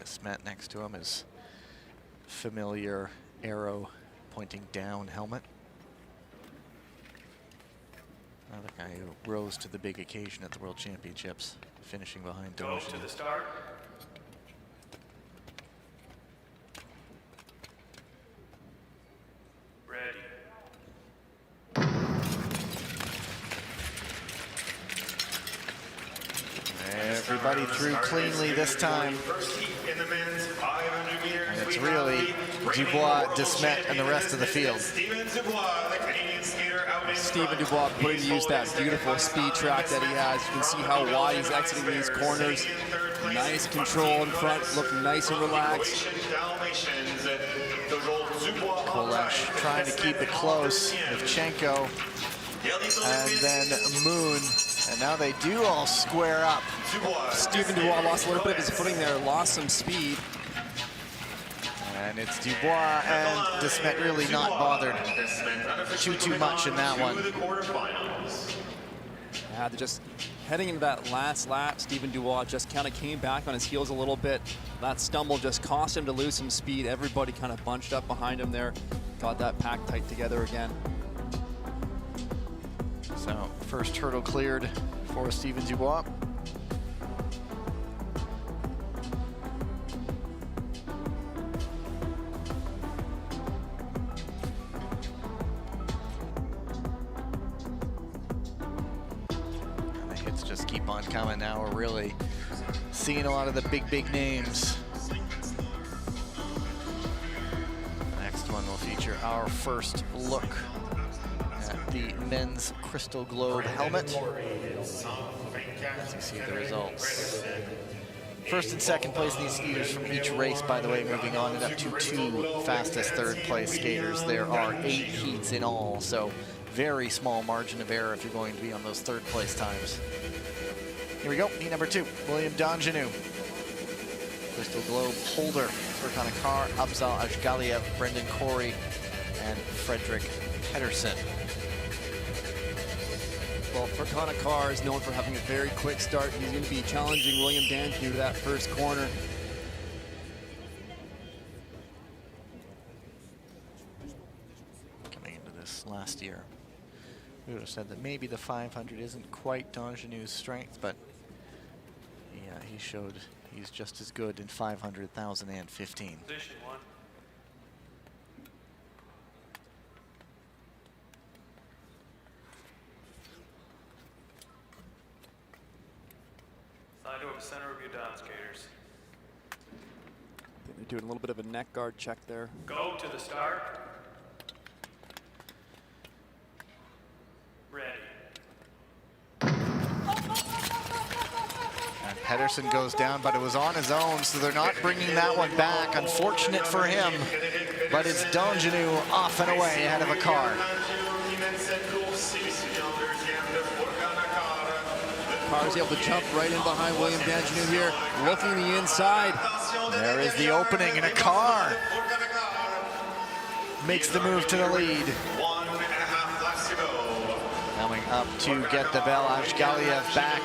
Desmet next to him, his familiar arrow pointing down helmet. Another guy who rose to the big occasion at the World Championships, finishing behind Go Doge. to the start. Ready. Everybody through cleanly this time. And it's really Dubois, Desmet, and the rest of the field. Steven Dubois putting to use that beautiful speed track that he has. You can see how wide he's exiting these corners. Nice control in front, looking nice and relaxed. Kolesh trying to keep it close with Chenko, and then Moon. And now they do all square up. Steven Dubois lost a little bit of his footing there, lost some speed. And it's Dubois and Desmet really not bothered too much in that one. Yeah, they're just heading into that last lap. Steven Dubois just kind of came back on his heels a little bit. That stumble just cost him to lose some speed. Everybody kind of bunched up behind him there. Got that pack tight together again. So first hurdle cleared for Steven Dubois. And the hits just keep on coming now. We're really seeing a lot of the big names. The next one will feature our first look at the men's Crystal Globe helmet. As you see the results. First and second place in these skaters from each race, by the way, moving on and up to 2 fastest third place skaters. There are 8 heats in all, so very small margin of error if you're going to be on those third place times. Here we go, heat number 2, William Dongenou. Crystal Globe holder, Furkan Akar, Abzal Ashgaliev, Brendan Corey, and Frederick Pedersen. Well, Furkan Akar is known for having a very quick start. He's going to be challenging William Dongenou to that first corner. Coming into this last year, we would have said that maybe the 500 isn't quite Dongenou's strength, but yeah, he showed he's just as good in 500, 1,000, and 15. Position 1. Side over center of your down skaters. They're doing a little bit of a neck guard check there. Go to the start. Ready. And Pedersen goes down, but it was on his own, so they're not bringing that one back. Unfortunate for him, but it's Dongenou off and away ahead of a car. Car's able to jump right in behind William Dongenou here, looking the inside. There is the opening, and a car makes the move to the lead. Coming up to get the bell, Ashgaliev back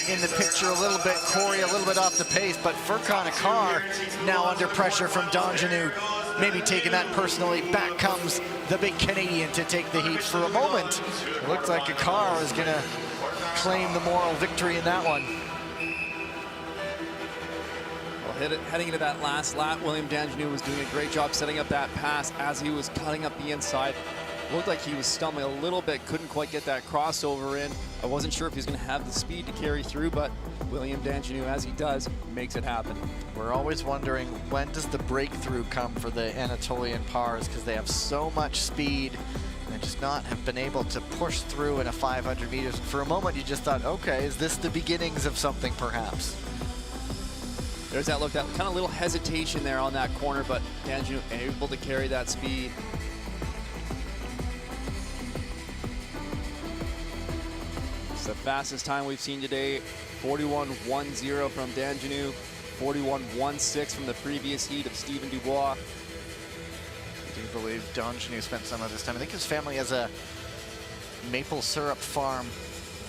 in the picture a little bit. Corey a little bit off the pace, but Furkan Akar now under pressure from Dongenou, maybe taking that personally. Back comes the big Canadian to take the heat. For a moment, it looked like Akar was gonna claim the moral victory in that one. Well, heading into that last lap, William Dongenou was doing a great job setting up that pass as he was cutting up the inside. Looked like he was stumbling a little bit, couldn't quite get that crossover in. I wasn't sure if he was going to have the speed to carry through, but William Dongenou, as he does, makes it happen. We're always wondering, when does the breakthrough come for the Anatolian Pars, because they have so much speed and just not have been able to push through in a 500 meters. For a moment, you just thought, okay, is this the beginnings of something perhaps? There's that look, that kind of little hesitation there on that corner, but Dongenou able to carry that speed. It's the fastest time we've seen today, 41.10 from Dongenou, 41.16 from the previous heat of Steven Dubois. I do believe Dongenou spent some of his time. I think his family has a maple syrup farm.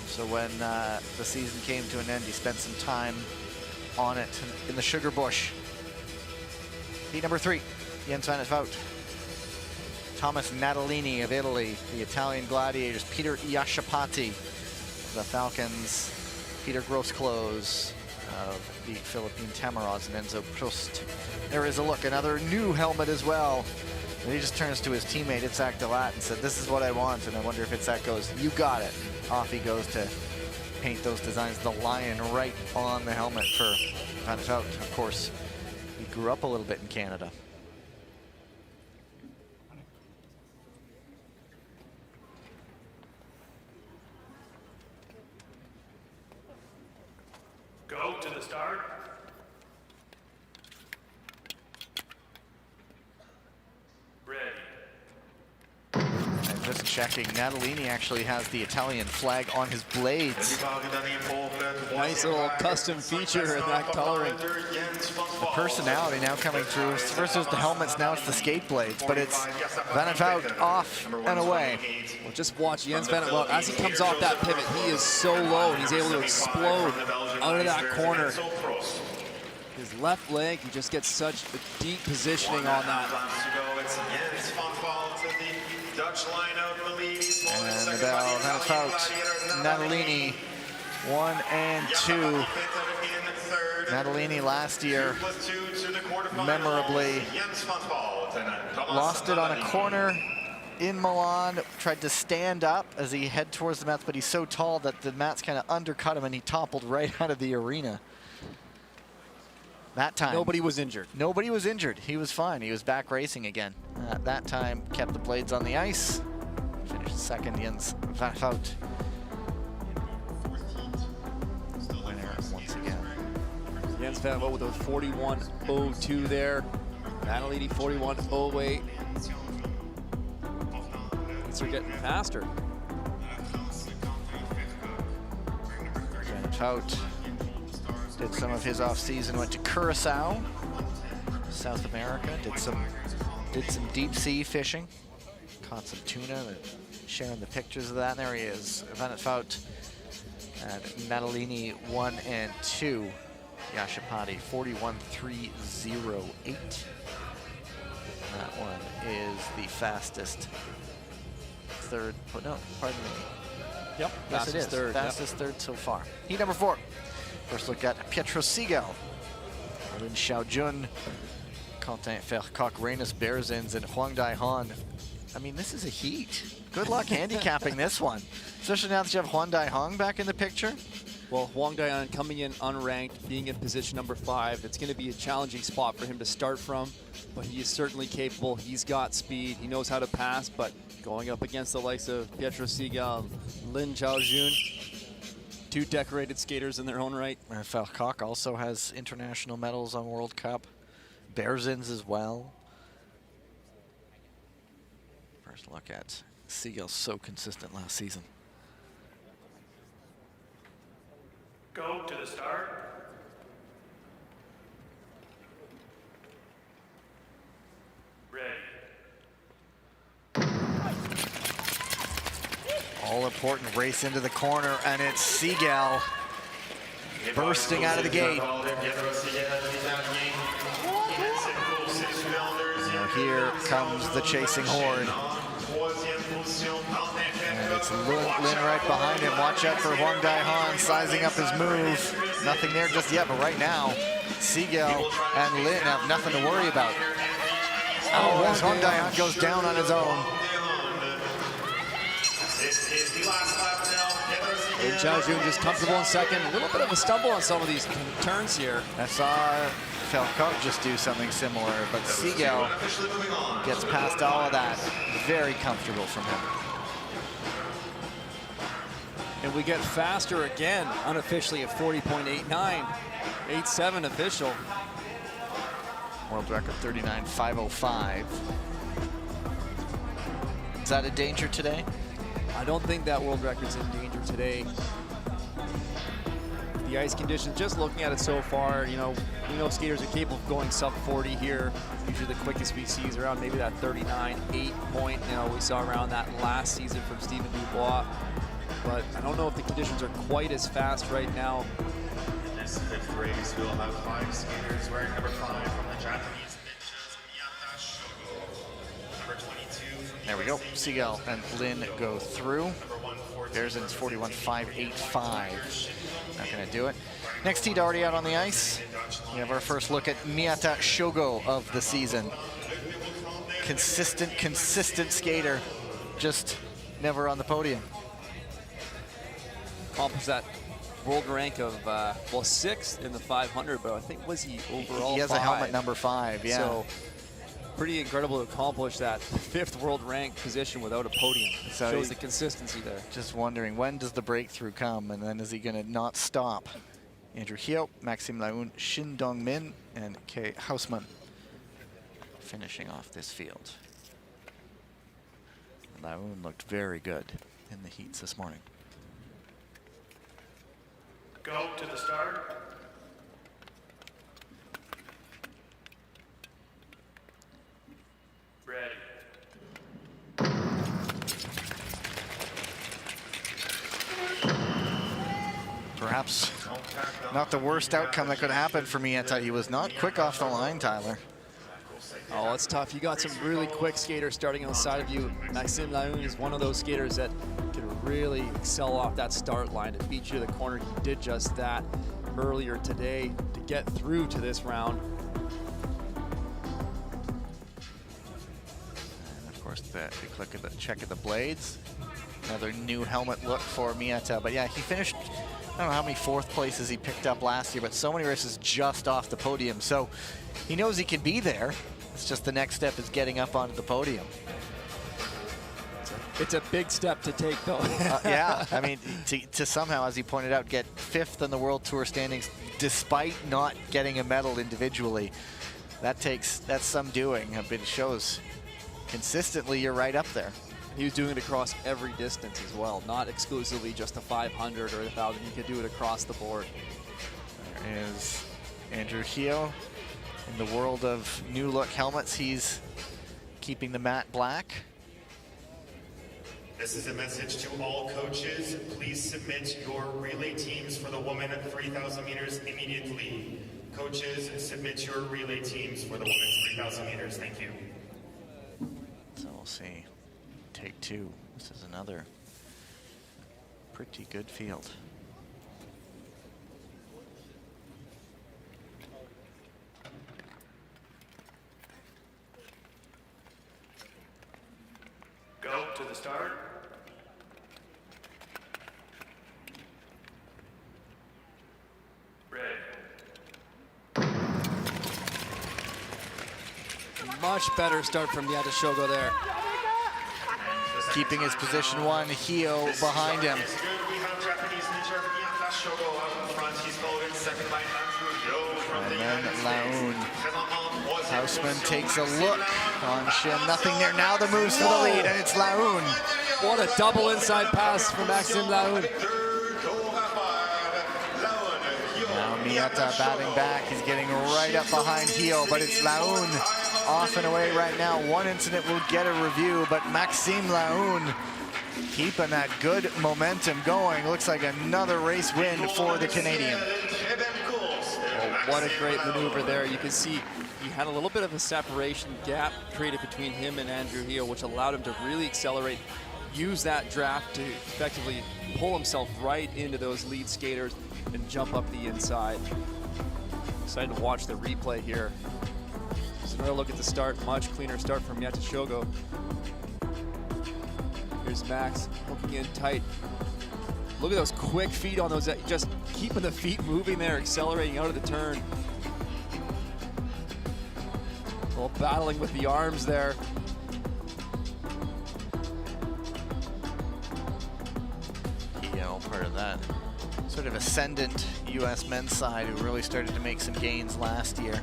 So when the season came to an end, he spent some time on it in the sugar bush. Heat number 3, Jens van 't Vout. Thomas Natalini of Italy, the Italian Gladiators. Peter Iashapati of the Falcons. Peter Grosclose of the Philippine Tamarods, and Enzo Prost. There is a look, another new helmet as well. And he just turns to his teammate, Itzhak Delat, and said, this is what I want. And I wonder if Itzhak goes, you got it. Off he goes to paint those designs. The lion right on the helmet for Van 't Vout. Of course, he grew up a little bit in Canada. Go to the start. Ready. And just checking, Natalini actually has the Italian flag on his blades. Nice little custom feature in that coloring. The personality now coming through. First it was the helmets, now it's the skate blades, but it's Van 't Vout off and away. Well, just watch Jens van 't Vout. As he comes off that pivot, he is so low, and he's able to explode out of that corner. His left leg, he just gets such a deep positioning on that. And about Van 't Vout, Natalini, 1 and 2. Natalini last year, memorably, lost it on a corner in Milan, tried to stand up as he head towards the mats, but he's so tall that the mats kind of undercut him and he toppled right out of the arena. That time, Nobody was injured. Nobody was injured. He was fine. He was back racing again. That time, kept the blades on the ice. Finished second, Jens van 't Vout. Winner once again. Jens van 't Vout with a 41.02 there. Natalini 41.08. These are getting faster. Van 't Vout did some of his off-season, went to Curacao, South America, did some deep sea fishing, caught some tuna, sharing the pictures of that. And there he is, Van 't Vout and Natalini 1 and 2. Yashapati 41.308. That one is the fastest third, oh, no, pardon me. Yep, Yes, it is. third. Fastest third so far. Heat number 4. First look at Pietro Segal, Lin Xiaojun, Quentin Vercock, Reynes Berzins, and Huang Dai-Han. I mean, this is a heat. Good luck handicapping this one, especially now that you have Huang Dai-Han back in the picture. Well, Huang Dai-Han coming in unranked, being in position number 5. It's going to be a challenging spot for him to start from, but he is certainly capable. He's got speed. He knows how to pass, but going up against the likes of Pietro Segal and Lin Xiaojun, 2 decorated skaters in their own right. Vercock also has international medals on World Cup. Berzins as well. First look at Segal, so consistent last season. Go to the start. Ready. All-important race into the corner, and it's Segal bursting out of the gate. Now here comes the chasing horde. And it's Lin right behind him. Watch out for Huang Dai-Han sizing up his move. Nothing there just yet, but right now, Segal and Lin have nothing to worry about. Oh, as Huang Dai-Han goes down on his own. And Xiaojun just comfortable in second. A little bit of a stumble on some of these turns here. I saw Vercock just do something similar, but Segal gets past all of that. Very comfortable from him. And we get faster again, unofficially at 40.89. 8.7 official. World record 39.505. Is that a danger today? I don't think that world record's in danger today. The ice conditions, just looking at it so far, you know, we know skaters are capable of going sub 40 here. Usually the quickest we see is around maybe that 39.8 point. You know, we saw around that last season from Stephen Dubois. But I don't know if the conditions are quite as fast right now. In this 5th race, we'll have 5 skaters wearing number 5 from the Japanese Ninjas. we go. Seagal and Lin go through. Bearsen's 41.585. Not going to do it. Next heat already out on the ice. We have our first look at Miyata Shogo of the season. Consistent skater, just never on the podium. Accomplished that world rank of, well, 6th in the 500, but I think was he overall He has 5. a helmet number 5, yeah. So pretty incredible to accomplish that 5th world rank position without a podium. So shows the consistency there. Just wondering, when does the breakthrough come, and then is he going to not stop? Andrew Hio, Maxime Laoun, Shin Dong-min, and Kei Hausman finishing off this field. Laoun looked very good in the heats this morning. Go to the start. Ready. Perhaps not the worst outcome that could happen for Miyata. He was not quick off the line, Tyler. Oh, it's tough. You got some really quick skaters starting on the side of you. Maxime Laoun is one of those skaters that can really excel off that start line and beat you to the corner. He did just that earlier today to get through to this round. And of course, the click of the check of the blades. Another new helmet look for Miyata. But yeah, he finished, I don't know how many 4th places he picked up last year, but so many races just off the podium. So he knows he can be there. It's just the next step is getting up onto the podium. It's a big step to take, though. Yeah, I mean, to somehow, as he pointed out, get 5th in the World Tour standings despite not getting a medal individually, that's some doing. It shows consistently you're right up there. He was doing it across every distance as well, not exclusively just the 500 or the 1,000. He could do it across the board. There is Andrew Hio. In the world of new look helmets, he's keeping the matte black. This is a message to all coaches. Please submit your relay teams for the women 3,000 meters immediately. Coaches, submit your relay teams for the women's 3,000 meters. Thank you. So we'll see. Take 2. This is another pretty good field. Go to the start. Ready. Much better start from Miyata Shogo there. Keeping his position 1, Hio behind him. It's good. We have Japanese ninja Miyata Shogo out in front. He's followed in second by Andrew Hio from the And United then States. Hausman takes a look on Shin. Nothing there. Now the moves for the lead, and it's Laoun. What a double inside pass from Maxime Laoun. Now Miyata batting back. He's getting right up behind Hio, but it's Laoun off and away right now. One incident will get a review, but Maxime Laoun keeping that good momentum going. Looks like another race win for the Canadian. Oh, what a great maneuver there. You can see he had a little bit of a separation gap created between him and Andrew Hio, which allowed him to really accelerate, use that draft to effectively pull himself right into those lead skaters and jump up the inside. Excited to watch the replay here. Just another look at the start. Much cleaner start from Miyata Shogo. Here's Max hooking in tight. Look at those quick feet on those, just keeping the feet moving there, accelerating out of the turn. Well, battling with the arms there. Hio, part of that sort of ascendant U.S. men's side who really started to make some gains last year.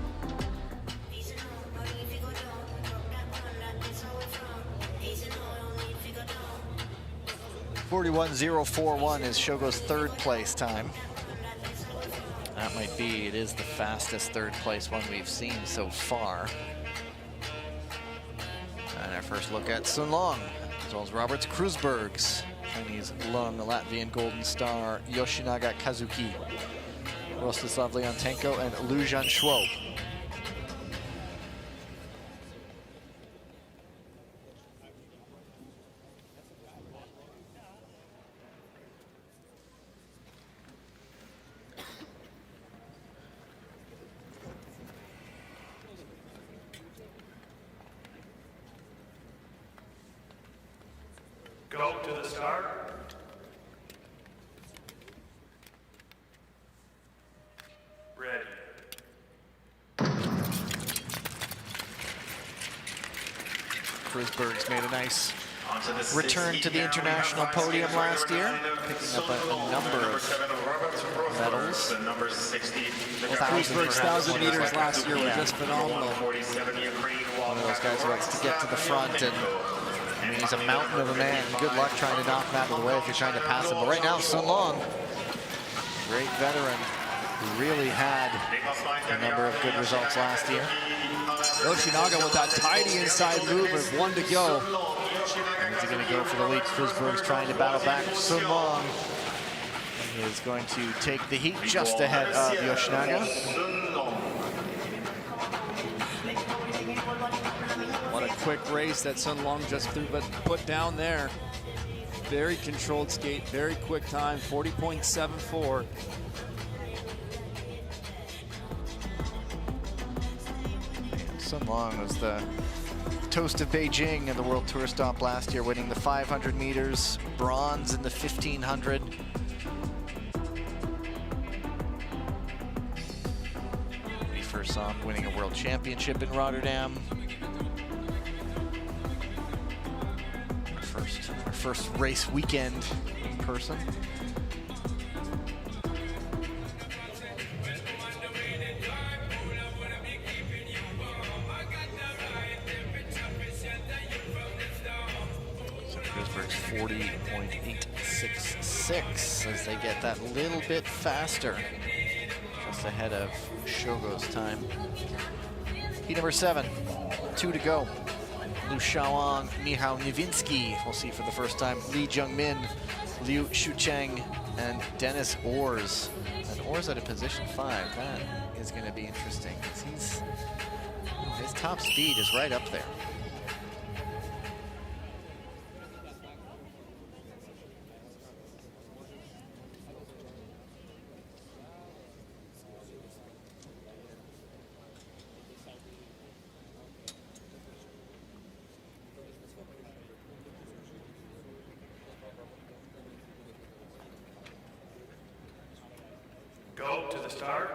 41.041 is Shogo's 3rd place time. That might be, it is the fastest 3rd place one we've seen so far. And our first look at Sun Long, as well as Roberts Kruzbergs, Chinese Lung, Latvian Golden Star, Yoshinaga Kazuki, Rostislav Leontenko, and Lujan Shuo. Go to the start. Ready. Frisberg's made a nice return to the international podium last year, picking up a number of medals. Frisberg's 1,000 meters last year were just phenomenal. One of those guys who likes to get to the front, and I mean, he's a mountain of a man. Good luck trying to knock him out of the way if you're trying to pass him. But right now, Sun Long, great veteran, who really had a number of good results last year. Yoshinaga with that tidy inside move with 1 to go. And is he going to go for the lead? Frisberg's trying to battle back Sun Long. He is going to take the heat just ahead of Yoshinaga. What a quick race that Sun Long just put down there. Very controlled skate, very quick time, 40.74. Sun Long was the toast of Beijing in the World Tour stop last year, winning the 500 meters, bronze in the 1500. We first saw him winning a world championship in Rotterdam. Our first race weekend in person. Frisberg's 40.866 as they get that little bit faster, just ahead of Shogo's time. Heat number 7, 2 to go. Liu Shaoang, Michał Niewinski. We'll see for the first time Lee Jung-min, Liu Shucheng, and Dennis Ors. And Ors at a position 5. That is going to be interesting. His top speed is right up there. Go to the start.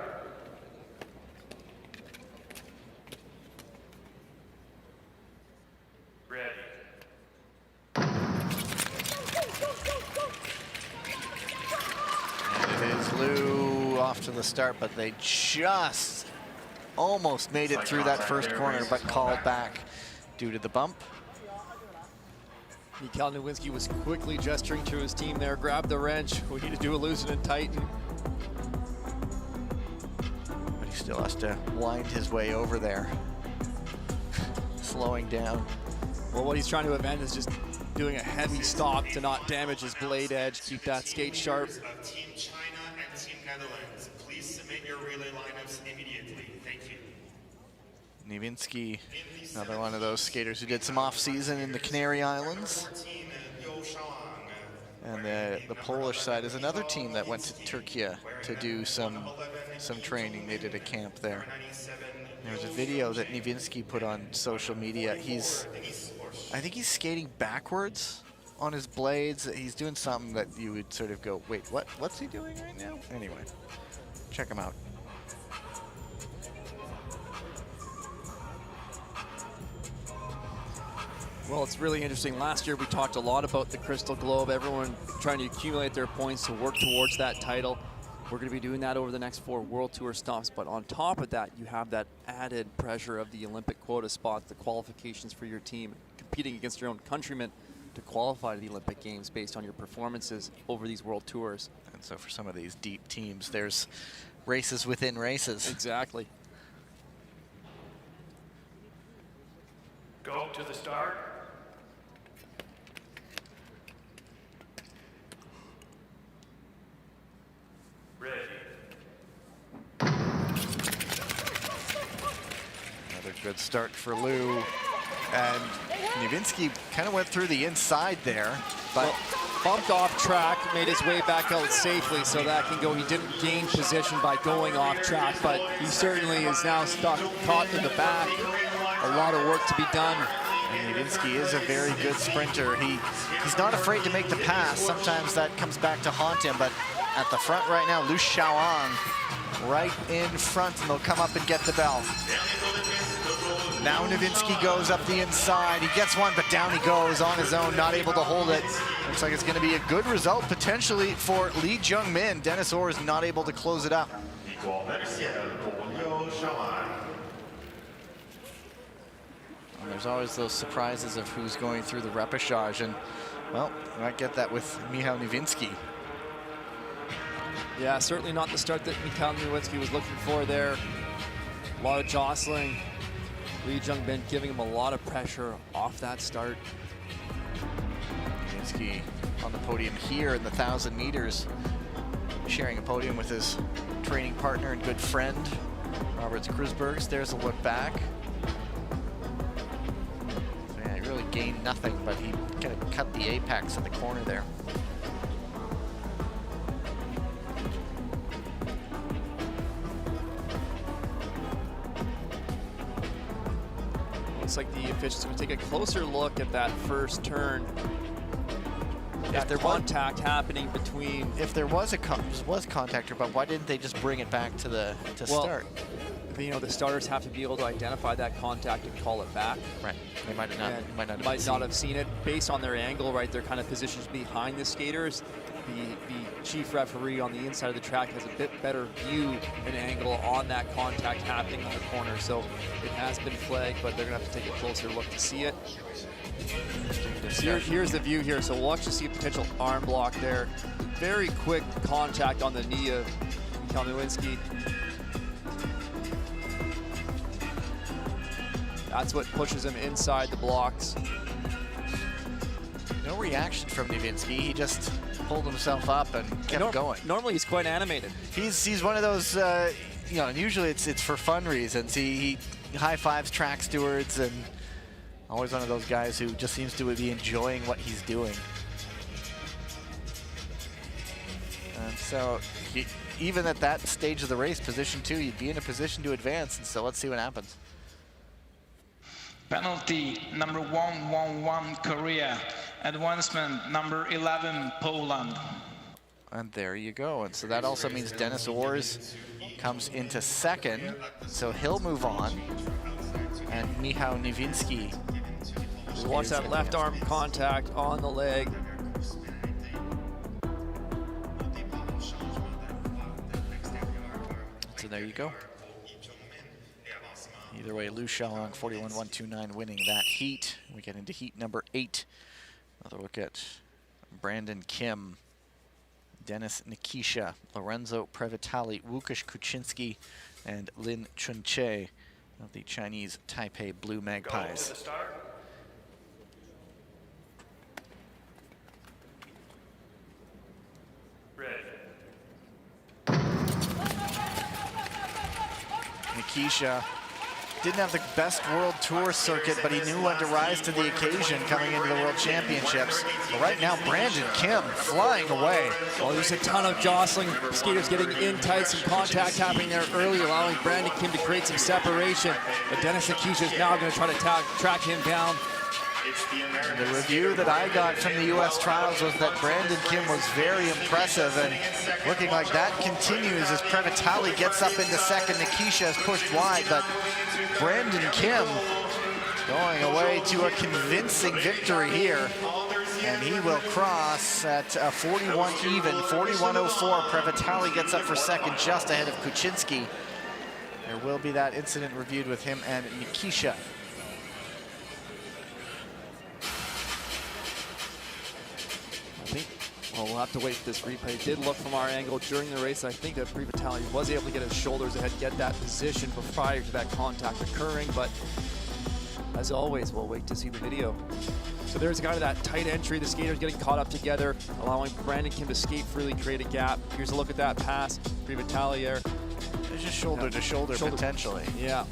Ready. And it is Liu off to the start, but they just almost made it through that first corner, but called back due to the bump. Michał Niewinski was quickly gesturing to his team there. Grab the wrench. We need to do a loosen and tighten. But he still has to wind his way over there, slowing down. Well, what he's trying to prevent is just doing a heavy stop to not damage his blade edge, keep that skate sharp. Of Team China and Team Netherlands, please submit your relay lineups immediately. Thank you. Niewinski, another one of those skaters who did some off-season in the Canary Islands. And the Polish side is another team that went to Turkey to do some training. They did a camp there. There was a video that Niewinski put on social media. I think he's skating backwards on his blades. He's doing something that you would sort of go, wait, what's he doing right now? Anyway, check him out. Well, it's really interesting. Last year we talked a lot about the Crystal Globe, everyone trying to accumulate their points to work towards that title. We're going to be doing that over the next 4 World Tour stops, but on top of that, you have that added pressure of the Olympic quota spots, the qualifications for your team, competing against your own countrymen to qualify to the Olympic Games based on your performances over these World Tours. And so for some of these deep teams, there's races within races. Exactly. Go to the start. Ready. Another good start for Liu. And Niewinski kind of went through the inside there, but well, bumped off track, made his way back out safely so that can go. He didn't gain position by going off track, but he certainly is now stuck, caught in the back. A lot of work to be done. And Nowitzki is a very good sprinter. He's not afraid to make the pass. Sometimes that comes back to haunt him, but at the front right now, Lu Xiaoang right in front, and they'll come up and get the bell. Now Nowitzki goes up the inside. He gets one, but down he goes on his own, not able to hold it. Looks like it's going to be a good result potentially for Lee Jung-min. Dennis Orr is not able to close it up. And there's always those surprises of who's going through the repechage, and well, you might get that with Michał Nowitzki. Yeah, certainly not the start that Michał Nowitzki was looking for there. A lot of jostling. Lee Jung-min giving him a lot of pressure off that start. Nowitzki on the podium here in the 1,000 meters, sharing a podium with his training partner and good friend, Robert Krisbergs. There's a look back. So yeah, he really gained nothing, but he kind of cut the apex in the corner there. Looks like the officials will take a closer look at that first turn. That contact happening between. If there was contact, but why didn't they just bring it back to start? You know, the starters have to be able to identify that contact and call it back. Right. They might not have seen it based on their angle. Right, they're kind of positioned behind the skaters. The chief referee on the inside of the track has a bit better view and angle on that contact happening on the corner. So it has been flagged, but they're gonna have to take a closer look to see it. Here's the view here. So we'll actually see a potential arm block there. Very quick contact on the knee of Michał Nowitzki. That's what pushes him inside the blocks. No reaction from Nowitzki. He just pulled himself up and kept going. Normally he's quite animated. He's one of those, you know, and usually it's for fun reasons. He high fives track stewards, and always one of those guys who just seems to be enjoying what he's doing. And so even at that stage of the race, position 2, you'd be in a position to advance. And so let's see what happens. Penalty number 111 Korea. Advancement number 11 Poland. And there you go. And so that also means Dennis Orrs comes into second, so he'll move on. And Michał Nowitzki. Watch that left arm contact on the leg. So there you go. Either way, Lu Xiaoang 41.129 winning that heat. We get into heat number 8. Another look at Brandon Kim, Denis Nikisha, Lorenzo Previtali, Łukasz Kuczynski, and Lin Chunche of the Chinese Taipei Blue Magpies. Nikisha didn't have the best World Tour circuit, but he knew when to rise to the occasion coming into the World Championships. But right now, Brandon Kim flying away. Well, there's a ton of jostling, skaters getting in tight, some contact happening there early, allowing Brandon Kim to create some separation. But Denis Nikisha is now going to try to track him down. The review that I got from the U.S. trials was that Brandon Kim was very impressive, and looking like that continues as Previtali gets up into second. Nikisha is pushed wide, but Brandon Kim going away to a convincing victory here. And he will cross at 41 even, 41.04. Previtali gets up for second, just ahead of Kuczynski. There will be that incident reviewed with him and Nikisha. Well, we'll have to wait for this replay. It did look from our angle during the race. I think that Previtali was able to get his shoulders ahead, get that position prior to that contact occurring. But as always, we'll wait to see the video. So there's a guy to that tight entry. The skaters getting caught up together, allowing Brandon Kim to skate freely, create a gap. Here's a look at that pass. Previtali there. It's just shoulder to shoulder potentially. Yeah.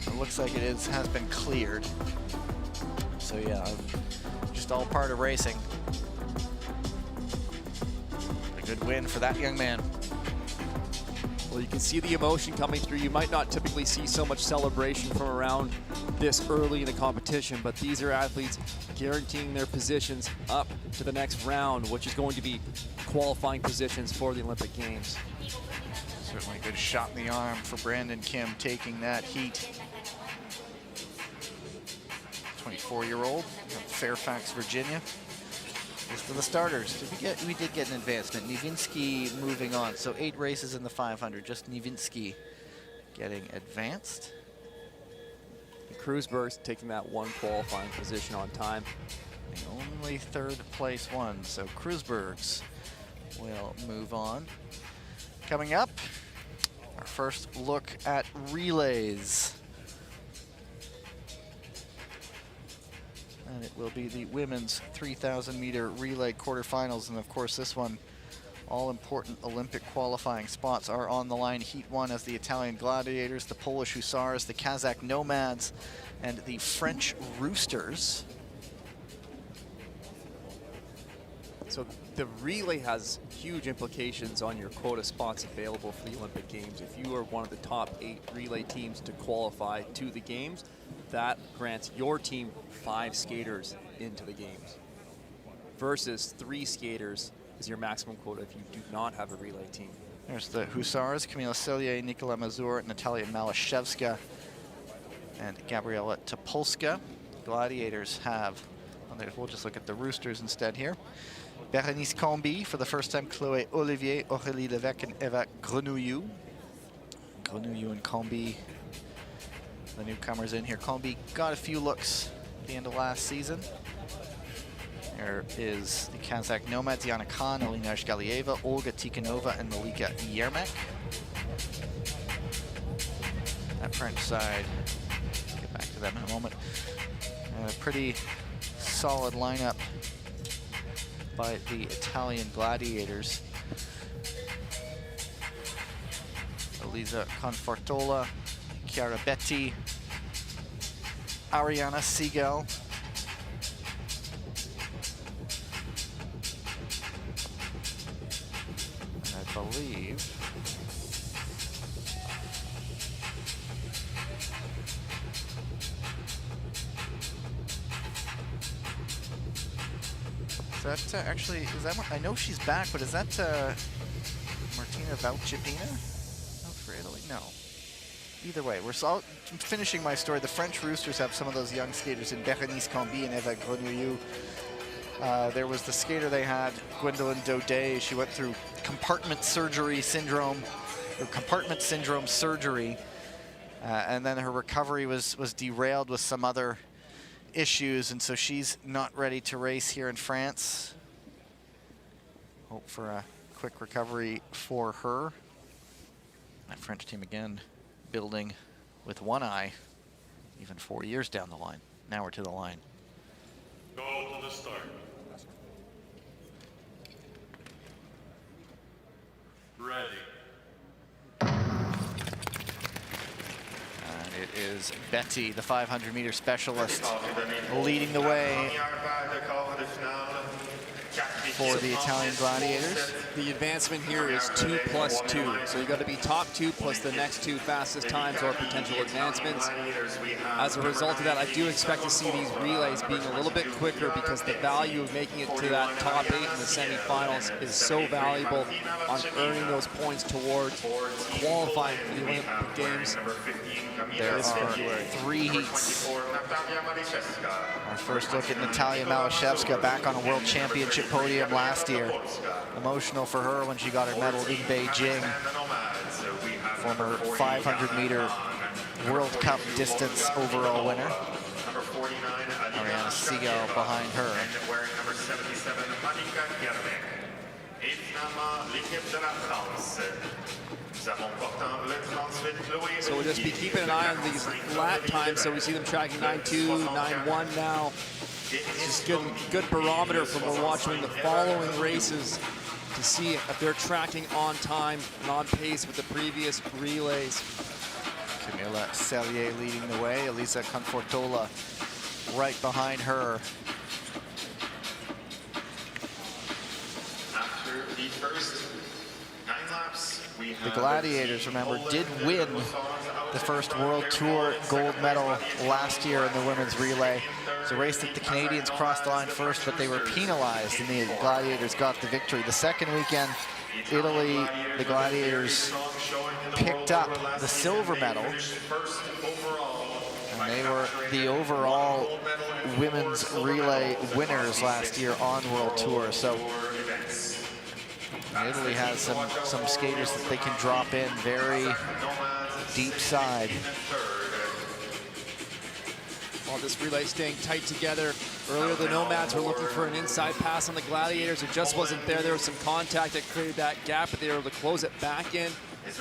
It looks like it has been cleared. So yeah, just all part of racing. A good win for that young man. Well, you can see the emotion coming through. You might not typically see so much celebration from around this early in the competition, but these are athletes guaranteeing their positions up to the next round, which is going to be qualifying positions for the Olympic Games. Certainly a good shot in the arm for Brandon Kim taking that heat. 24-year-old from Fairfax, Virginia. As for the starters, we did get an advancement. Niewinski moving on, so 8 races in the 500. Just Niewinski getting advanced. Kreuzberg's taking that one qualifying position on time. The only third place one, so Kreuzberg's will move on. Coming up, our first look at relays. And it will be the women's 3,000 meter relay quarterfinals. And of course, this one, all important Olympic qualifying spots are on the line. Heat 1 as the Italian Gladiators, the Polish Hussars, the Kazakh Nomads, and the French Roosters. So the relay has huge implications on your quota spots available for the Olympic Games. If you are one of the top 8 relay teams to qualify to the Games, that grants your team 5 skaters into the Games versus 3 skaters is your maximum quota if you do not have a relay team. There's the Hussars, Camila Cellier, Nicola Mazur, Natalia Malashevska, and Gabriela Topolska. Gladiators have, we'll just look at the Roosters instead here. Berenice Combi for the first time, Chloé Olivier, Aurélie Levesque, and Eva Grenouillou. Grenouillou and Combi, the newcomers in here. Combi got a few looks at the end of last season. There is the Kazakh Nomads, Yana Khan, Alina Zhgalieva, Olga Tikhanova, and Malika Yermak. That French side, get back to them in a moment. A pretty solid lineup by the Italian Gladiators. Elisa Confortola, Chiara Betti, Ariana Siegel, and I believe is that actually, is that, I know she's back, but is that Martina Valchipina? Out for Italy? No. Either way, we're finishing my story. The French Roosters have some of those young skaters in Berenice Combi and Eva Grenouillou. There was the skater they had, Gwendolyn Daudet. She went through compartment syndrome surgery, and then her recovery was derailed with some other issues, and so she's not ready to race here in France. Hope for a quick recovery for her. That French team again building with one eye, even 4 years down the line. Now we're to the line. Go to the start. Ready. And it is Betty, the 500-meter specialist, leading the way for the Italian Gladiators. The advancement here is 2 plus 2. So you got to be top 2 plus the next 2 fastest times or potential advancements. As a result of that, I do expect to see these relays being a little bit quicker because the value of making it to that top 8 in the semifinals is so valuable on earning those points towards qualifying for the Olympic Games. There are 3 heats. Our first look at Natalia Malashevska, back on a world championship podium last year. Emotional for her when she got her medal in Beijing. Former 500-meter World Cup distance overall winner. Ariana Siegel behind her. So we'll just be keeping an eye on these lap times. So we see them tracking 9.2, 9.1 now. It's just good barometer from we're watching the following races to see if they're tracking on time and on pace with the previous relays. Camila Cellier leading the way. Elisa Confortola right behind her. After the first 9 laps, The Gladiators, remember, did win the first World Tour gold medal last year in the women's relay. It's a race that the Canadians crossed the line first, but they were penalized, and the Gladiators got the victory. The second weekend, Italy, the Gladiators picked up the silver medal, and they were the overall women's relay winners last year on World Tour. So Italy has some skaters that they can drop in very deep side. Well, this relay staying tight together. Earlier, the Nomads were looking for an inside pass on the Gladiators. It just wasn't there. There was some contact that created that gap, but they were able to close it back in.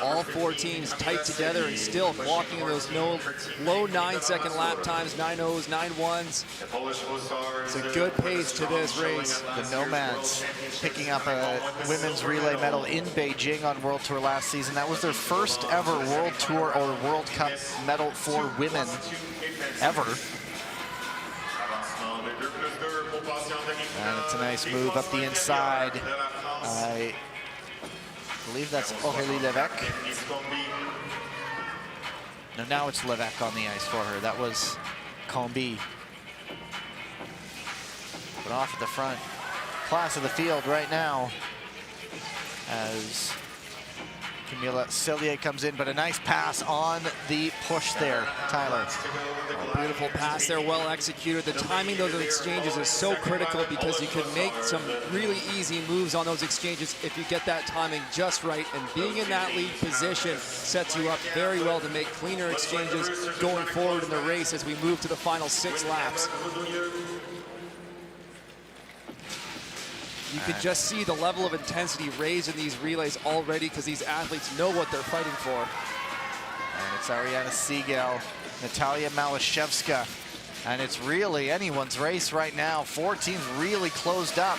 All four teams tight together and still clocking in those low 9-second lap times, 9.0s, 9.1s. It's a good pace to this race. The Nomads picking up a women's relay medal in Beijing on World Tour last season. That was their first ever World Tour or World Cup medal for women ever. And it's a nice move up the inside. I believe that's Aurélie Levesque. No, now it's Levesque on the ice for her. That was Combi. But off at the front. Class of the field right now as Camilla Cellier comes in, but a nice pass on the push there, Tyler. Beautiful pass there, well executed. The timing of those exchanges is so critical because you can make some really easy moves on those exchanges if you get that timing just right. And being in that lead position sets you up very well to make cleaner exchanges going forward in the race as we move to the final 6 laps. You could just see the level of intensity raised in these relays already because these athletes know what they're fighting for. And it's Ariana Siegel, Natalia Malashevska, and it's really anyone's race right now. 4 teams really closed up.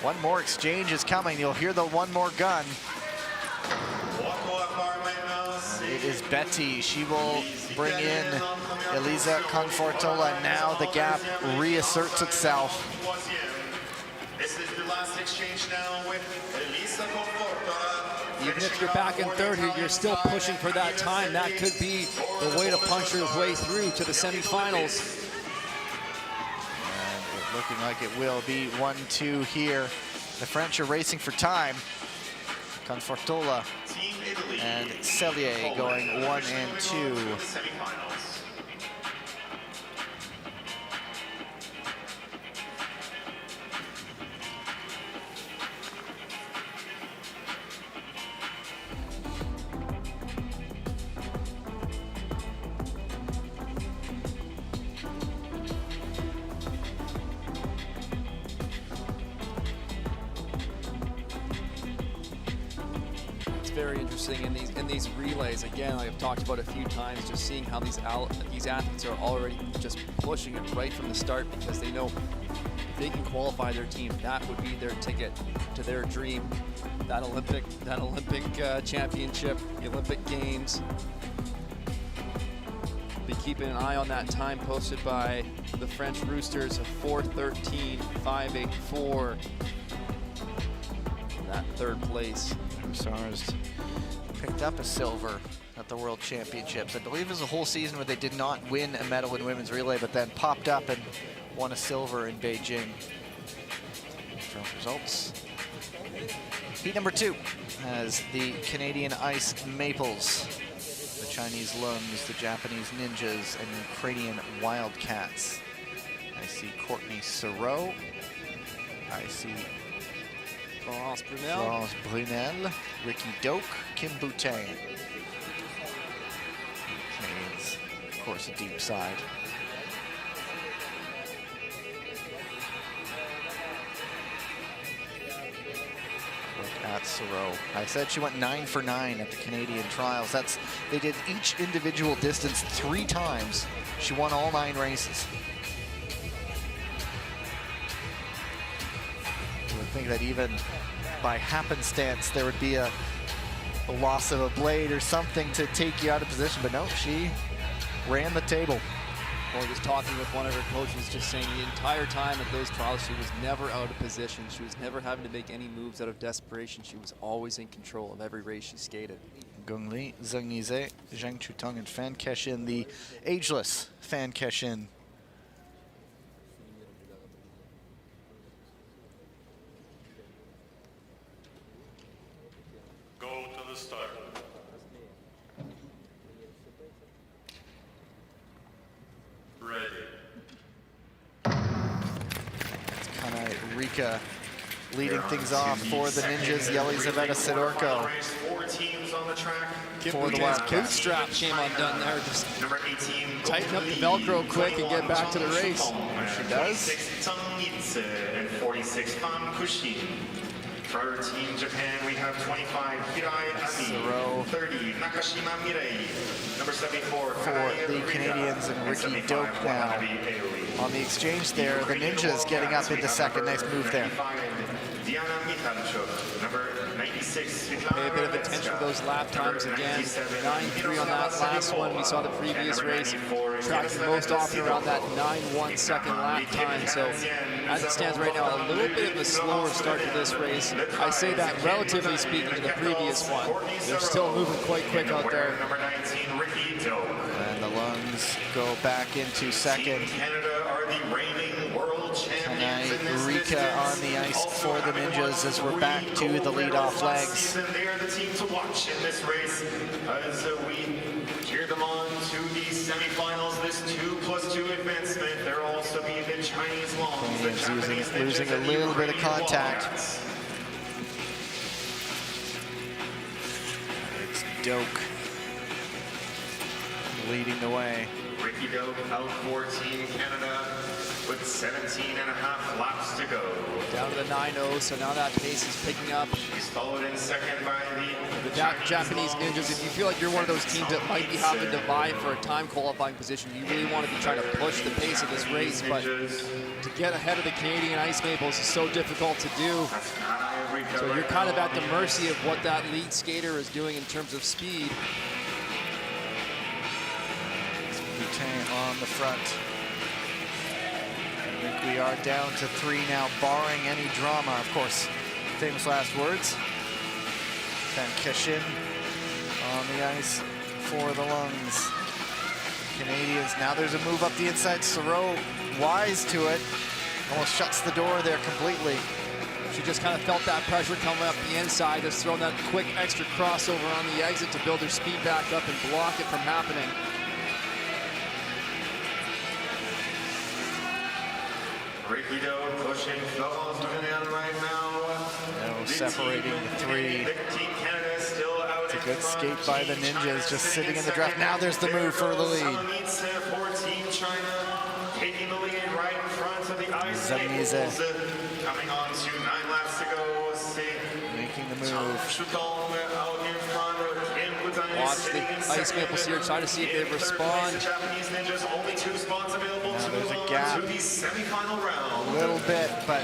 One more exchange is coming. You'll hear the one more gun. And it is Betty. She will bring in Elisa Confortola, and now the gap reasserts itself. This is the last exchange now with Elisa Confortola. Even if you're back in third here, you're still pushing for that time. That could be the way to punch your way through to the semifinals. And it's looking like it will be 1-2 here. The French are racing for time. Confortola and Cellier going 1 and 2. Very interesting in these relays. Again, I've talked about a few times, just seeing how these athletes are already just pushing it right from the start because they know if they can qualify their team, that would be their ticket to their dream, that Olympic championship, the Olympic Games. Be keeping an eye on that time posted by the French Roosters of 4:13.584. That third place. Hussars picked up a silver at the World Championships. I believe it was a whole season where they did not win a medal in women's relay, but then popped up and won a silver in Beijing. From results. Heat number 2 has the Canadian Ice Maples, the Chinese Lungs, the Japanese Ninjas, and the Ukrainian Wildcats. I see Courtney Sereau. I see Florence Brunel, Ricky Doak, Kim Boutin. Canadians, of course, a deep side. Look at Sereau. I said she went 9 for 9 at the Canadian trials. They did each individual distance 3 times. She won all 9 races. I would think that even by happenstance there would be a loss of a blade or something to take you out of position, but no, she ran the table. Well, just talking with one of her coaches, just saying the entire time at those trials, she was never out of position. She was never having to make any moves out of desperation. She was always in control of every race she skated. Gong Li, Zheng Nize, Zhang Chutong, and Fan Keshin, the ageless Fan Keshin. Go to the start. Ready. Kanai Rika leading things off for the Ninjas. Yelizaveta Sidorko. 4 teams on the track. For the Wildcats. Bootstrap came undone there. Just Number 18. tighten up the Velcro quick and get back to the race. She does. 46 Tang Yitze and 46 Han Kushin. For Team Japan, we have 25 Hirai Soro. Ami, 30 Nakashima Mirei, number 74 For the Canadians and Ricky Doak now. On the exchange there, the Ninjas getting up into second. Nice move there. Diana Michalchuk, number 96. Pay a bit of attention to those lap times again. 9.3 on that last one. We saw the previous race tracking most often around that 9.1 second lap time. So as it stands right now, a little bit of a slower start to this race. I say that relatively speaking to the previous one. They're still moving quite quick out there. Number 19, Ricky Doak. And the Lungs go back into second. Canada are the reigning world champions in this Rika distance. on the ice Also for the having Ninjas won as we're back 3 to the gold leadoff medals last legs. season. They are the team to watch in this race as we cheer them on to the semifinals. This 2+2 advancement. There'll also be the Chinese Longs, the Canadians Japanese Ninjas, losing a and the little bit of Ukrainian contact. Wildcats. It's Doak leading the way. Ricky Doak out for Team Canada with 17.5 laps to go. Down to the 9.0, so now that pace is picking up. He's followed in second by the Japanese Ninjas, if you feel like you're one of those teams that might be having to vie for a time qualifying position, you really want to be trying to push the pace of this race, but to get ahead of the Canadian Ice Maples is so difficult to do. So you're kind of at the mercy of what that lead skater is doing in terms of speed. Boutin on the front. I think we are down to 3 now, barring any drama. Of course, famous last words. Van Keshin on the ice for the Lungs. Canadians, now there's a move up the inside. Soro wise to it. Almost shuts the door there completely. She just kind of felt that pressure coming up the inside, just throwing that quick extra crossover on the exit to build her speed back up and block it from happening. Ricky Doak pushing Phil's down right now. Now separating the 3. Team Canada still out. It's a good skate by the Ninjas, just sitting in the draft. Now there's the move for the lead. For Team China, taking the lead right in front of the ice. Zheng Nize. Coming on to 9 laps to go. Making the move. Watch the Ice Maples here, try to see if they respond. Japanese Ninjas, only 2 spots available Now to there's move a on gap. to the semifinal round. A little bit, but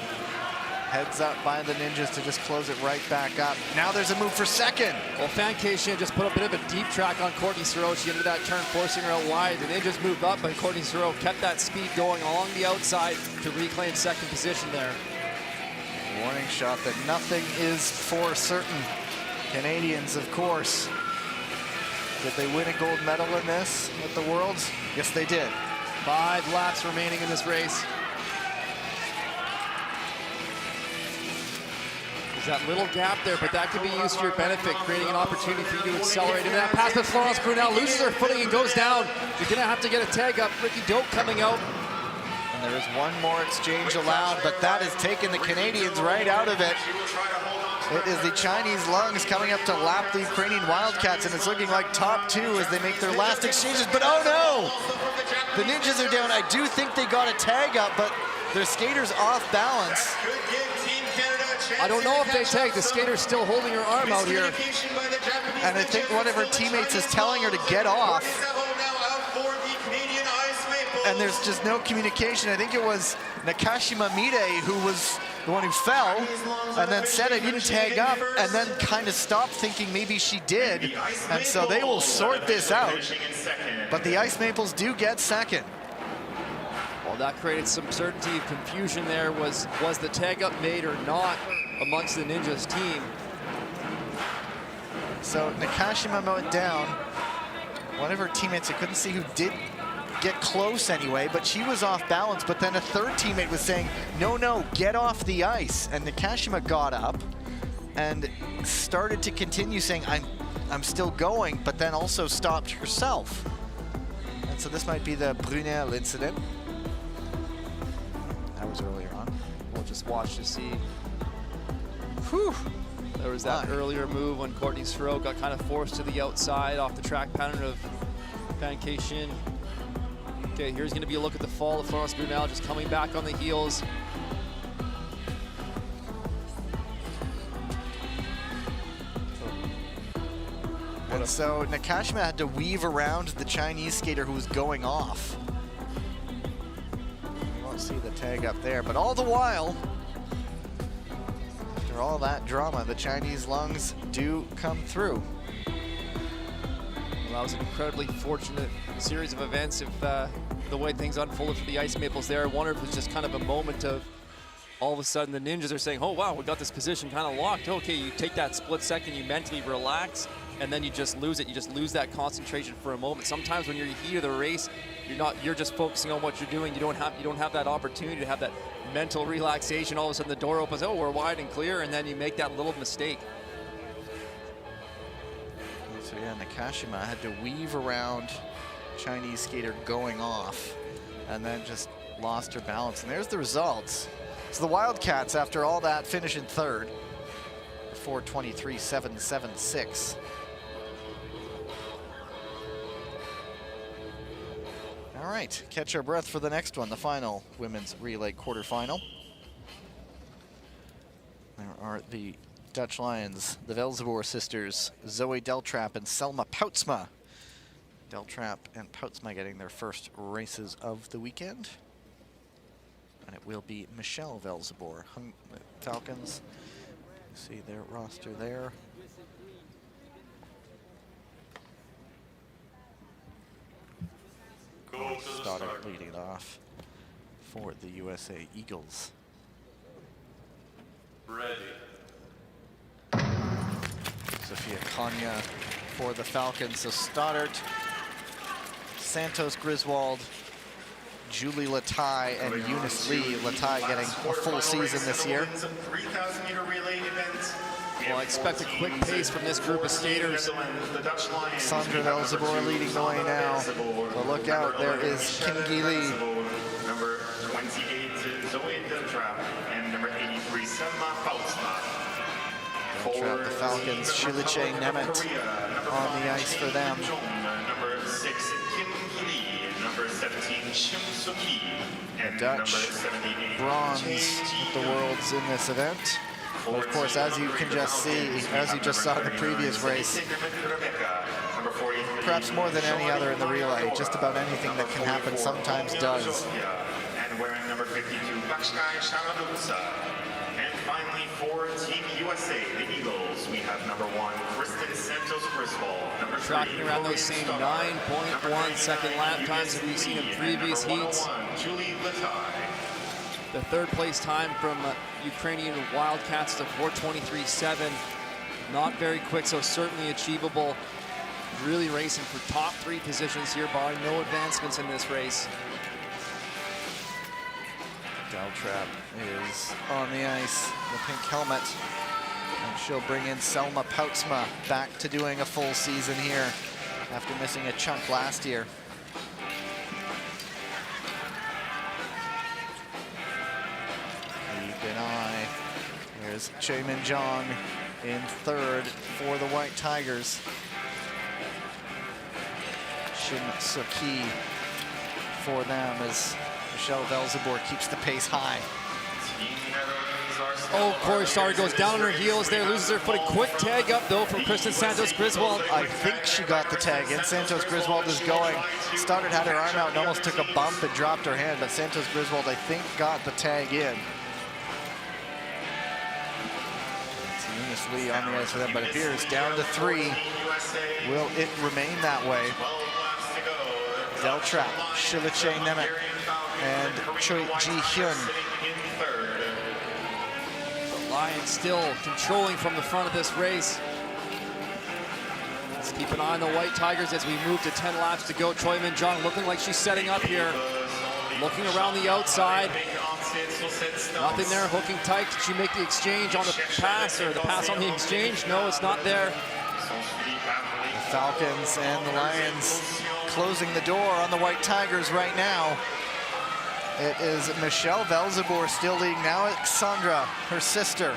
heads up by the Ninjas to just close it right back up. Now there's a move for second. Well, Fancation just put a bit of a deep track on Courtney Soro. She ended that turn, forcing her out wide. The Ninjas moved up, but Courtney Soro kept that speed going along the outside to reclaim second position there. Warning shot that nothing is for certain. Canadians, of course. Did they win a gold medal in this at the Worlds? Yes, they did. 5 laps remaining in this race. There's that little gap there, but that could be used to your benefit, creating an opportunity for you to accelerate into that pass. But Florence Brunel loses her footing and goes down. You're going to have to get a tag up. Ricky Doak coming out. And there is one more exchange allowed, but that has taken the Canadians right out of it. It is the Chinese Lungs coming up to lap the Ukrainian Wildcats, and it's looking like top 2 as they make their last exchanges. But oh no! The Ninjas are down. I do think they got a tag up, but their skater's off balance. I don't know if they tagged. The skater's still holding her arm out here. And I think one of her teammates is telling her to get off. And there's just no communication. I think it was Nakashima Mide who was the one who fell and then said I didn't tag up and then kind of stopped thinking maybe she did. And so they will sort this out. But the Ice Maples do get second. that created some certainty, confusion there. Was the tag up made or not amongst the Ninjas team? So Nakashima went down. One of her teammates, I couldn't see who did get close anyway, but she was off balance. But then a third teammate was saying, no, no, get off the ice. And Nakashima got up and started to continue saying, I'm still going, but then also stopped herself. And so this might be the Brunel incident. That was earlier on. We'll just watch to see. Whew. There was that earlier move when Courtney Stroh got kind of forced to the outside off the track pattern of Qualification. Okay, here's going to be a look at the fall of Florence Brunel, just coming back on the heels. And so Nakashima had to weave around the Chinese skater who was going off. You won't see the tag up there, but all the while, after all that drama, the Chinese lungs do come through. Well, that was an incredibly fortunate series of events. If the way things unfolded for the Ice Maples there, I wonder if it was just kind of a moment of all of a sudden the Ninjas are saying, oh wow, we got this position kind of locked. Okay, you take that split second, you mentally relax, and then you just lose it. You just lose that concentration for a moment. Sometimes when you're in the heat of the race, you're just focusing on what you're doing. You don't have that opportunity to have that mental relaxation. All of a sudden the door opens, oh, we're wide and clear, and then you make that little mistake. So yeah, Nakashima had to weave around Chinese skater going off and then just lost her balance. And there's the results. So the Wildcats, after all that, finish in third. 4:23.776. All right, catch our breath for the next one, the final women's relay quarterfinal. There are the Dutch Lions, the Velzeboer sisters, Zoe Deltrap and Selma Poutsma. Deltrap and Poutsma getting their first races of the weekend. And it will be Michelle Velzeboer, Falcons. You see their roster there. Stoddard leading it off for the USA Eagles. Ready. Sophia Konya for the Falcons. So Stoddard, Santos Griswold, Julie Latai, and Eunice Lee. Latai getting a full season this year. Well, I expect a quick pace from this group of skaters. Sandra Velzeboer leading the way now. But look out, there is Kim Gi Lee. Number 28, Zoe Deltrap, and number 83, Selma Poutsma. Deltrap, the Falcons, Shiliche Nemeth on the ice for them. Number 6, Kim Gi Lee, number 17, Shim Suki, and Dutch number 78, bronze with the Worlds in this event. But of course, as you can just see, as you just saw in the previous race, perhaps more than any other in the relay, just about anything that can happen sometimes does. And wearing number 52, Bakshkai Sharadusa. And finally, for Team USA, the Eagles, we have number 1, Kristen Santos Griswold. Number 3, Tracking around those same 9.1 second lap times that we've seen in previous heats. Julie Latai. The third place time from Ukrainian Wildcats to 4:23.7. Not very quick, so certainly achievable. Really racing for top 3 positions here, barring no advancements in this race. Deltrap is on the ice, the pink helmet. And she'll bring in Selma Poutsma back to doing a full season here after missing a chunk last year. Keep an eye. There's Chaemin Jong in third for the White Tigers. Shin Suki for them as Michelle Velzeboer keeps the pace high. Oh, Corey Stoddard goes down on her heels there, loses her footing. Quick tag up though from Kristen Santos Griswold. I think she got the tag in. Santos Griswold is going. Stoddard had her arm out and almost took a bump and dropped her hand, but Santos Griswold, I think, got the tag in. It's Eunice Lee on the ice for them, but it appears down to 3. Will it remain that way? Deltrap, Shilache Nemeth, and Choi Ji-hyun. The Lions still controlling from the front of this race. Let's keep an eye on the White Tigers as we move to 10 laps to go. Choi Min-jung looking like she's setting up here. Looking around the outside. Nothing there, hooking tight. Did she make the exchange on the pass, or the pass on the exchange? No, it's not there. The Falcons and the Lions closing the door on the White Tigers right now. It is Michelle Velzeboer still leading now. Alexandra, her sister.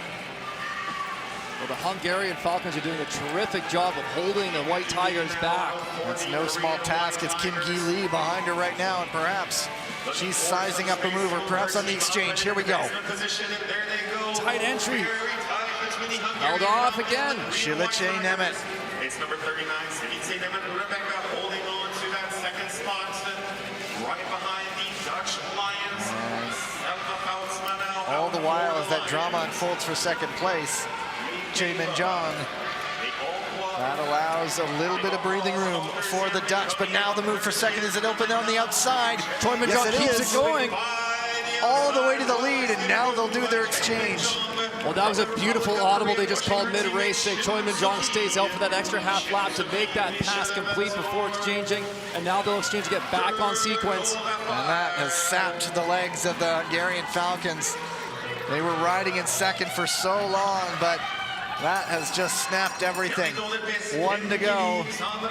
Well, the Hungarian Falcons are doing a terrific job of holding the White Tigers back. It's no small task. It's Kim Gi Lee behind her right now, and perhaps she's sizing up a mover, perhaps on the exchange. Here we go. Tight entry. Held off again. Shilache Nemeth. It's number 39, Shilache Nemeth. Rebecca holding on to that second spot. Right behind the Dutch Lions. All the while as that drama unfolds for second place, Choi Min-jung. That allows a little bit of breathing room for the Dutch, but now the move for second. Is it open there on the outside? Choi Min-jung keeps it going. All the way to the lead, and now they'll do their exchange. Well, that was a beautiful audible they just called mid-race. Say Choi Min-jung stays out for that extra half lap to make that pass complete before exchanging, and now they'll exchange to get back on sequence. And that has sapped the legs of the Hungarian Falcons. They were riding in second for so long, but that has just snapped everything. 1 to go.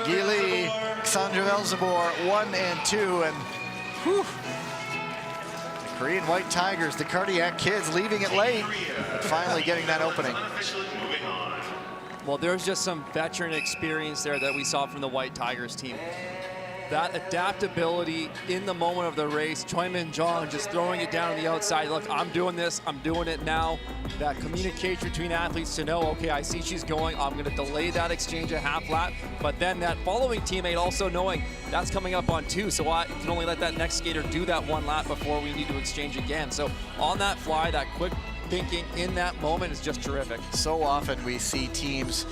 Gili, Alexandra Velzeboer, 1 and 2, and whew. The Korean White Tigers, the Cardiac Kids, leaving it late, but finally getting that opening. Well, there's just some veteran experience there that we saw from the White Tigers team. That adaptability in the moment of the race, Choi Min-jung just throwing it down on the outside. Look, I'm doing this, I'm doing it now. That communication between athletes to know, okay, I see she's going, I'm gonna delay that exchange a half lap, but then that following teammate also knowing that's coming up on 2, so I can only let that next skater do that 1 lap before we need to exchange again. So on that fly, that quick thinking in that moment is just terrific. So often we see teams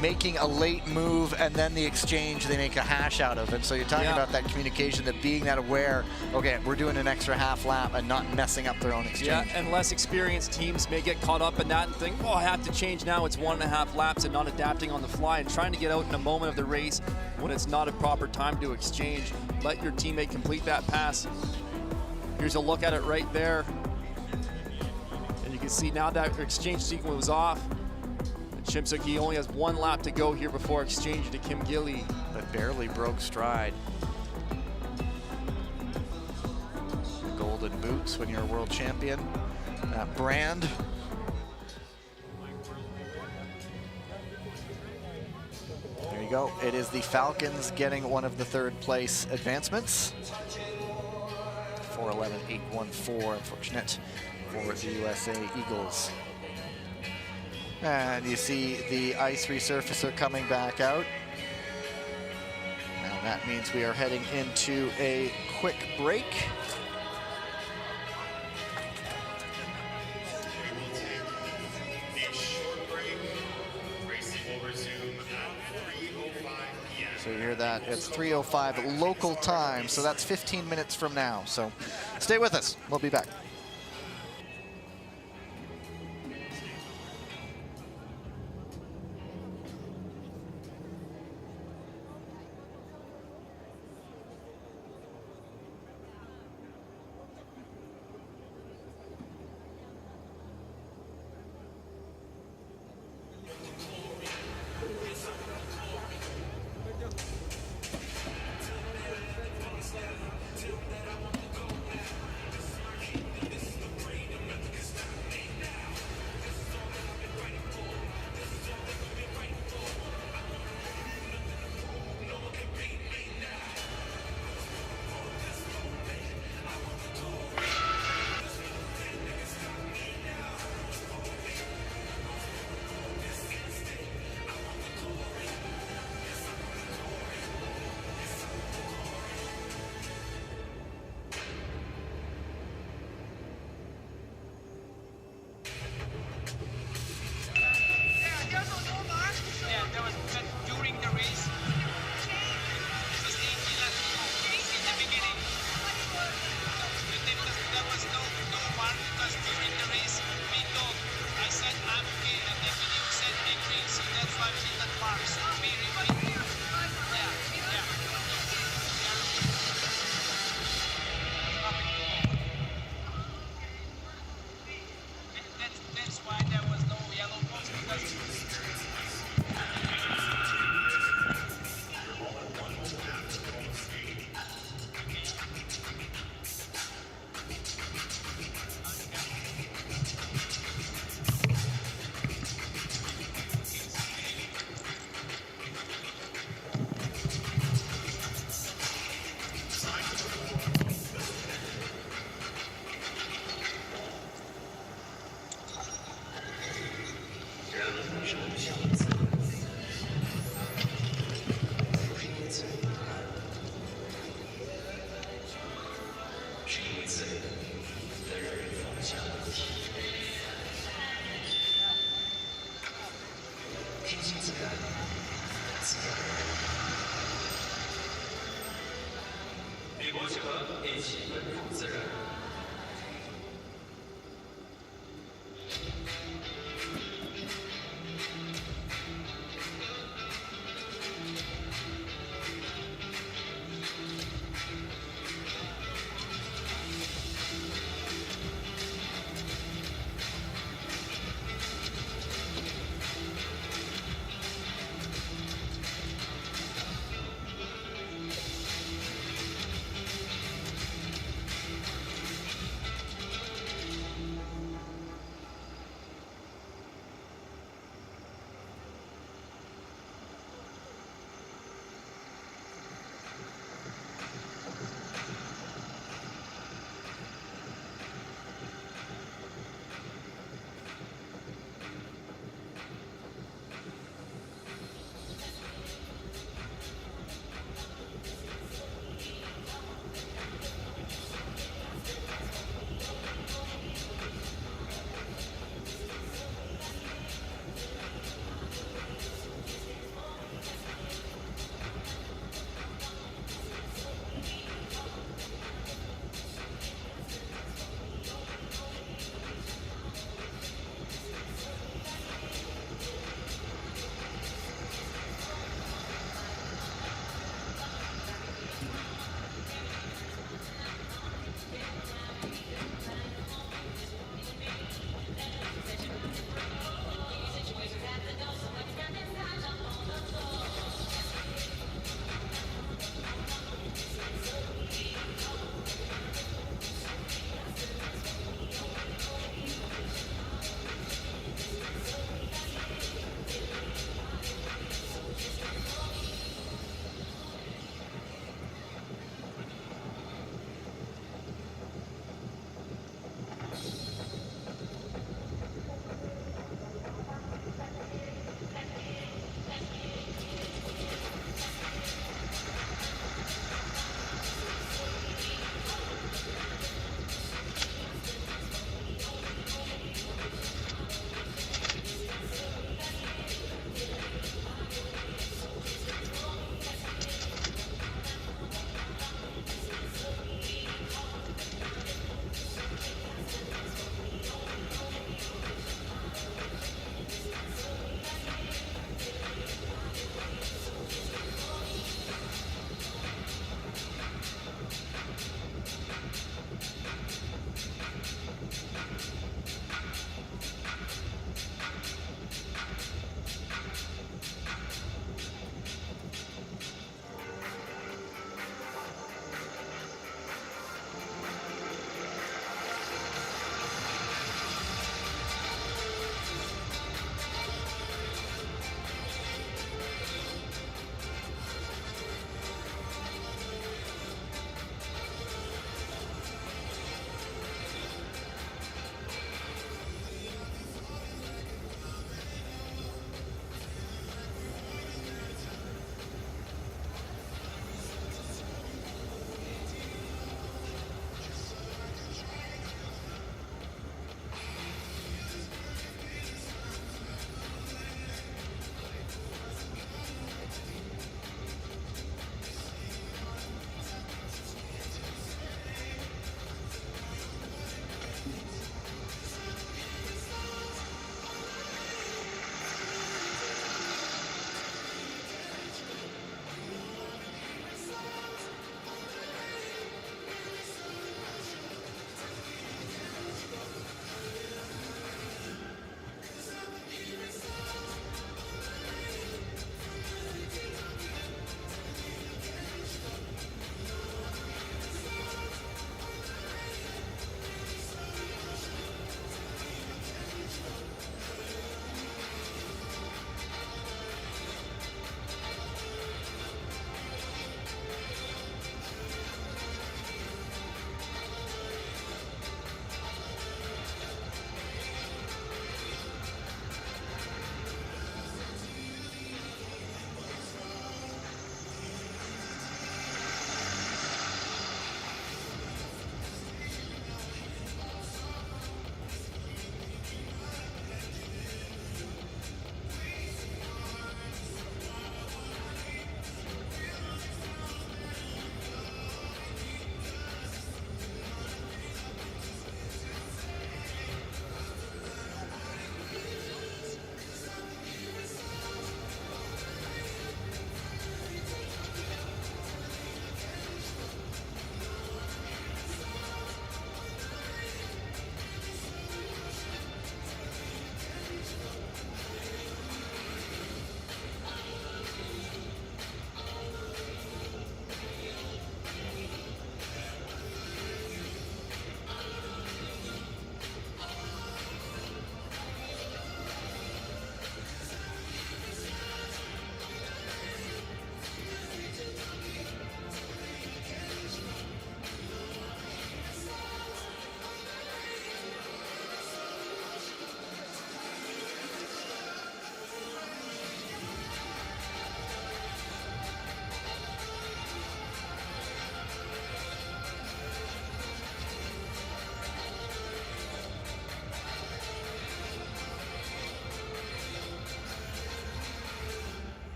making a late move and then the exchange they make a hash out of. And so you're talking about that communication, that being that aware, okay, we're doing an extra half lap and not messing up their own exchange. Yeah, and less experienced teams may get caught up in that and think, oh, I have to change now. It's 1.5 laps and not adapting on the fly and trying to get out in a moment of the race when it's not a proper time to exchange. Let your teammate complete that pass. Here's a look at it right there. And you can see now that exchange sequence was off. Shim Soo-ki only has 1 lap to go here before exchanging to Kim Gi-lee. But barely broke stride. Golden boots when you're a world champion. That brand. There you go. It is the Falcons getting one of the 3rd place advancements. 4:11.814, unfortunate for the USA Eagles. And you see the ice resurfacer coming back out. And that means we are heading into a quick break. We will take a short break. Racing will resume at 3:05 p.m. So you hear that, it's 3:05 local time, so that's 15 minutes from now. So stay with us, we'll be back. 波结合一起奔赴自然。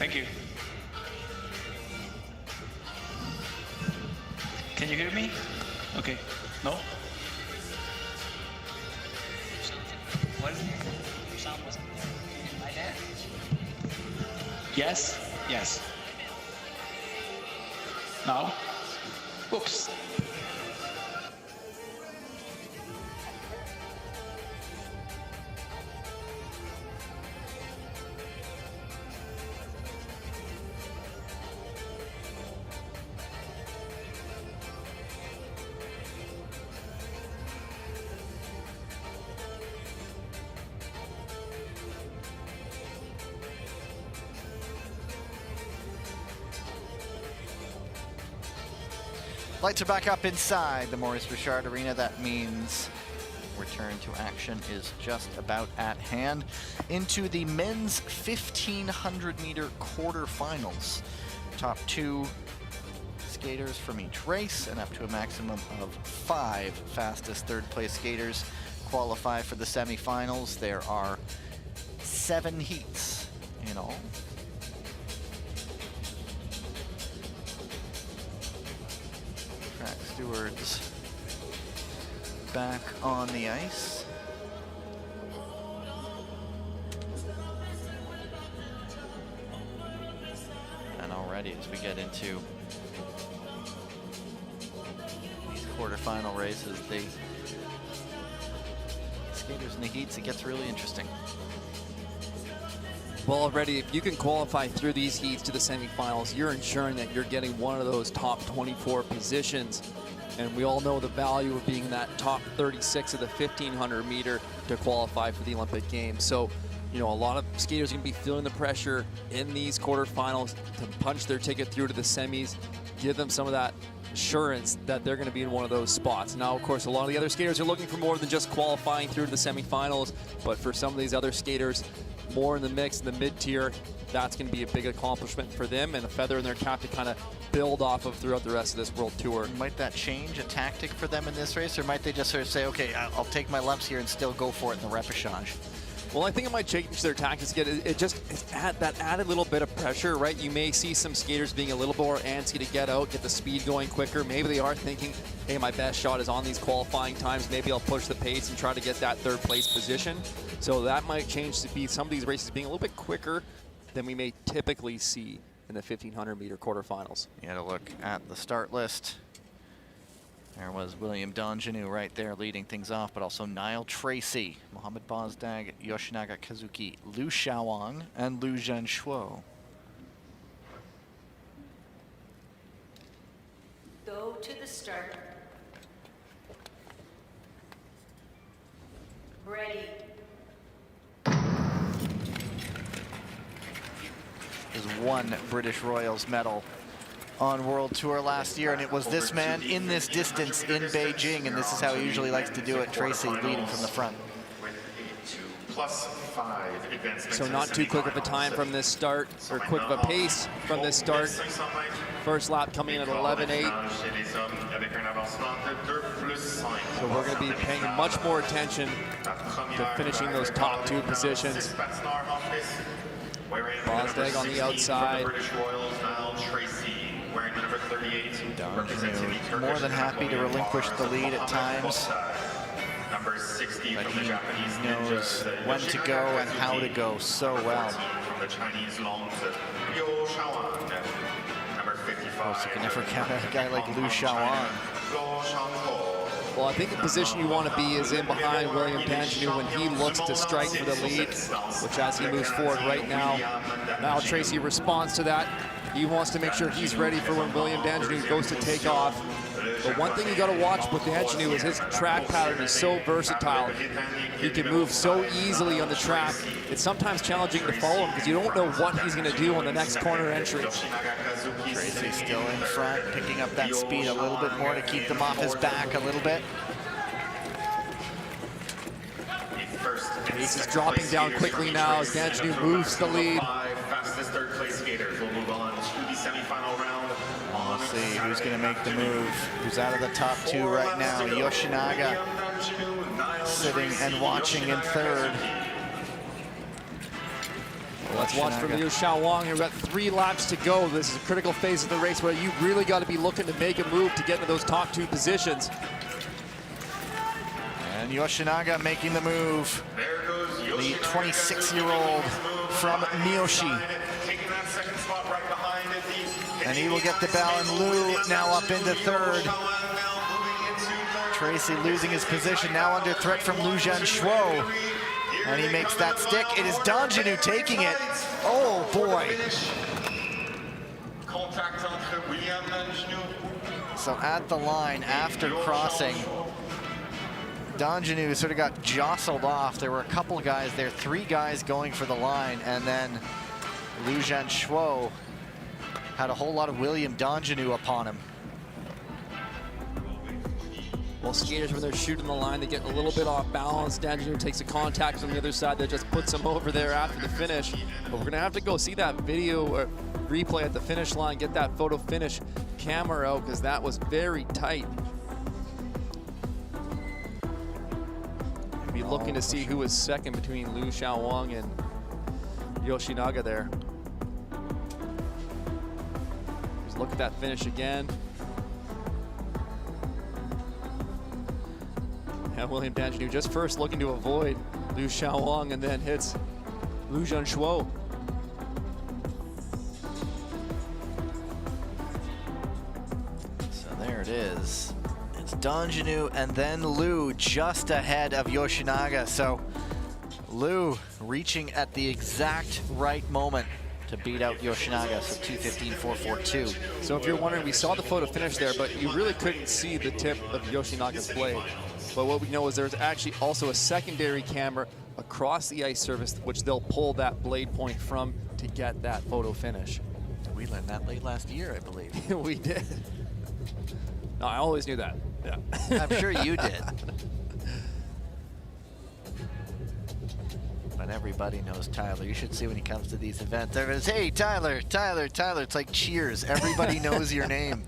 Thank you. Can you hear me? Okay. No? What? Your sound wasn't there. My dad? Yes? Yes. Now? Oops. Lights are back up inside the Maurice Richard Arena. That means return to action is just about at hand. Into the men's 1500 meter quarterfinals. Top 2 skaters from each race and up to a maximum of 5 fastest third place skaters qualify for the semifinals. There are 7 heats in all. Track stewards back on the ice. And already as we get into these quarterfinal races, the skaters in the heats, it gets really interesting. Well, already, if you can qualify through these heats to the semifinals, you're ensuring that you're getting one of those top 24 positions. And we all know the value of being that top 36 of the 1500 meter to qualify for the Olympic Games. So, you know, a lot of skaters are going to be feeling the pressure in these quarterfinals to punch their ticket through to the semis, give them some of that assurance that they're going to be in one of those spots. Now, of course, a lot of the other skaters are looking for more than just qualifying through to the semifinals, but for some of these other skaters, more in the mix, in the mid-tier, that's going to be a big accomplishment for them and a feather in their cap to kind of build off of throughout the rest of this World Tour. Might that change a tactic for them in this race, or might they just sort of say, okay, I'll take my lumps here and still go for it in the repechage? Well, I think it might change their tactics. It's that added little bit of pressure, right? You may see some skaters being a little more antsy to get out, get the speed going quicker. Maybe they are thinking, hey, my best shot is on these qualifying times. Maybe I'll push the pace and try to get that third place position. So that might change to be some of these races being a little bit quicker than we may typically see in the 1500 meter quarterfinals. You had a look at the start list. There was William Donjanu right there leading things off, but also Niall Tracy, Mohamed Bozdag, Yoshinaga Kazuki, Liu Xiaowang, and Liu Zhenshuo. Go to the start. Ready. There's one British Royals medal on World Tour last year, and it was this man in this distance in Beijing, and this is how he usually likes to do it. Tracy leading from the front. So not too quick of a time from this start, or quick of a pace from this start. First lap coming in at 11.8. So we're going to be paying much more attention to finishing those top 2 positions. Bozdag on the outside. Donjanu more than happy to relinquish the lead at times, but he knows when to go and how to go so well. Of course, you can never count out a guy like Liu Xiaowang. Well, I think the position you want to be is in behind William Donjanu when he looks to strike for the lead, which as he moves forward right now, Niall Tracy responds to that. He wants to make sure he's ready for when William Donjanu goes to take off. But one thing you got to watch with Donjanu is his track pattern is so versatile. He can move so easily on the track. It's sometimes challenging to follow him because you don't know what he's going to do on the next corner entry. Tracy still in front, picking up that speed a little bit more to keep them off his back a little bit. Pace is dropping down quickly now as Donjanu moves the lead. We'll see who's going to make the move. Who's out of the top 2 right now? Yoshinaga sitting and watching in third. Let's watch for Liu Xiaowang. We've got 3 laps to go. This is a critical phase of the race where you really got to be looking to make a move to get into those top 2 positions. And Yoshinaga making the move. The 26-year-old from Miyoshi. And he will get the bell, and Liu now up into 3rd. Tracy losing his position, now under threat from Liu Zhanshuo. And he makes that stick. It is Danjanu taking it. Oh boy. So at the line after crossing, Danjanu sort of got jostled off. There were a couple guys there, 3 guys going for the line, and then Liu Zhanshuo had a whole lot of William Danjanu upon him. Well, skaters, when they're shooting the line, they get a little bit off balance. Danjanu takes a contact from the other side that just puts them over there after the finish. But we're gonna have to go see that video or replay at the finish line, get that photo finish camera out, because that was very tight. Be looking to see who was second between Liu Xiaowang and Yoshinaga there. Just look at that finish again. And William Danjanu just first looking to avoid Liu Xiaowang, and then hits Liu Zhanshuo. So there it is. It's Danjanu and then Liu just ahead of Yoshinaga. So Liu reaching at the exact right moment to beat out Yoshinaga, so 2:15.442. So if you're wondering, we saw the photo finish there, but you really couldn't see the tip of Yoshinaga's blade. But what we know is there's actually also a secondary camera across the ice surface, which they'll pull that blade point from to get that photo finish. We learned that late last year, I believe. We did. No, I always knew that. Yeah. I'm sure you did. But everybody knows Tyler. You should see when he comes to these events. Everyone's, hey, Tyler, Tyler, Tyler. It's like cheers. Everybody knows your name.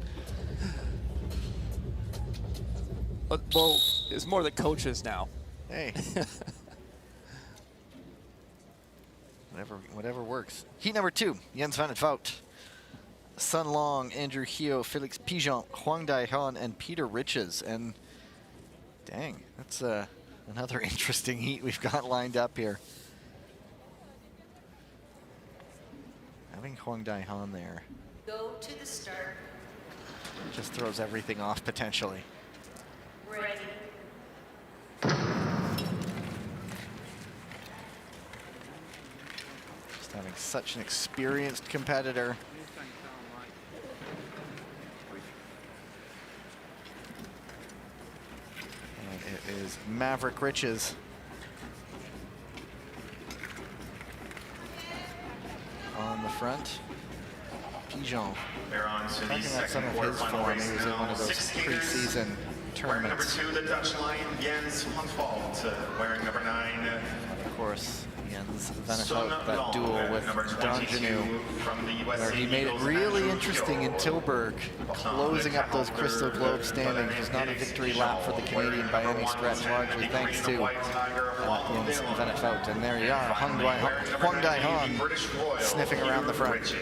Well, it's more the coaches now. Hey. Whatever works. Heat number 2, Jens van het Vout. Sun Long, Andrew Heo, Felix Pigeon, Huang Daihon, and Peter Riches. And dang, that's another interesting heat we've got lined up here. Having Huang Daihon there Go to the start. just throws everything off potentially. Ready. Just having such an experienced competitor. And it is Maverick Riches. On the front. Pigeon. They're on to the Talking about some second of his quarterfinal form, race he was in now. one of those 6 skaters. preseason Wearing number tournaments. 2, the Dutch Lion, Jens van Valt. Wearing number 9, And of course, Jens van het Sun Vout, that Long, duel with number 22 Danjanu, from the USA where he made it Eagles, really Andrew interesting in Heo. Tilburg, closing up those Crystal Globe standings. It was not a victory lap for the Canadian by any stretch, largely thanks to Jens van het Vout. And there you are, Huang Daihon sniffing around the front.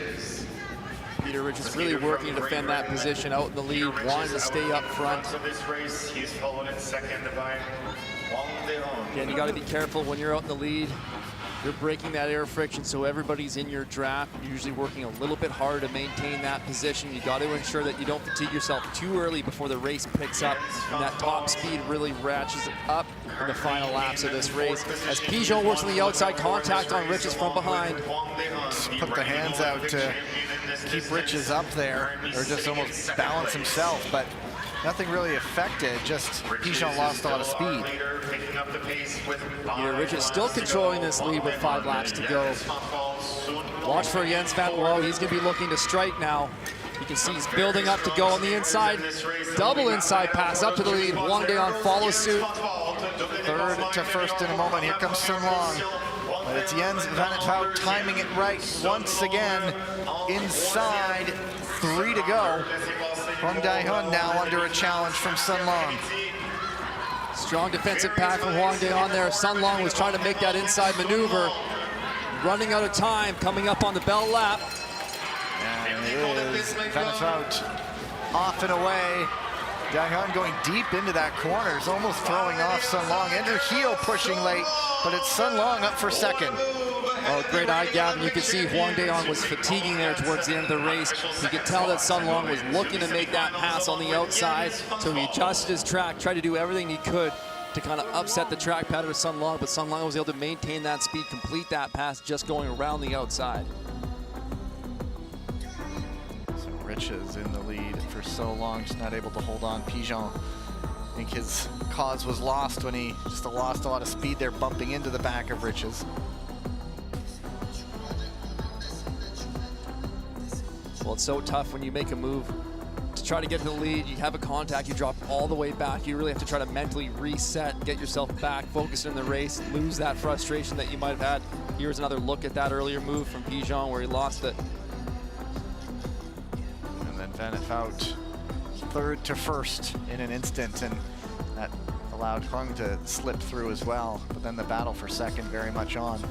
Peter Riches really working to defend that position out in the lead, wanting to stay up front. He's followed in second by Huang Daihon. Again, you got to be careful when you're out in the lead. You're breaking that air friction, so everybody's in your draft. You're usually working a little bit harder to maintain that position. You got to ensure that you don't fatigue yourself too early before the race picks up, and that top speed really ratchets up in the final laps of this race. As Pigeon works on the outside, contact on Riches from behind. Put the hands out to keep Riches up there, or just almost balance himself, but nothing really affected, just Pigeon lost a lot of speed. Peter Riches still controlling this lead with 5 laps to go. Watch for Jens van Valt. He's going to be looking to strike now. You can see he's building up to go on the inside. Double inside pass up to the lead. Huang Daihon follows suit. Third to first in a moment. Here comes Sun Long. But it's Jens van het Vout timing it right once again. Inside, 3 to go. Huang Daihon now under a challenge from Sun Long. Strong defensive pack from Huang Daihon there. Sun Long was trying to make that inside maneuver. running out of time coming up on the bell lap. And it is Van Fout off and away. Dahyun going deep into that corner. Is almost throwing off Sun Long. Andrew Heo pushing late, but it's Sun Long up for second. Oh, great eye, Gavin. You could see Hwang Daeon was fatiguing there towards the end of the race. You could tell that Sun Long was looking to make that pass on the outside, so he adjusted his track, tried to do everything he could to kind of upset the track pattern of Sun Long, but Sun Long was able to maintain that speed, complete that pass, just going around the outside. So Rich is in the lead for so long, just not able to hold on. Pigeon, I think his cause was lost when he just lost a lot of speed there, bumping into the back of Rich's. Well, it's so tough when you make a move to try to get to the lead. You have a contact, you drop all the way back. You really have to try to mentally reset, get yourself back, focus in the race, lose that frustration that you might have had. Here's another look at that earlier move from Pigeon where he lost it. And then Van Fout third to first in an instant, and that allowed Hung to slip through as well. But then the battle for second very much on.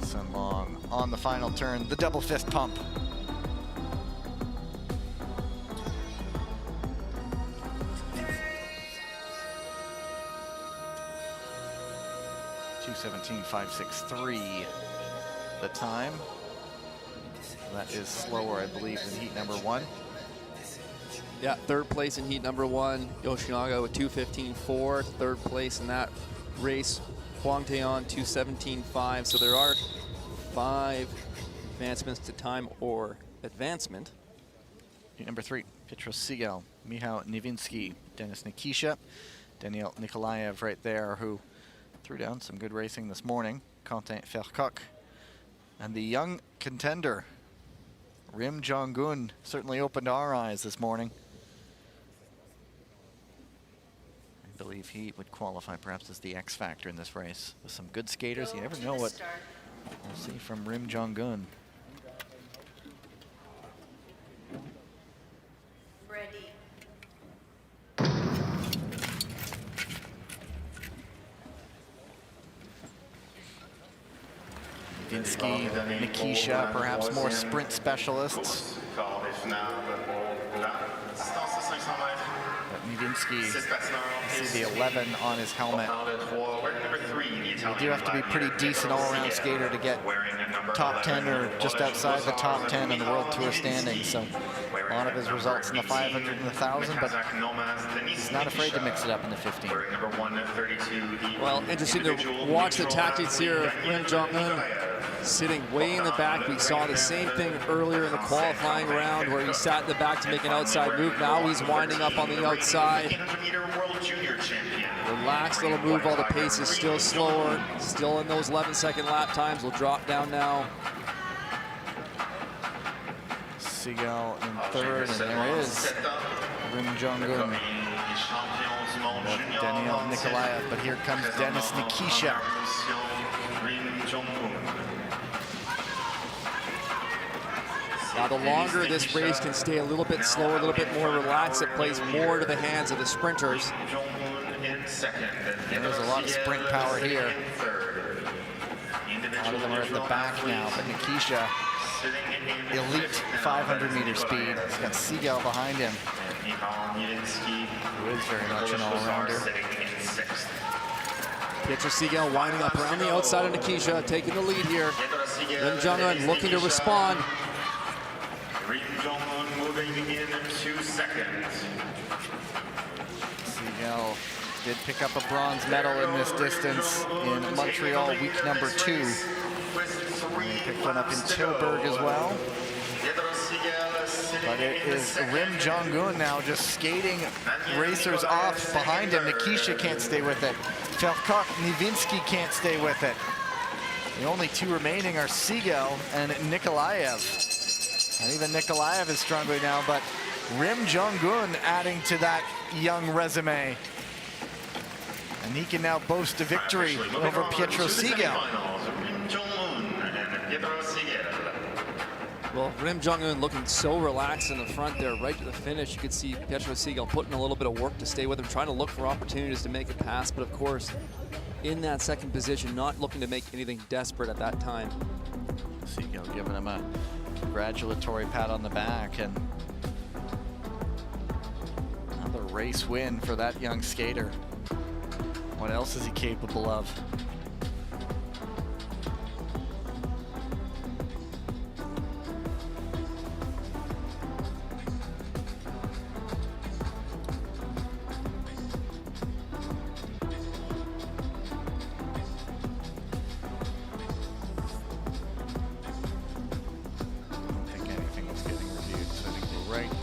Sun Long on the final turn, the double fist pump. .217.563 the time. That is slower, I believe, than heat number one. Yeah, third place in heat number one. Yoshinaga with 2:15.4. Third place in that race. Hwang Taeyeon 2:17.5. So there are 5 advancements to time or advancement. Heat number 3, Petros Sigel, Michał Niwiński, Denis Nikisha, Daniel Nikolaev right there, who threw down some good racing this morning. Quentin Vercoq. And the young contender, Rim Jong-un, certainly opened our eyes this morning. I believe he would qualify perhaps as the X factor in this race. With some good skaters, you never know what we'll see from Rim Jong-un. Ready. Niwiński, Nikisha, perhaps more sprint specialists. But Niwiński, see the 11 on his helmet. You do have to be pretty decent all-around skater to get top 10 or just outside the top 10 in the World Tour standings. So a lot of his results in the 500 and the 1,000, but he's not afraid to mix it up in the 15. Well, interesting to watch the tactics here of Rim Jong-un sitting way in the back. We saw the same thing earlier in the qualifying round where he sat in the back to make an outside move. Now he's winding up on the outside. Relaxed little move while the pace is still slower. Still in those 11-second lap times. Will drop down now. Sigel in third, and there is Rim Jong-un. Daniel Nikolaev, but here comes Denis Nikisha. Now, the longer this race can stay a little bit slower, a little bit more relaxed, it plays more to the hands of the sprinters. There's a lot of sprint power here. A lot of them are at the back now, but Nikisha, elite 500-meter speed. He's got Sigel behind him, who is very much an all-rounder. Petros Sigel winding up around the outside of Nikisha, taking the lead here. Rim Jong-un looking to respond. Rim Jong-un moving in 2 seconds. Sigel did pick up a bronze medal in this distance in Montreal, week number 2. And he picked one up in Tilburg as well. But it is Rim Jong-un now just skating racers off behind him. Nikisha can't stay with it. Vercoq, Niwiński can't stay with it. The only 2 remaining are Sigel and Nikolaev. And even Nikolaev is struggling now, but Rim Jong-un adding to that young resume. And he can now boast a victory over Petros Sigel. Well, Rim Jong-un looking so relaxed in the front there, right to the finish. You could see Petro Seagull putting a little bit of work to stay with him, trying to look for opportunities to make a pass, but of course, in that second position, not looking to make anything desperate at that time. Seagull giving him a congratulatory pat on the back, and another race win for that young skater. What else is he capable of?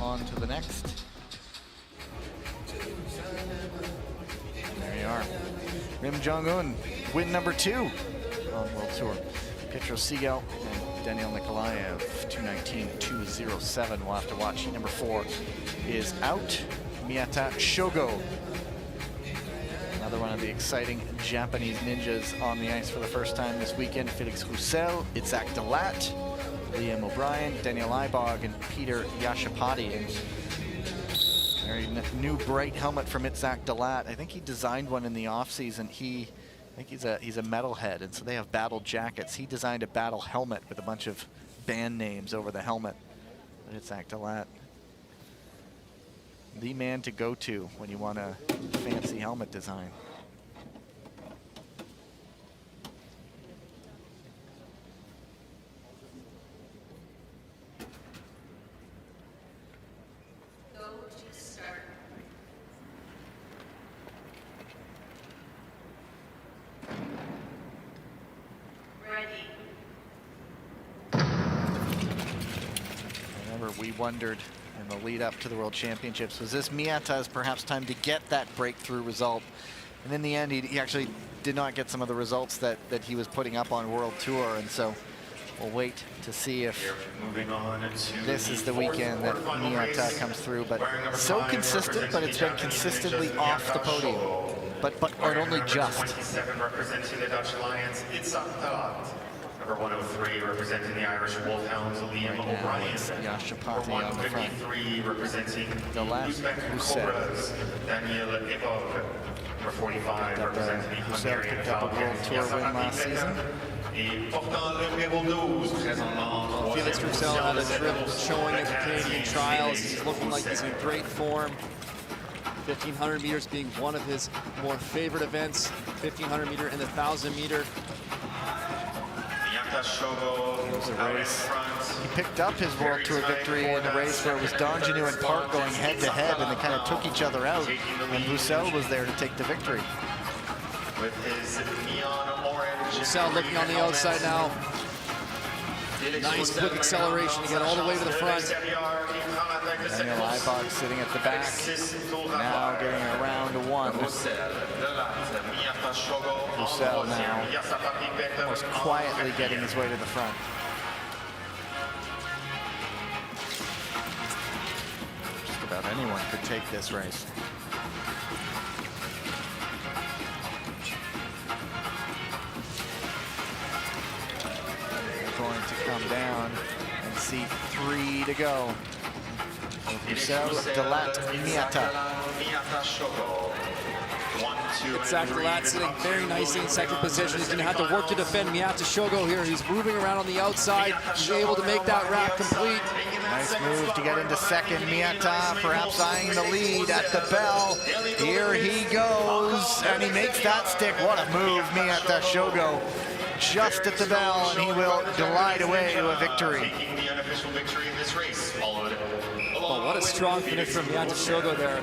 On to the next. There you are. Rim Jong-un, win number 2 on World Tour. Petro Seagull and Daniel Nikolaev, 2:19.207. We'll have to watch. Number 4 is out. Miyata Shogo. Another one of the exciting Japanese ninjas on the ice for the first time this weekend. Felix Roussel, Itzhak Dalat, Liam O'Brien, Daniel Ibog, and Peter Yashapati. And very new bright helmet from Itzhak Dalat. I think he designed one in the offseason. I think he's a metalhead, and so they have battle jackets. He designed a battle helmet with a bunch of band names over the helmet. But Itzhak Dalat, the man to go to when you want a fancy helmet design. We wondered in the lead up to the World Championships, was this Miyata's perhaps time to get that breakthrough result? And in the end, he actually did not get some of the results that he was putting up on World Tour. And so we'll wait to see if this is the weekend that Miyata comes through. But so consistent, but it's been consistently off the podium. But only just. 27 representing the Dutch Lions, Itzhak Dalat. Number 103 representing the Irish Wolfhounds, Liam O'Brien. Yashapati Number on the front. 153 representing Dalat, Uzbek Cobras, Daniel Ibog. Number 45 representing the Hungarian Falcons, Tour win last season. Felix Roussel had a dribble showing at the Canadian trials. He's looking like he's in great form. 1,500 meters being one of his more favorite events. 1,500 meter and the 1,000 meter. It was a race. He picked up his World Tour victory in a race where it was Donjanu and Park going head to head, and they kind of took each other out. And Roussel was there to take the victory. With his neon orange. Roussel looking on the outside now. Nice quick acceleration to get all the way to the front. Daniel Ibog sitting at the back, now getting around to 1. Roussel now almost quietly getting his way to the front. Just about anyone could take this race. Going to come down and see 3 to go. Roussel, Dalat, Miyata. Itzhak Dalat sitting very nicely in second position. He's going to have to work to defend Miyata Shogo here. He's moving around on the outside. He's able to make that wrap complete. Nice move to get into second. Miyata perhaps eyeing the lead at the bell. Here he goes, and he makes that stick. What a move, Miyata Shogo. Just at the bell, and he will glide away to a victory. Oh, what a strong finish from Miyata Shogo there.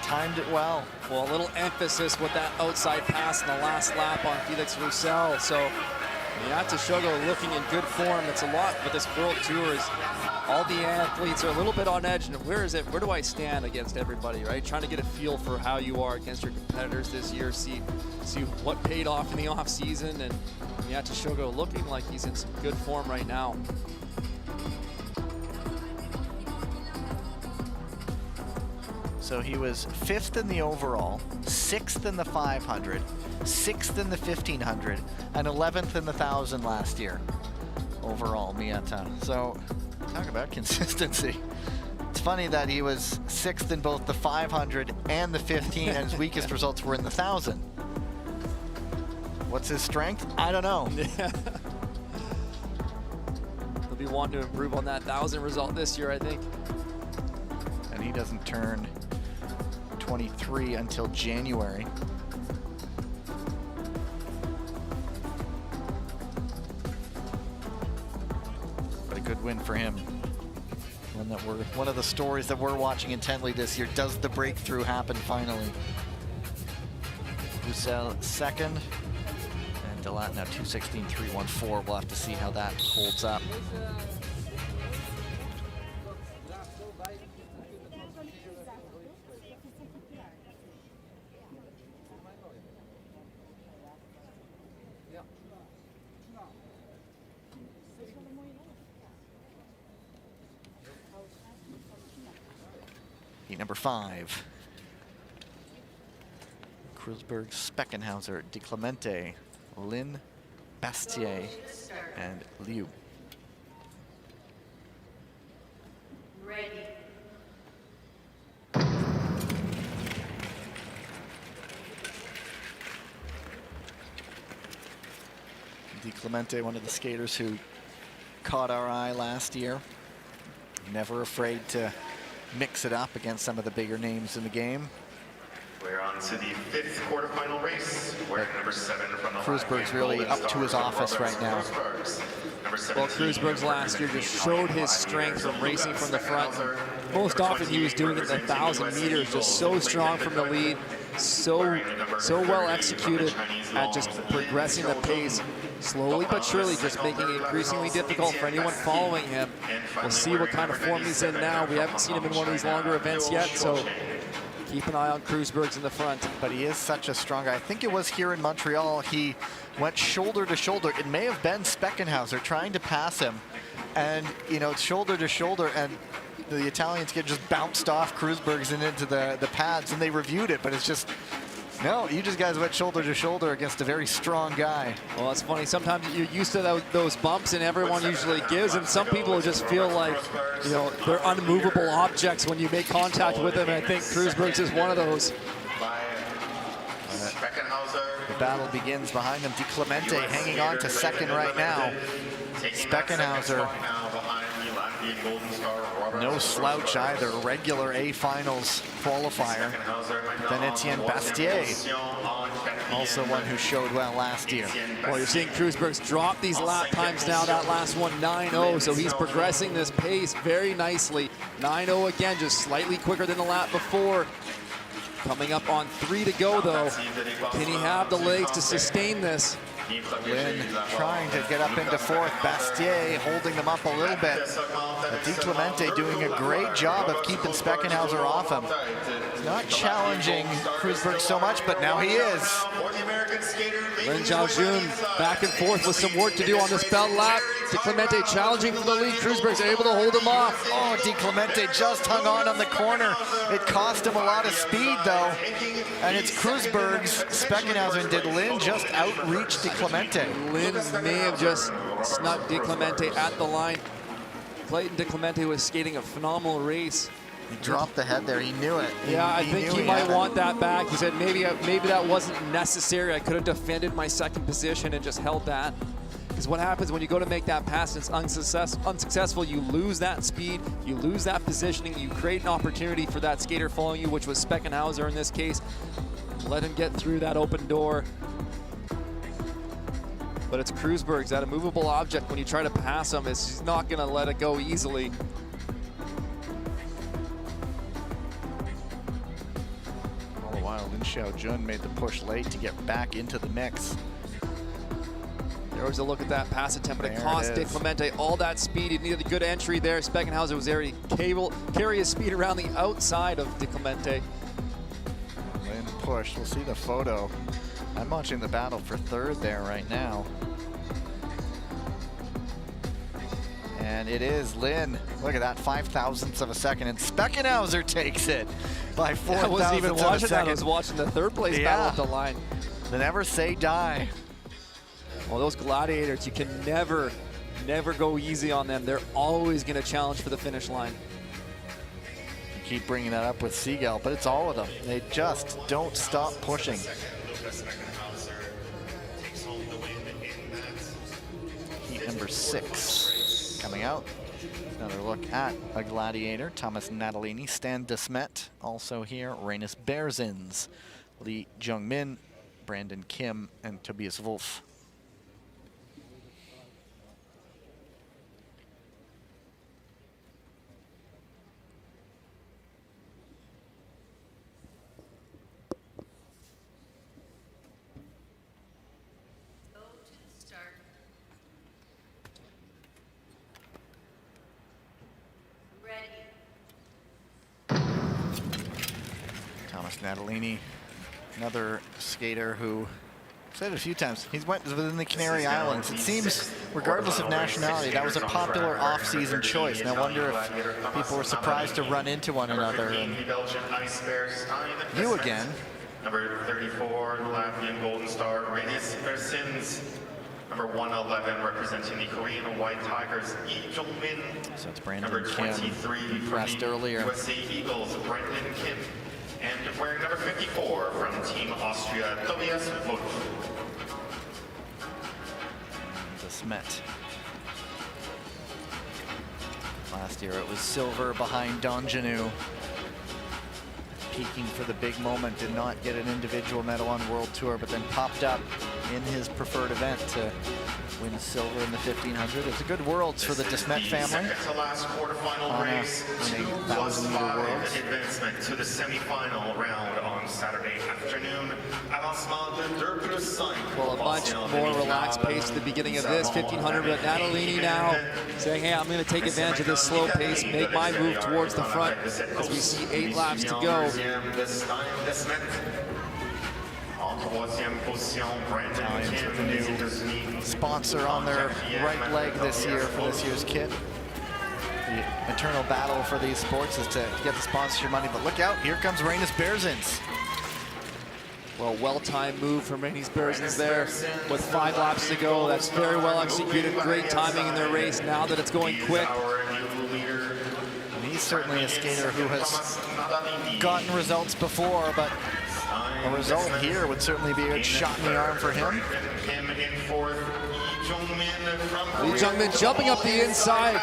Timed it well. Well, a little emphasis with that outside pass in the last lap on Felix Roussel. So Miyata Shogo looking in good form. It's a lot with this World Tour is all the athletes are a little bit on edge. And where do I stand against everybody, right? Trying to get a feel for how you are against your competitors this year. See what paid off in the off season. And Miyata Shogo looking like he's in some good form right now. So he was 5th in the overall, 6th in the 500, 6th in the 1500, and 11th in the 1,000 last year. overall, Miata. So talk about consistency. It's funny that he was 6th in both the 500 and the 15, and his weakest results were in the 1,000. What's his strength? I don't know. Yeah. He'll be wanting to improve on that 1,000 result this year, I think. And he doesn't turn 23 until January. But a good win for him. One of the stories that we're watching intently this year. Does the breakthrough happen finally? Roussel 2nd, and Delat now 2:16.314. We'll have to see how that holds up. Heat number 5. Kreuzberg, Speckenhauser, De Clemente, Lin, Bastier, and Liu. Ready. De Clemente, one of the skaters who caught our eye last year. Never afraid to mix it up against some of the bigger names in the game. We're on to the 5th quarterfinal race. We're number 7 from the Kreuzberg's really up to his office right now. Well, Kreuzberg's last year just showed his strength from racing from the front. Most often he was doing it in the 1,000 meters, just so strong from the lead, so well executed at just progressing the pace slowly but surely, just making it increasingly difficult for anyone following him. We'll see what kind of form he's in now. We haven't seen him in one of these longer events yet, so keep an eye on Kreuzberg's in the front. But he is such a strong guy. I think it was here in Montreal, he went shoulder to shoulder. It may have been Speckenhauser trying to pass him. And, you know, shoulder to shoulder, and the Italians get just bounced off Kreuzberg's and into the pads, and they reviewed it, but it's just, no, you just guys went shoulder to shoulder against a very strong guy. Well, it's funny. Sometimes you're used to those bumps, and everyone usually gives, and some people just feel like, you know, they're unmovable objects when you make contact with them, and I think Kreuzberg's is one of those. The battle begins behind them. De Clemente hanging on to 2nd right now. Speckenhauser, no slouch either. Regular A finals qualifier. Then Etienne Bastier, also one who showed well last year. Well, you're seeing Kreuzberg's drop these lap times now. That last one, 9:0, so he's progressing this pace very nicely. 9:0 again, just slightly quicker than the lap before. Coming up on 3 to go, though. Can he have the legs to sustain this? Lin trying to get up into 4th. Bastier holding them up a little bit. But De Clemente doing a great job of keeping Speckenhauser off him. He's not challenging Kreuzberg so much, but now he is. Lin Jiaojun back and forth with some work to do on this belt lap. De Clemente challenging for the lead. Kreuzberg's able to hold him off. Oh, De Clemente just hung on the corner. It cost him a lot of speed, though. And it's Kreuzberg's Speckenhauser. And did Lin just outreach De Clemente? Lin may have just snuck De Clemente at the line. Clayton De Clemente was skating a phenomenal race. He dropped the head there. He knew it. Yeah, I think he might want that back. He said maybe that wasn't necessary. I could have defended my 2nd position and just held that. Because what happens when you go to make that pass and it's unsuccessful, you lose that speed, you lose that positioning, you create an opportunity for that skater following you, which was Speckenhauser in this case. Let him get through that open door. But it's Kreuzberg's, that immovable object. When you try to pass him, he's not going to let it go easily. All the while, Lin Xiaojun made the push late to get back into the mix. There was a look at that pass attempt, but it cost De Clemente all that speed. He needed a good entry there. Speckenhauser was there to carry his speed around the outside of De Clemente. Lin pushed. We'll see the photo. I'm watching the battle for 3rd there right now. And it is Lin. Look at that, 5/1000ths of a second. And Speckenhauser takes it by 4 I wasn't even thousandths of a watching that. second. I was watching the 3rd place battle at the line. They never say die. Well, those gladiators, you can never never go easy on them. They're always going to challenge for the finish line. Keep bringing that up with Seagull, but it's all of them. They just don't stop pushing. Heat number 6 coming out. Another look at a gladiator, Thomas Natalini, Stan DeSmet, also here, Reynis Berzins, Lee Jung-min, Brandon Kim, and Tobias Wolf. Go to the start. Ready. Thomas Natalini, another skater who, I've said it a few times, he's went within the Canary Islands. It seems, regardless of nationality, that was a popular off-season choice. And I wonder if people were surprised to run into one another. And you again. Number 34, Latvian Golden Star, Reynis Berzins. Number 111, representing the Korean White Tigers, Lee Jung-min. So it's Brandon Number Kim, 23, impressed earlier. USA Eagles, Brandon Kim. And wearing number 54 from Team Austria, Tobias Wolf. DeSmet. Last year it was silver behind Donjanu. Peaking for the big moment, did not get an individual medal on World Tour, but then popped up in his preferred event to win silver in the 1500. It's a good Worlds for the DeSmet family. Second to last quarterfinal race, 1,000-meter Worlds. Advancement to the semifinal round on Saturday afternoon. Well, a much more relaxed pace at the beginning of this 1500, but Natalini now saying, hey, I'm going to take advantage of this slow pace, make my move towards the front as we see 8 laps to go. Italians with a new sponsor on their right leg this year for this year's kit. The eternal battle for these sports is to get the sponsorship money, but look out, here comes Reynis Berzins. Well, well-timed move from Reynis Berzins there with 5 laps to go. That's very well executed, great timing in their race now that it's going quick. And he's certainly a skater who has gotten results before, but a result here would certainly be a shot in the arm for him. Lee Jung-min jumping up the inside.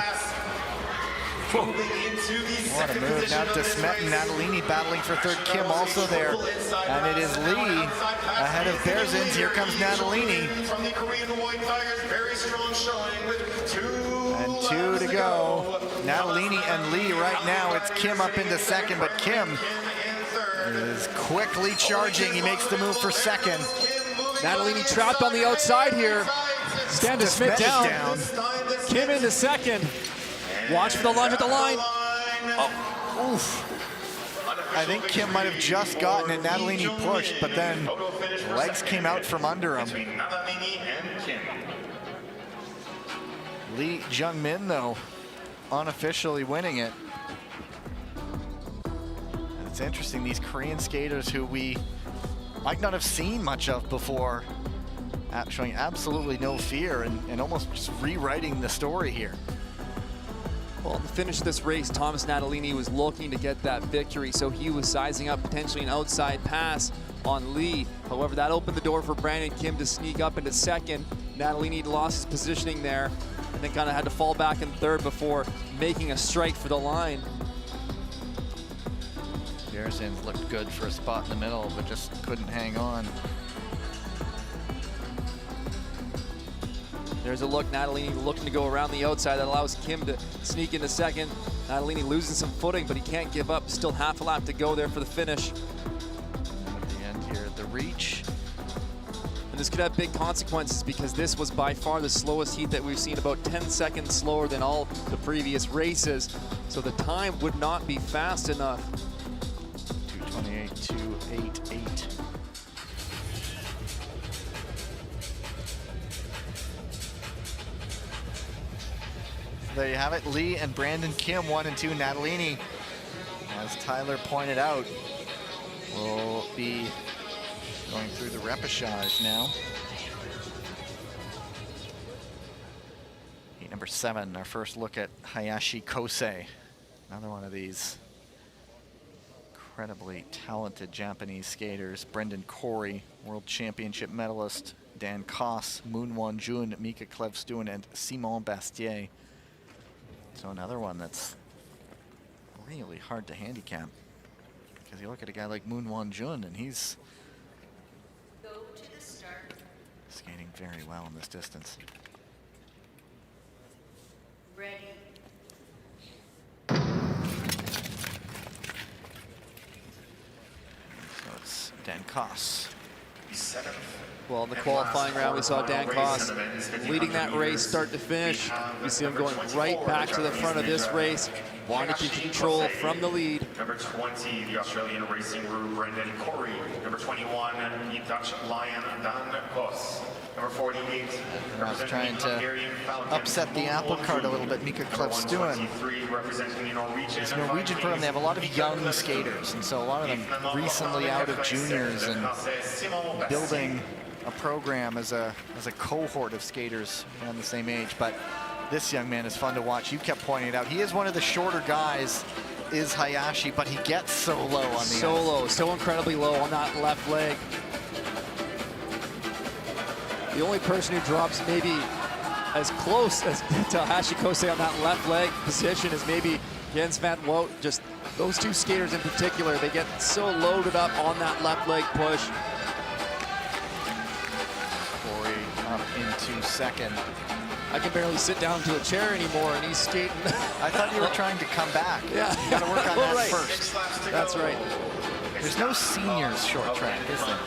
What a move. Now DeSmet and Natalini battling for third. Kim also there. And it is Lee ahead of Berzins. Here comes Natalini. And 2 to go. Natalini and Lee right now. It's Kim up into second, but Kim is quickly charging. He makes the move for second. Natalini trapped on the outside here. Stan DeSmet down. Kim into second. Watch for the lunge at the line. Oh, oof. I think Kim might have just gotten it. Natalini pushed, but then legs came out from under him. Lee Jung-min, though, unofficially winning it. And it's interesting, these Korean skaters who we might not have seen much of before, showing absolutely no fear and almost just rewriting the story here. Well, to finish this race, Thomas Natalini was looking to get that victory, so he was sizing up potentially an outside pass on Lee. However, that opened the door for Brandon Kim to sneak up into second. Natalini lost his positioning there and then kind of had to fall back in third before making a strike for the line. Berzins looked good for a spot in the middle, but just couldn't hang on. There's a look, Natalini looking to go around the outside. That allows Kim to sneak into second. Natalini losing some footing, but he can't give up. Still half a lap to go there for the finish. And at the end here at the reach. And this could have big consequences because this was by far the slowest heat that we've seen, about 10 seconds slower than all the previous races. So the time would not be fast enough. 2:28.288. There you have it, Lee and Brandon Kim, 1 and 2. Natalini, as Tyler pointed out, will be going through the repechage now. Heat number 7, our first look at Hayashi Kosei. Another one of these incredibly talented Japanese skaters. Brendan Corey, World Championship medalist. Dan Koss, Moon Won-jun, Mika Klevstuen, and Simon Bastier. So another one that's really hard to handicap. Because you look at a guy like Moon Won-jun, and he's Go to the start. skating very well in this distance. Ready. So it's Dan Koss. Well, in the qualifying round, we saw Dan Koss leading that race start to finish. You see him going right back to the front of this race, wanting to control from the lead. Number 20, the Australian Racing Group, Brendan Corey. Number 21, the Dutch Lion, Dan Koss. Number 48, I was trying to upset the apple cart a little bit. Mika Klevstuen. It's a Norwegian program. They have a lot of young skaters, and so a lot of them recently out of juniors and building a program as a cohort of skaters around the same age. But this young man is fun to watch. You kept pointing it out. He is one of the shorter guys, is Hayashi, but he gets so low on the ice. So low, so incredibly low on that left leg. The only person who drops maybe as close as to Hayashi Kosei on that left leg position is maybe Jens Van Wout. Just those two skaters in particular, they get so loaded up on that left leg push. Corey up into second. I can barely sit down to a chair anymore, and he's skating. I thought you were trying to come back. Yeah. You gotta work on that Right. first. That's right. There's no seniors short track, is there?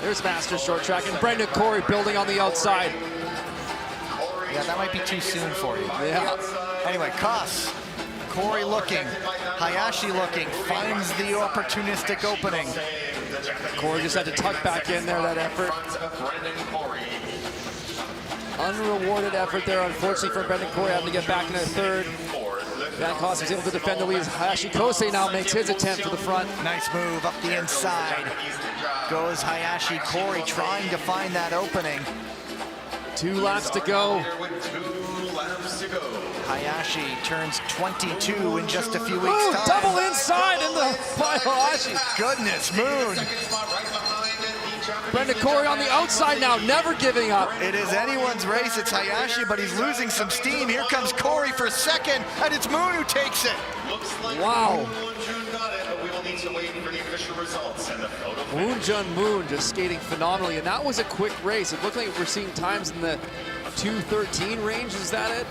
There's Masters short track, and Brendan Corey building on the outside. Yeah, that might be too soon for you. Yeah. Anyway, Koss, Corey looking, Hayashi looking, finds the opportunistic opening. Corey just had to tuck back in there, that effort. Unrewarded effort there, unfortunately, for Brendan Corey, having to get back into third. Dan Koss was able to defend the lead. Hayashi Kosei now makes his attempt to the front. Nice move up the inside. Goes Hayashi. Corey trying to find that opening. 2 laps to go. Hayashi turns 22 in just a few weeks' time. Double inside in the final Hayashi. Goodness, Moon. Brendan Corey on the outside now, never giving up. It is anyone's race. It's Hayashi, but he's losing some steam. Here comes Corey for second, and it's Moon who takes it. Wow. Moon Moon just skating phenomenally, and that was a quick race. It looked like we're seeing times in the 2:13 range. Is that it?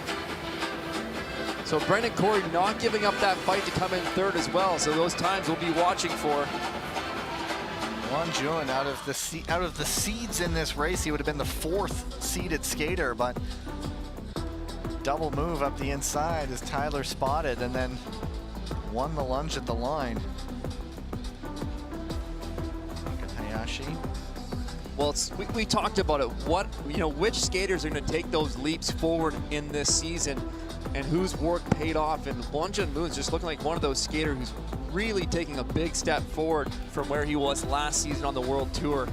So Brendan Corey not giving up that fight to come in third as well. So those times we'll be watching for. Won-jun out of the seeds in this race, he would have been the 4th seeded skater, but double move up the inside as Tyler spotted and then won the lunge at the line. Look at Hayashi. Well, we talked about it. Which skaters are going to take those leaps forward in this season, and whose work paid off? And Won-jun Moon's just looking like one of those skaters who's really taking a big step forward from where he was last season on the World Tour.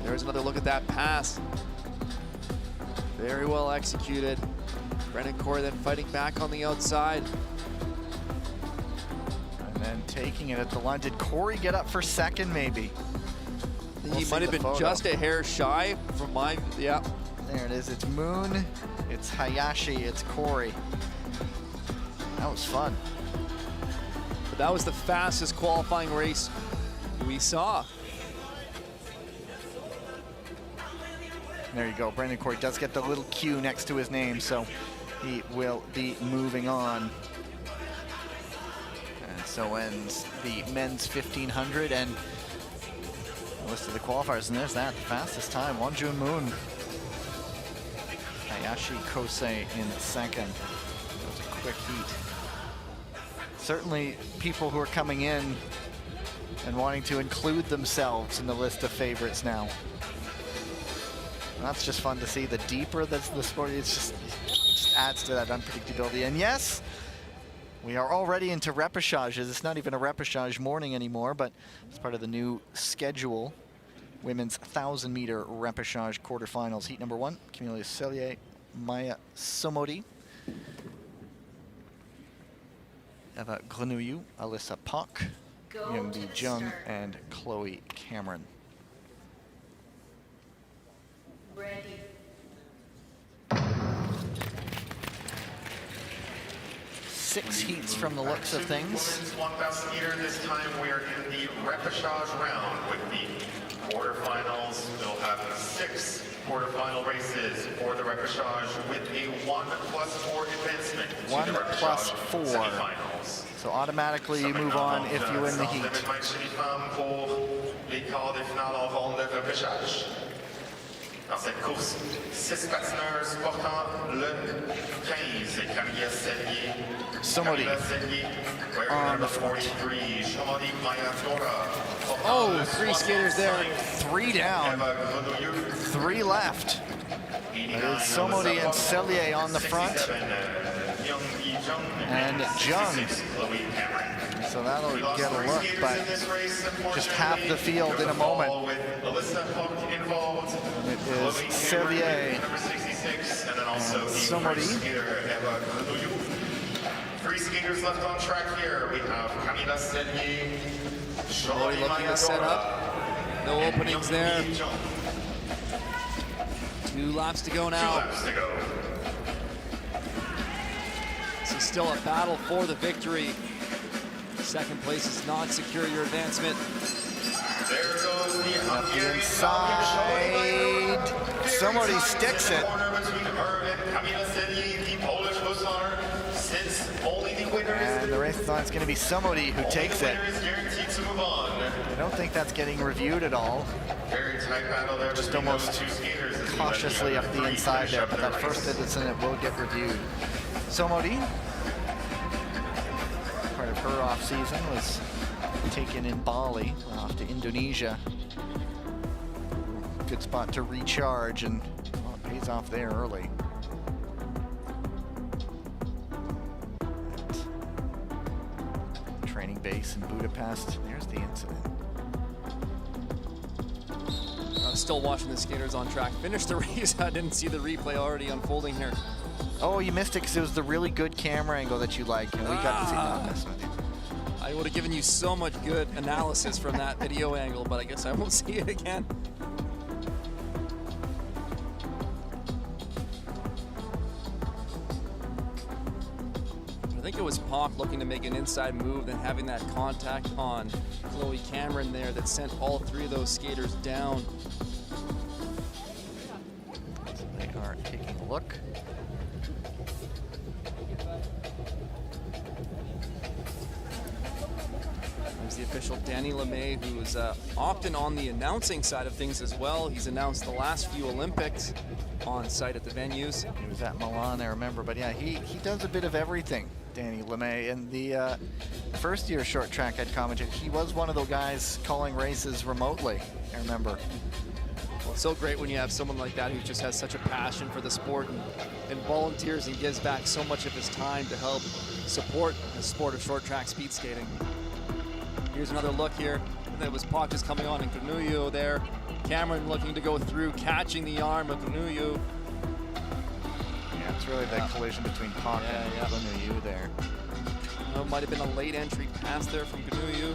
There's another look at that pass. Very well executed. Brendan Corey then fighting back on the outside. And then taking it at the line. Did Corey get up for second, maybe? He might have been just a hair shy from my, yeah. There it is, it's Moon, it's Hayashi, it's Corey. That was fun. But that was the fastest qualifying race we saw. There you go, Brendan Corey does get the little Q next to his name, so he will be moving on. And so ends the men's 1500 and the list of the qualifiers, and there's that, the fastest time, Won-jun Moon. Hayashi Kosei in second. That was a quick heat. Certainly people who are coming in and wanting to include themselves in the list of favorites now. And that's just fun to see. The deeper that's the sport, it just adds to that unpredictability. And yes, we are already into repechages. It's not even a repechage morning anymore, but it's part of the new schedule. women's 1,000-meter repechage quarterfinals. Heat number 1, Camille Cellier, Maya Somodi, Eva Grenouillou, Alyssa Pak, Youngbi Jung, and Chloe Cameron. Ready. 6 heats from the looks of things. Women's 1,000 meter. This time we're in the repechage round with the quarterfinals. We'll have 6 quarterfinal races for the repechage with a 1+4 advancement to 1 the repechage plus 4. semifinals. So automatically you move on if you win the heat. Pour les quarts de finale en ronde de repechage. Dans cette course, 6 patineurs portant le 15, Camille Cellier, Somebody on the front. 43, Somebody Mayadora. Oh, 3 skaters there, 3 down, 3 left. That is Somodi and Cellier on the front, and Jung. So that'll get a look, but just half the field in a moment. It is Cellier and Somodi. 3 skaters left on track here. We have Camila Cellier, Chloe looking to set up. No openings there. 2 laps to go now. 2 laps to go. This is still a battle for the victory. Second place is not secure your advancement. There goes the Hungarian Inside. Somebody sticks it. Corner between her and Camila Cellier, the Polish Hussar, since only the winner And the raceathon's going to be Somodi who takes it. is guaranteed to move on. I don't think that's getting reviewed at all. Very tight battle there. Just between almost those 2 skaters as we cautiously let up the the other 3 inside finish there, up but their that first race. incident will get reviewed. Somodi, part of her off season was taken in Bali, off to Indonesia. Good spot to recharge, and well, it pays off there early. Training base in Budapest. There's the incident. I'm still watching the skaters on track finish the race. I didn't see the replay already unfolding here. Oh, you missed it because it was the really good camera angle that you like, and we got to see. No, I'm messing with you. I would have given you so much good analysis from that video angle, but I guess I won't see it again. I think it was Pak looking to make an inside move, then having that contact on Chloe Cameron there that sent all 3 of those skaters down. They are taking a look. There's the official Danny LeMay, who is often on the announcing side of things as well. He's announced the last few Olympics on site at the venues. He was at Milan, I remember, but yeah, he does a bit of everything, Danny LeMay. And the first year short track I'd commented, he was one of the guys calling races remotely, I remember. Well, it's so great when you have someone like that who just has such a passion for the sport and volunteers and gives back so much of his time to help support the sport of short track speed skating. Here's another look here. That was Pak just coming on and Grenouillou there. Cameron looking to go through, catching the arm of Grenouillou. Yeah, it's really the collision between Pak and Grenouillou there. It might have been a late entry pass there from Grenouillou.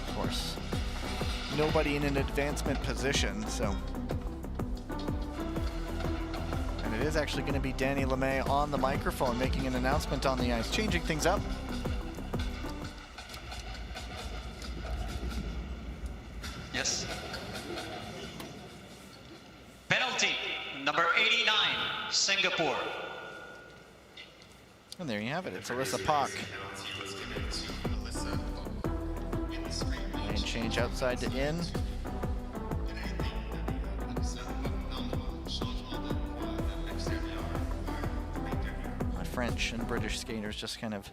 Of course, nobody in an advancement position, so. And it is actually going to be Danny LeMay on the microphone making an announcement on the ice, changing things up. Yes. Penalty, number 89, Singapore. And there you have it. It's Alyssa Pak. Lane change outside to in. My French and British skaters just kind of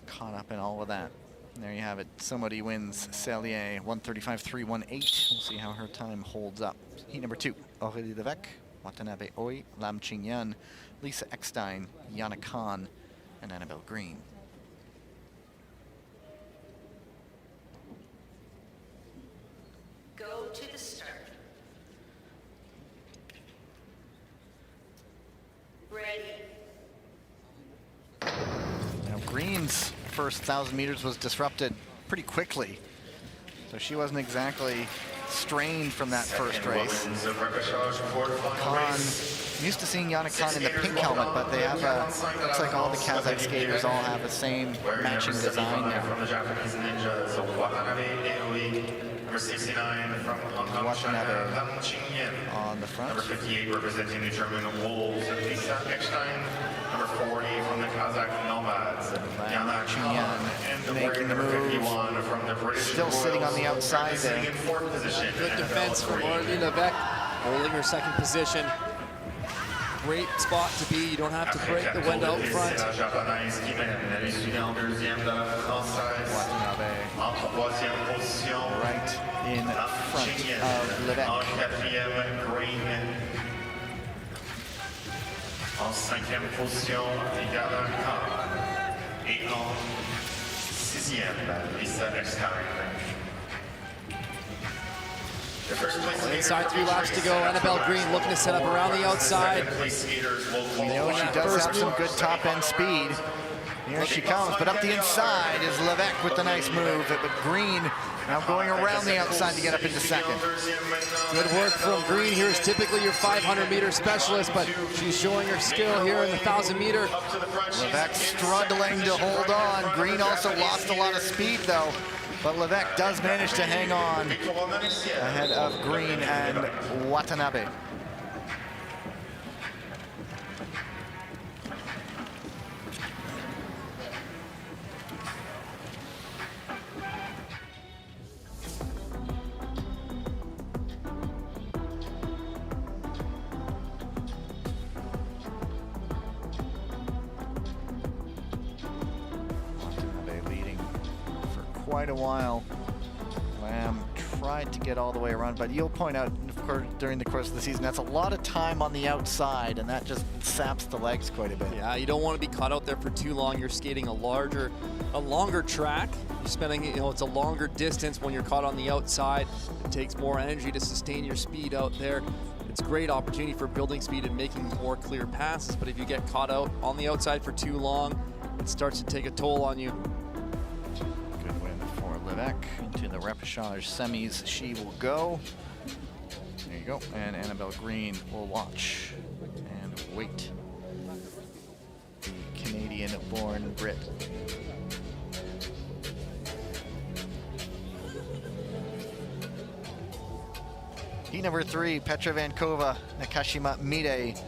caught up in all of that. And there you have it. Somebody wins Cellier 135.318. We'll see how her time holds up. Heat number 2, Aurélie Levesque, Watanabe Oi, Lam Ching-yan, Lisa Eckstein, Yana Khan, and Annabelle Green. to the start. Ready. Now Green's first 1,000 meters was disrupted pretty quickly, so she wasn't exactly strained from that first race. Khan, I'm used to seeing Yana Khan in the pink helmet, but they have looks like all the Kazakh skaters all have the same matching design now. From the Japanese ninjas, number 69 from Hong Kong, Watanabe China, Lam Qingyan. on the front. Number 58 representing the German Wolves, Lisa Eckstein. Number 40 from the Kazakh Nomads, Yana Khan. And making the number move. 51 from the British Still sitting on the Royals, outside sitting there. in fourth position. Good defense from Annabelle Aurélie Levesque, holding her second position. Great spot to be. You don't have to break the wind out front. Right in front of Levesque. En cinquième position, Yana Khan. Et en sixième, Lisa Eckstein. The first place Inside 3 laps to go. Annabelle Green looking to set up around the outside. You know, she does have some good top-end speed. Here she comes, but up the inside is Levesque with the nice move. But Green now going around the outside to get up into second. Good work from Green. Here's typically your 500-meter specialist, but she's showing her skill here in the 1,000-meter. Levesque struggling to hold on. Green also lost a lot of speed, though. But Levesque does manage to hang on ahead of Green and Watanabe. Watanabe leading for quite a while. Lamb tried to get all the way around, but you'll point out, of course, during the course of the season, that's a lot of time on the outside, and that just saps the legs quite a bit. Yeah, you don't want to be caught out there for too long. You're skating a longer track. You're spending, it's a longer distance when you're caught on the outside. It takes more energy to sustain your speed out there. It's a great opportunity for building speed and making more clear passes, but if you get caught out on the outside for too long, it starts to take a toll on you. Good win for Levesque. Into the repechage semis she will go. There you go. And Annabelle Green will watch and wait. The Canadian-born Brit. Heat number 3, Petra Vankova, Nakashima Mide,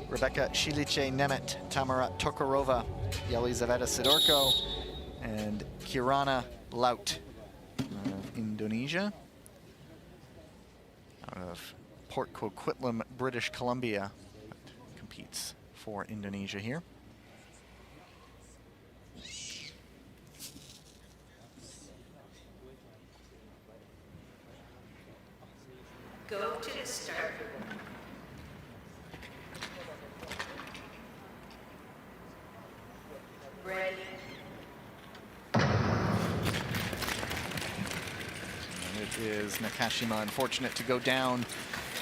Rebecca Shilice-Nemeth, Tamara Tokarova, Yelizaveta Sidorko, and Kirana Laut of Indonesia. Out of Port Coquitlam, British Columbia, competes for Indonesia here. Go to the start. Ready. And it is Nakashima unfortunate to go down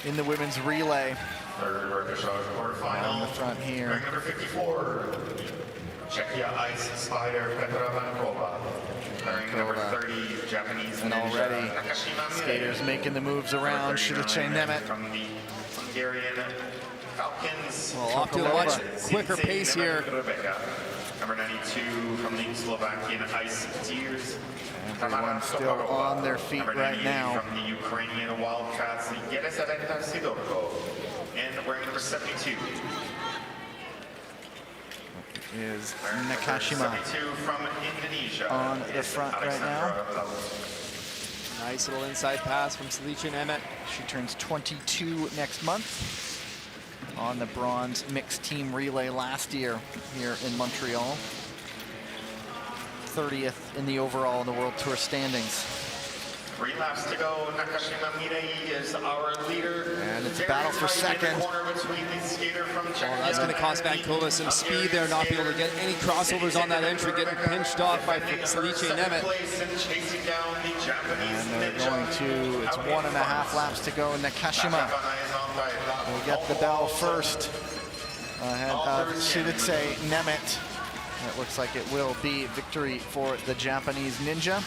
in the women's relay. Third repechage quarterfinal. On the front here. Ring number 54. Czechia Ice Spider Petra Vankova. Ring number 30, Japanese And ninja, already Nakashima Mide. skaters making the moves around. Shilice-Nemeth. From the Hungarian Falcons. Well, off to a much quicker pace here. Rebecca. Number 92 from the Slovakian Ice Tears. Everyone still on their feet Number right 98 now. From the Ukrainian Wildcats, Yelizaveta Sidorko. And wearing number 72. Is Wearing number Nakashima 72 from Indonesia. on the is front right now. Alexandra Nice little inside pass from Shilice-Nemeth. She turns 22 next month. On the bronze mixed team relay last year here in Montreal. 30th in the overall in the World Tour standings. 3 laps to go. Nakashima Mide is our leader. And it's a battle for second. That's going to cost Vankova some speed there, not be able to get any crossovers on that entry, getting pinched off by Shilice-Nemeth. Chasing down the Japanese Japanese And they're going to, it's 1.5 laps to go. Nakashima will get the bell first ahead of Shiritse Nemeth. It looks like it will be victory for the Japanese Ninja.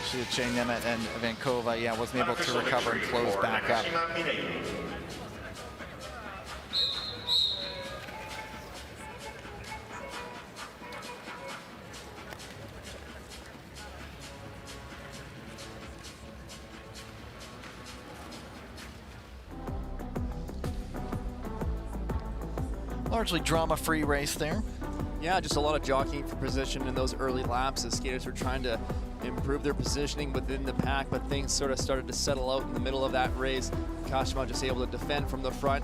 Shiritse Nemeth and Vankova, yeah, wasn't able to recover and close back up. Largely drama-free race there. Yeah, just a lot of jockeying for position in those early laps. The skaters were trying to improve their positioning within the pack, but things sort of started to settle out in the middle of that race. Kashima just able to defend from the front,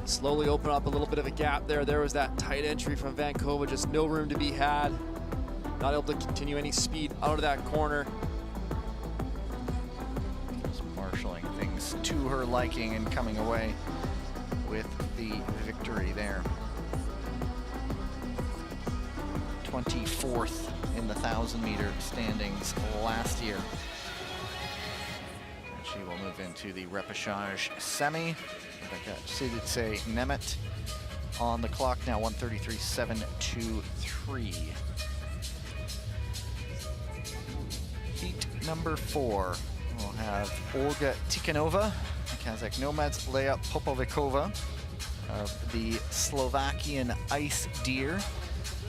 slowly open up a little bit of a gap there. There was that tight entry from Vankova, just no room to be had. Not able to continue any speed out of that corner. Just marshaling things to her liking and coming away with the victory there. 24th in the 1,000-meter standings last year. And she will move into the repechage semi. Shiritse Nemeth on the clock now, 1:33.723. Heat number 4. We'll have Olga Tikhanova, Kazakh Nomads, Leia Popovikova of the Slovakian Ice Deer,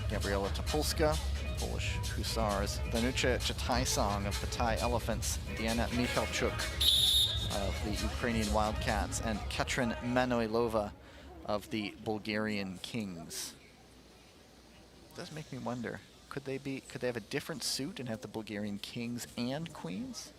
Gabriela Topolska, Polish Hussars, Danucha Chataisong of the Thai Elephants, Diana Michalchuk of the Ukrainian Wildcats, and Katrin Manoilova of the Bulgarian Kings. It does make me wonder, could they have a different suit and have the Bulgarian Kings and Queens?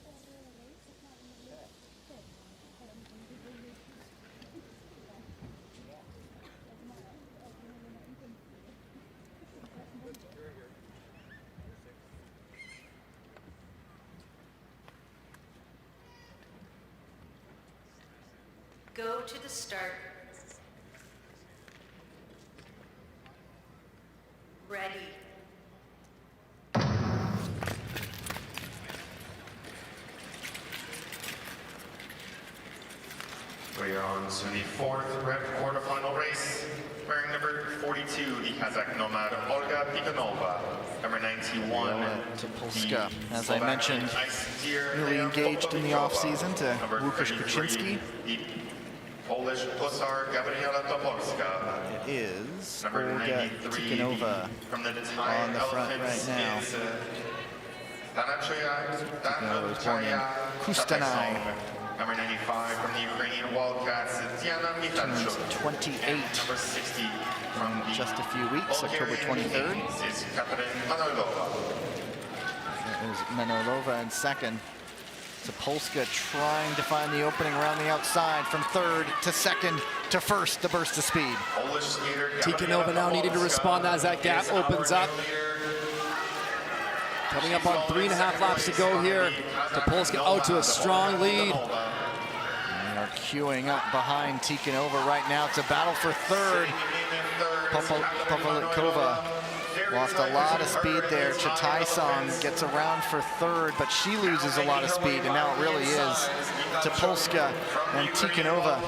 Go to the start. Ready. We are on to the 4th rep quarterfinal race. Wearing number 42, the Kazakh Nomad Olga Tikhanova. Number 91, Topolska, as I mentioned, really engaged in the offseason to Łukasz Kuczynski. The Polish Hussar Gabriela Topolska. It is Number Olga 93, Tikhanova from the Thai on the front Elephants right now. is Tikhanova was born in Kustanai. Number 95 from the Ukrainian Wildcats, Diana Michalchuk. 28 Number 60 from the just a few weeks, October 23rd. is Katrin Manoilova. That is Manoilova in second. Topolska trying to find the opening around the outside from third to second to first, the burst of speed. Polish skater Tikhanova now needing to respond as that gap opens up. Coming up on 3.5 laps to go here. Topolska out to a strong lead. They are queuing up behind Tikhanova right now. It's a battle for third. Popovikova lost a lot of speed there. Chataisong gets around for third, but she loses a lot of speed, and now it really is Topolska and Tikhanova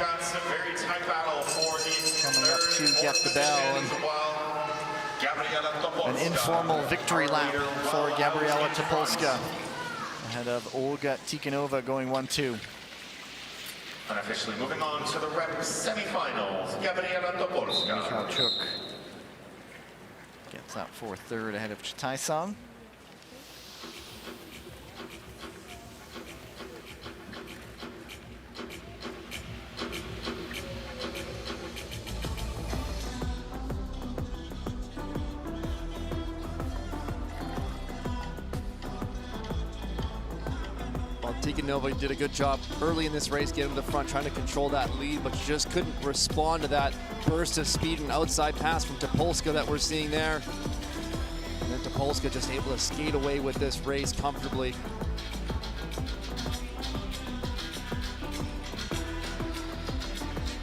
coming up to get the bell. And an informal victory lap for Gabriela Topolska ahead of Olga Tikhanova going 1-2. Unofficially moving on to the rep semifinals, Gabriela Topolska. Michalchuk gets up for third ahead of Chataisong. Tikhanova did a good job early in this race, getting to the front, trying to control that lead, but she just couldn't respond to that burst of speed and outside pass from Topolska that we're seeing there. And then Topolska just able to skate away with this race comfortably.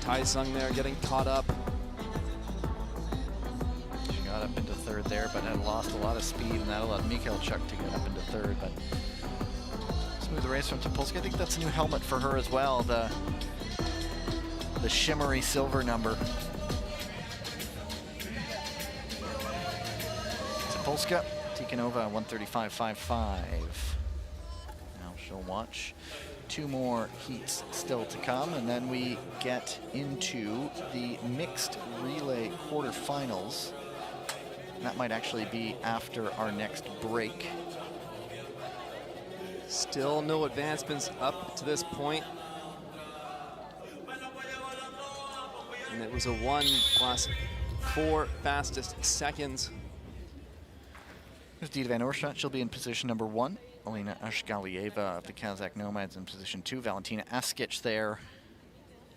Taisung there getting caught up. She got up into third there, but had lost a lot of speed, and that allowed Michalchuk to get up into third. But race from Topolska. I think that's a new helmet for her as well, the shimmery silver number. Topolska, Tikhonova, 135.55. Now she'll watch 2 more heats still to come, and then we get into the mixed relay quarterfinals. That might actually be after our next break. Still no advancements up to this point. And it was a 1+4 fastest seconds. Here's Dita Van Oerschacht. She'll be in position number 1. Alina Ashgalieva of the Kazakh Nomads in position 2. Valentina Askic there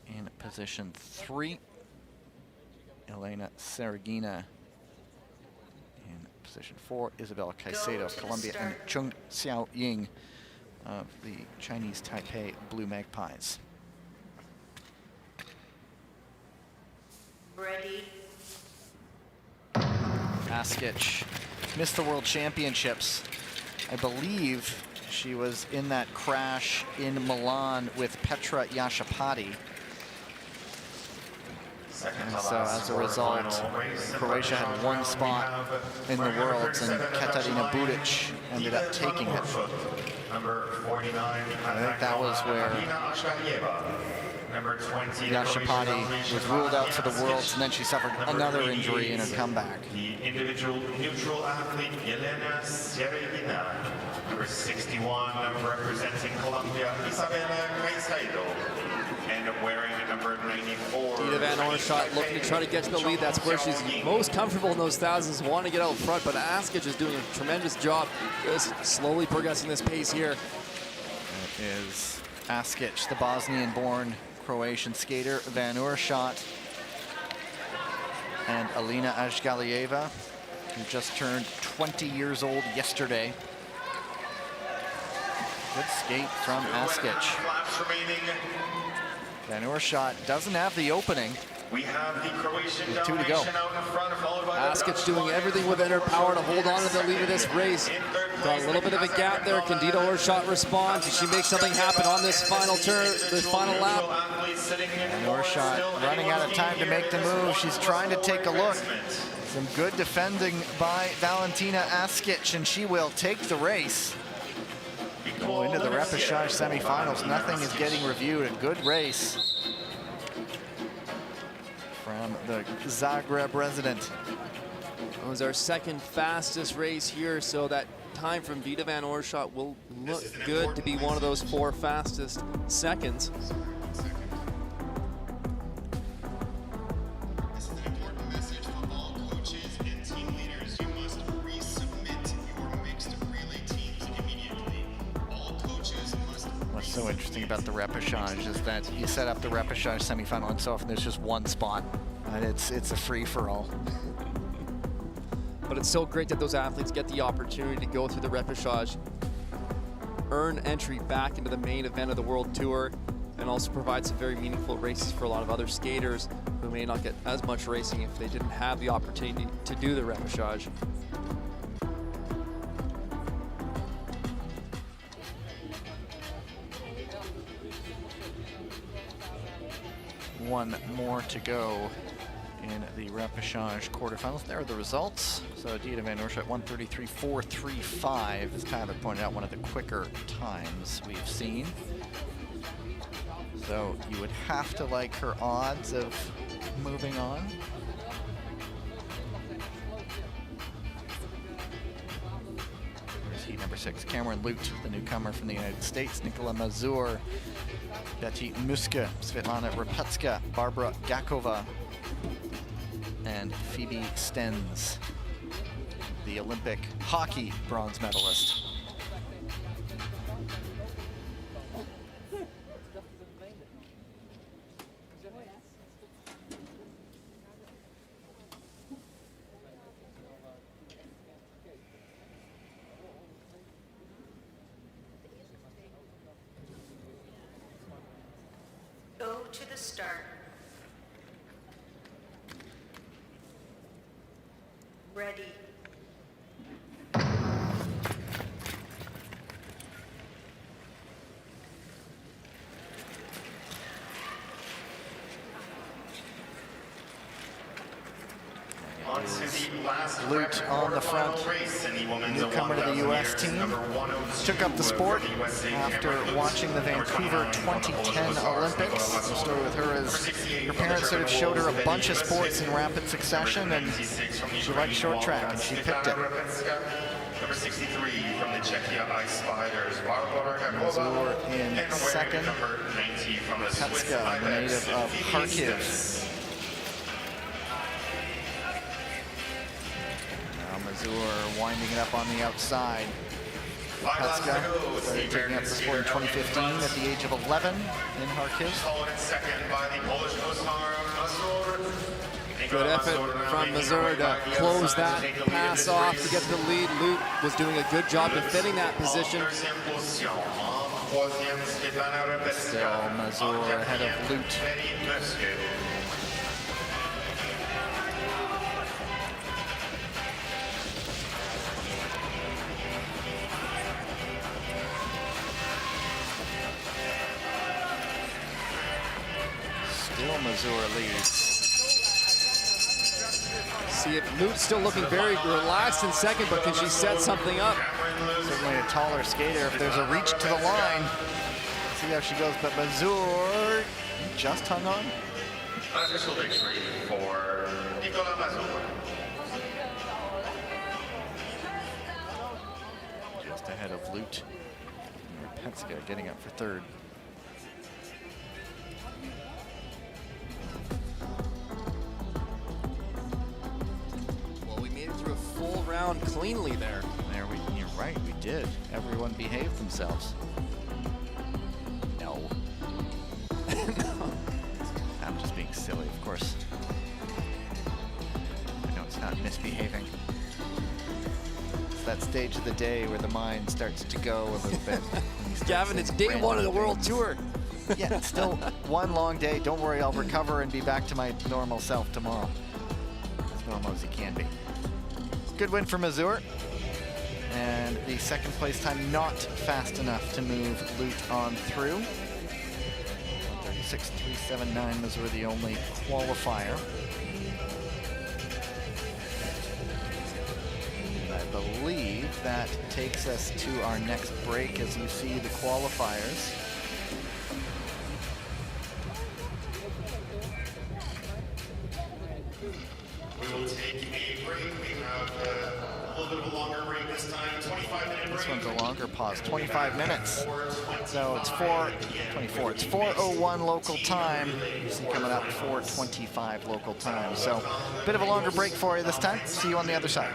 in position 3. Elena Sergina in position 4. Isabella Caicedo of Colombia, and Chung Xiaoying of the Chinese Taipei Blue Magpies. Ready. Askic missed the World Championships. I believe she was in that crash in Milan with Petra Yashapati. And so as a result, Croatia had 1 spot in the Worlds, and Katarina Budic ended up taking it. I think that was where Yashapati was ruled out for the Worlds, and then she suffered another injury in her comeback. The individual neutral athlete, Elena Sergina. Number 61, representing Colombia, Isabella Caicedo. And wearing number 94. Dita Van Oerschacht looking to try to get to the lead. That's where she's most comfortable in those thousands, want to get out front, but Askic is doing a tremendous job just slowly progressing this pace here. That is Askic, the Bosnian-born Croatian skater. Van Oerschacht and Alina Ashgalieva, who just turned 20 years old yesterday. Good skate from Askic. Van Oerschacht doesn't have the opening. We have the Croatian 2 to go. out in front, followed by Askic doing everything within her power to hold on to the lead of this race. Got a little bit of a gap there. Can Dita Oerschacht respond? Can she make something happen on this final turn, this final lap? Van Oerschacht running out of time to make the move. She's trying to take a look. Some good defending by Valentina Askic, and she will take the race. Go into the Repechage semifinals. Nothing is getting reviewed. A good race from the Zagreb resident. It was our second fastest race here, so that time from Dita Van Oerschacht will look good to be one of those 4 fastest seconds. This is an important message for all coaches and team leaders. You must resubmit your mixed relay teams immediately. All coaches must. What's so interesting about the Repechage is that you set up the Repechage semifinal, and so often there's just 1 spot, and it's a free-for-all. But it's so great that those athletes get the opportunity to go through the Repechage, earn entry back into the main event of the World Tour, and also provide some very meaningful races for a lot of other skaters who may not get as much racing if they didn't have the opportunity to do the Repechage. One more to go in the Repechage quarterfinals. There are the results. So Dita Van Oerschacht 133.435, as Tyler pointed out, one of the quicker times we've seen. So you would have to like her odds of moving on. Here's heat number 6, Cameron Lute, the newcomer from the United States, Nicola Mazur, Betty Muska, Svetlana Repetska, Barbara Gakova, and Phoebe Stens, the Olympic hockey bronze medalist. Go to the start. Ready. On to the last Lute on the front, quarterfinal race in the women's newcomer to the 1,000 US meters, team. number 102 Took up the sport for the USA after Cameron watching the Lute, number Vancouver 29 from the 2010 Polish Olympics. Hussars, The story with her number is 68 her from the parents sort of German showed her Wolves a of bunch of the sports in USA, rapid succession, and number 96 from the she liked short track, and she picked it. Repechage, number 63 from the Czechia Ice Spiders, Barbara Mazur Kakova, in and wearing second. number 90 from the Swiss Repechage, the native of Kharkiv. Now Mazur winding it up on the outside. Repechage started taking up the sport in 2015 at the age of 11 in Kharkiv. Followed in second by the Polish Hussar, Mazur. Good effort from Mazur to close that pass off to get the lead. Lute was doing a good job defending that position. Still Mazur ahead of Lute. Still Mazur leads. See if Lute's still looking very relaxed in second, but can she set something up? Certainly a taller skater if there's a reach to the line. See how she goes, but Mazur just hung on. Official victory for Nicolas Mazur. Just ahead of Lute. Repechage getting up for third. Well, we made it through a full round cleanly there. You're right, we did. Everyone behaved themselves. No. I'm just being silly, of course. I know it's not misbehaving. It's that stage of the day where the mind starts to go a little bit. Gavin, it's day one of the World Tour. Yeah, it's still one long day. Don't worry, I'll recover and be back to my normal self tomorrow. As normal as he can be. Good win for Mazur. And the second place time not fast enough to move Lute on through. 36.379, Mazur the only qualifier. And I believe that takes us to our next break as you see the qualifiers. We will take a break. We have a little bit of a longer break this time, 25-minute break. This one's a longer pause, 25 minutes. So it's 4:24. It's 4:01 local time. You see coming up 4:25 local time. So a bit of a longer break for you this time. See you on the other side.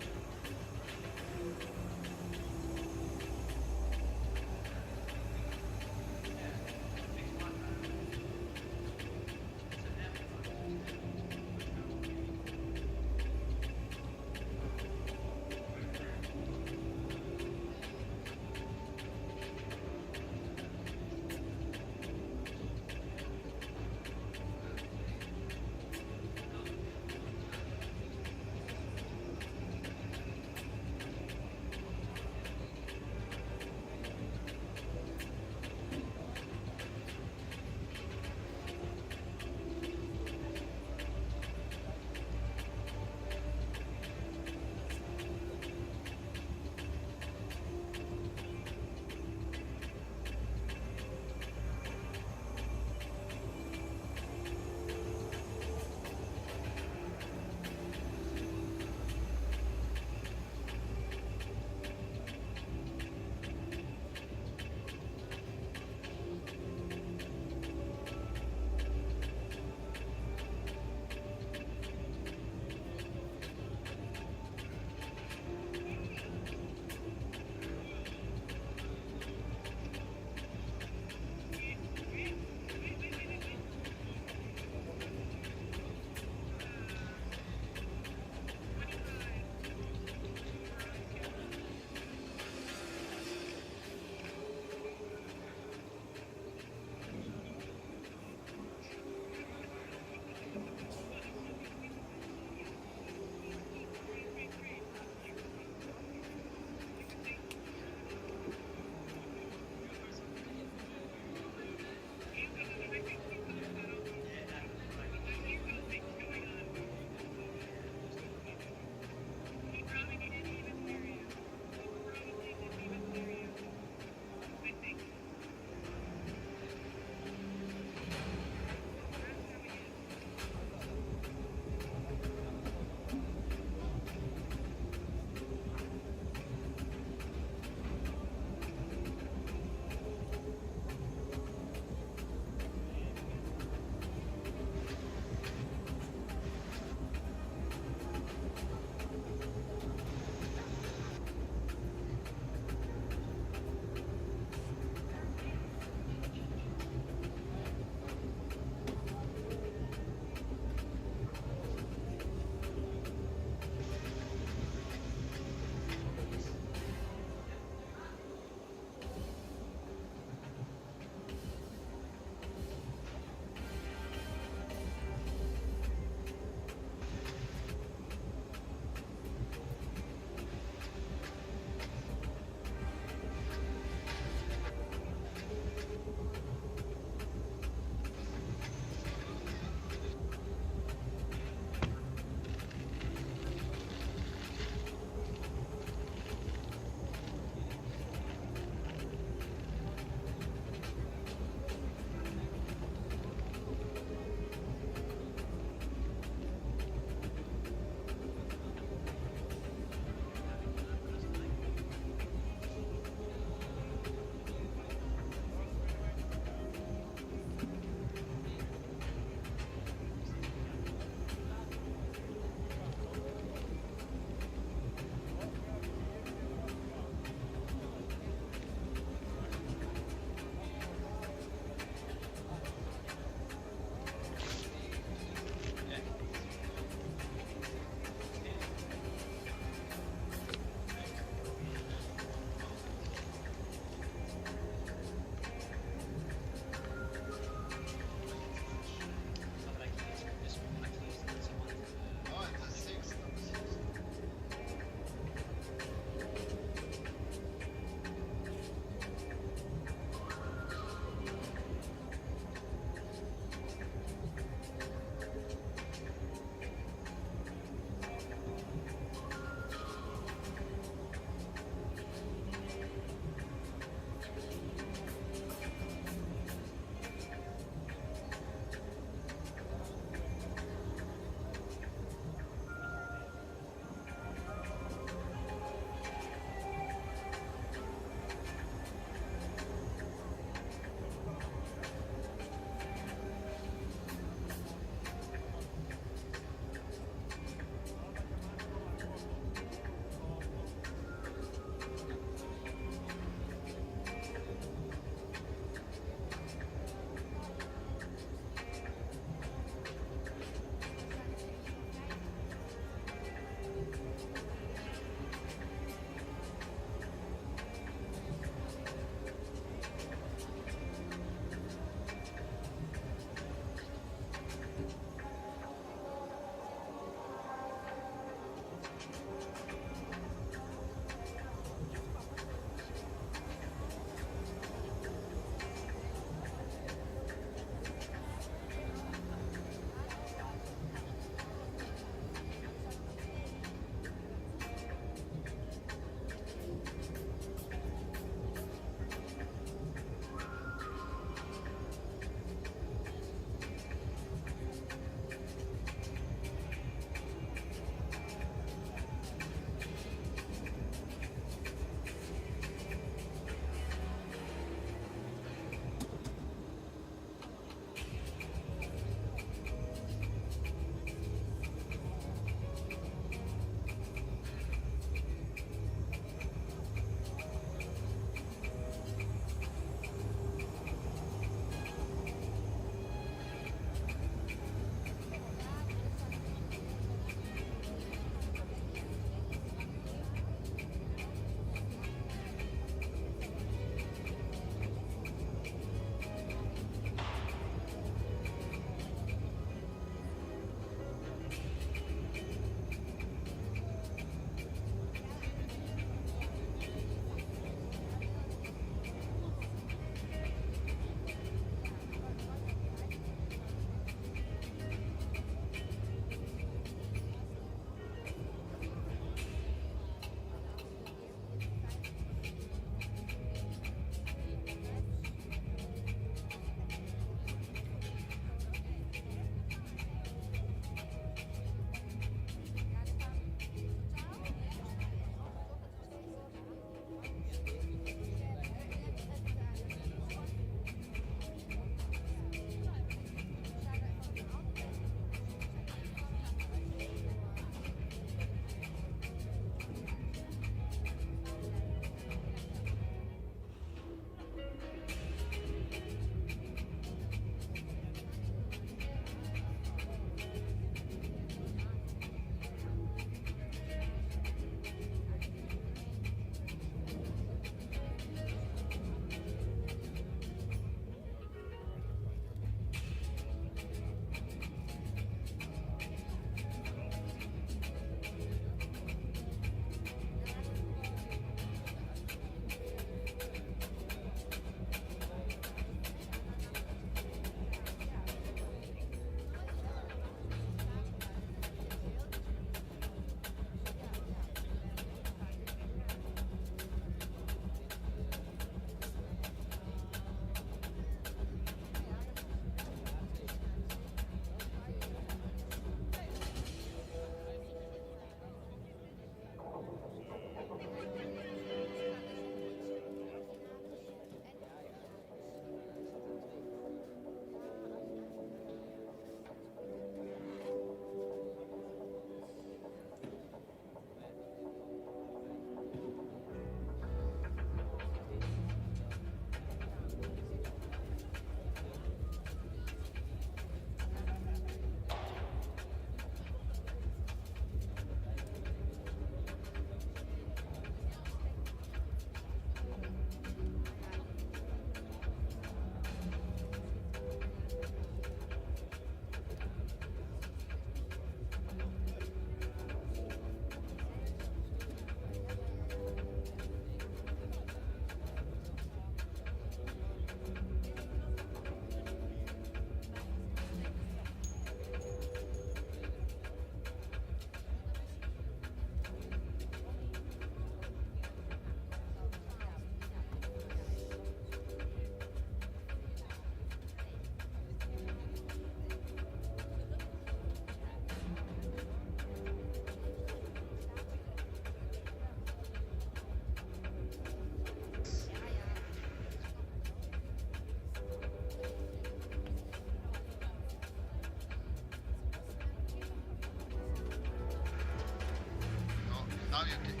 Now you can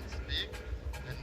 speak and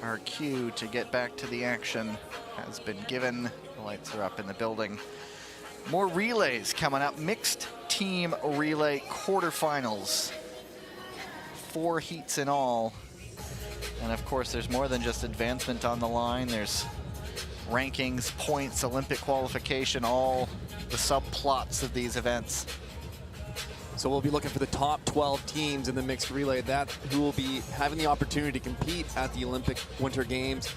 our cue to get back to the action has been given. The lights are up in the building. More relays coming up. Mixed team relay quarterfinals. 4 heats in all. And of course, there's more than just advancement on the line. There's rankings, points, Olympic qualification, all the subplots of these events. So we'll be looking for the top 12 teams in the mixed relay, that who will be having the opportunity to compete at the Olympic Winter Games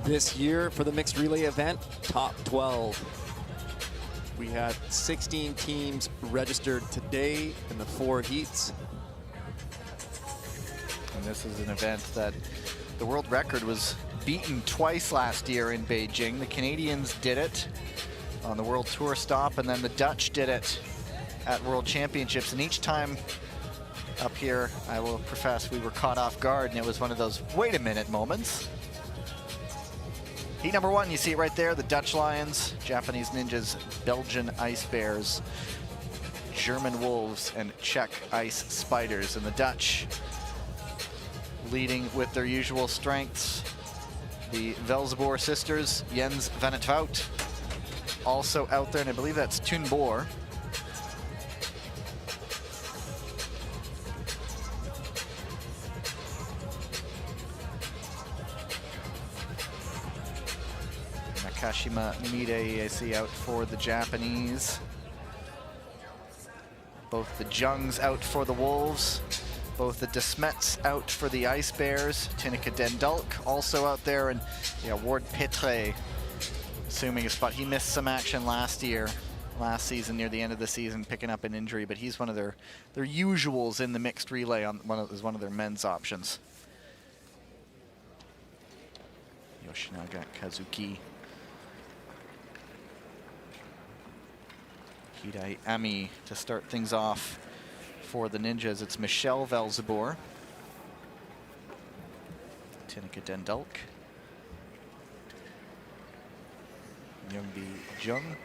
this year for the mixed relay event. Top 12. We had 16 teams registered today in the 4 heats. And this is an event that the world record was beaten twice last year in Beijing. The Canadians did it on the World Tour stop, and then the Dutch did it at World Championships. And each time up here, I will profess, we were caught off guard, and it was one of those wait a minute moments. Heat number 1, you see it right there, the Dutch Lions, Japanese Ninjas, Belgian Ice Bears, German Wolves, and Czech Ice Spiders. And the Dutch leading with their usual strengths. The Velzeboer sisters, Jens van het Wout, also out there, and I believe that's Toon Boer. Nakashima Mide, I see, out for the Japanese. Both the Jungs out for the Wolves. Both the Desmets out for the Ice Bears. Tineke Den Dulk also out there, and yeah, Ward Petre assuming a spot. He missed some action last season near the end of the season, picking up an injury, but he's one of their usuals in the mixed relay on one of their men's options. Yoshinaga Kazuki. Hidai Ami to start things off for the Ninjas. It's Michelle Velzeboer, Tineke Den Dulk, Youngbi Jung,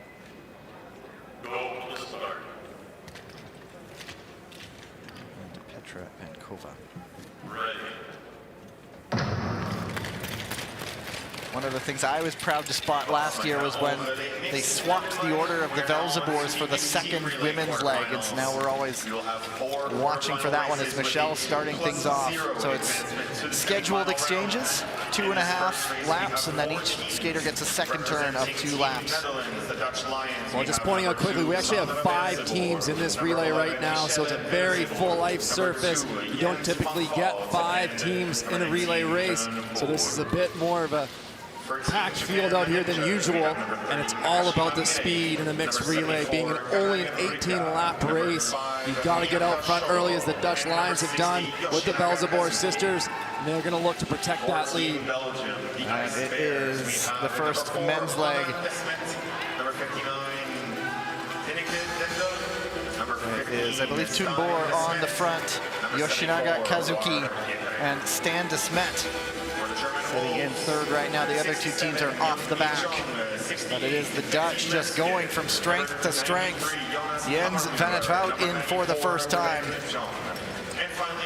and Petra Pankova. One of the things I was proud to spot last year was when they swapped the order of the Velzeboers for the second women's leg, and so now we're always watching for that one as Michelle starting things off. So it's scheduled exchanges, 2.5 laps, and then each skater gets a second turn of 2 laps. Well, just pointing out quickly, we actually have 5 teams in this relay right now, so it's a very full ice surface. You don't typically get 5 teams in a relay race, so this is a bit more of a packed field out here than usual, and it's all about the speed in the mixed relay. Being only an 18-lap race, you've got to get out front early, as the Dutch Lions have done with the Velzeboer sisters, and they're going to look to protect that lead. And it is the first men's leg. It is, I believe, Toon Boer on the front, Yoshinaga Kazuki, and Stan Desmet sitting in third right now. The other 2 teams are off the back. But it is the Dutch just going from strength to strength. Jens van het Wout in for the first time.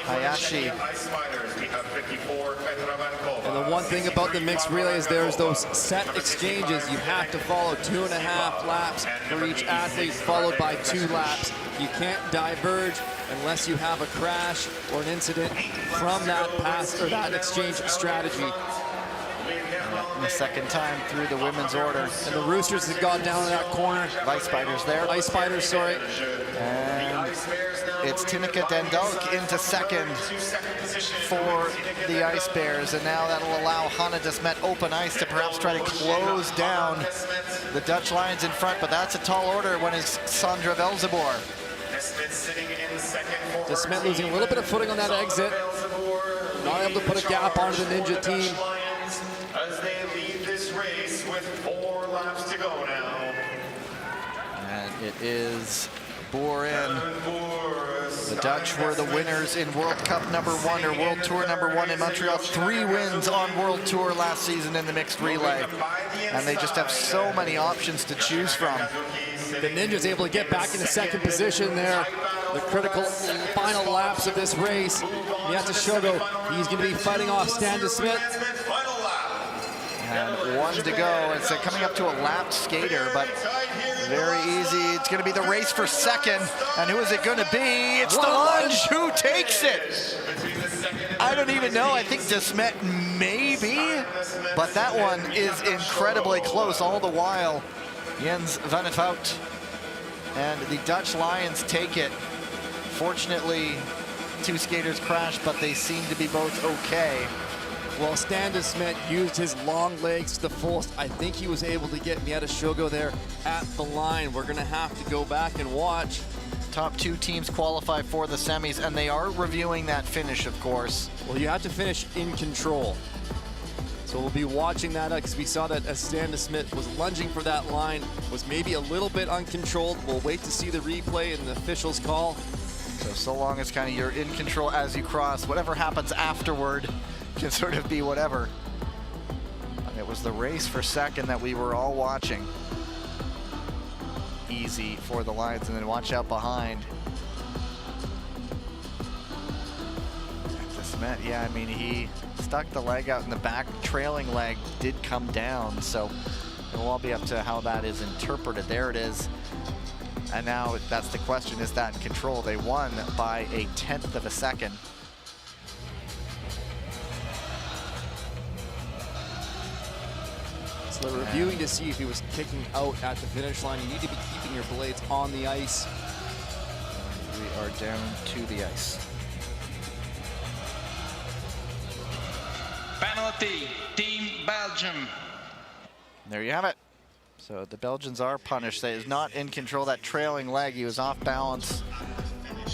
Hayashi. And the one thing about the mixed relay is there's those set exchanges. You have to follow 2.5 laps for each athlete, followed by 2 laps. You can't diverge unless you have a crash or an incident from that pass or that exchange strategy. The second time through the women's order. And the Roosters have gone down in that corner. Ice Spiders there. Ice Spiders, sorry. And it's Tineke Den Dulk into second for the Ice Bears. And now that'll allow Hanna Desmet open ice to perhaps try to close down the Dutch Lions in front. But that's a tall order when it's Sandra Velzeboer. Desmet losing a little bit of footing on that exit. Not able to put a gap onto the Ninja team. As they lead this race with 4 laps to go now. And it is Boer in. The Dutch were the winners in World Cup #1 or World Tour #1 in Montreal. 3 wins on World Tour last season in the mixed relay. And they just have so many options to choose from. The Ninja's able to get back into second position there. The critical final laps of this race. Yatashogo, he's going to be fighting off Stan Desmet. And 1 to go. It's coming up to a lapped skater, but very easy. It's going to be the race for second. And who is it going to be? It's the lunge. Who takes it? I don't even know. I think Desmet maybe, but that one is incredibly close all the while. Jens van het Vout and the Dutch Lions take it. Fortunately, 2 skaters crashed, but they seem to be both okay. Well, Stan Desmet used his long legs to the fullest. I think he was able to get Mieta Shogo there at the line. We're going to have to go back and watch. Top 2 teams qualify for the semis, and they are reviewing that finish, of course. Well, you have to finish in control. So we'll be watching that because we saw that as Stan Desmet was lunging for that line, was maybe a little bit uncontrolled. We'll wait to see the replay and the officials call. So long as kind of you're in control as you cross, whatever happens afterward can sort of be whatever. And it was the race for second that we were all watching. Easy for the Lions, and then watch out behind. Desmet, yeah, I mean, he stuck the leg out in the back. Trailing leg did come down, so it'll all be up to how that is interpreted. There it is. And now that's the question, is that in control? They won by 1/10 of a second. So they're reviewing to see if he was kicking out at the finish line. You need to be keeping your blades on the ice. We are down to the ice. Penalty, Team Belgium. There you have it. So the Belgians are punished. That is not in control. That trailing leg, he was off balance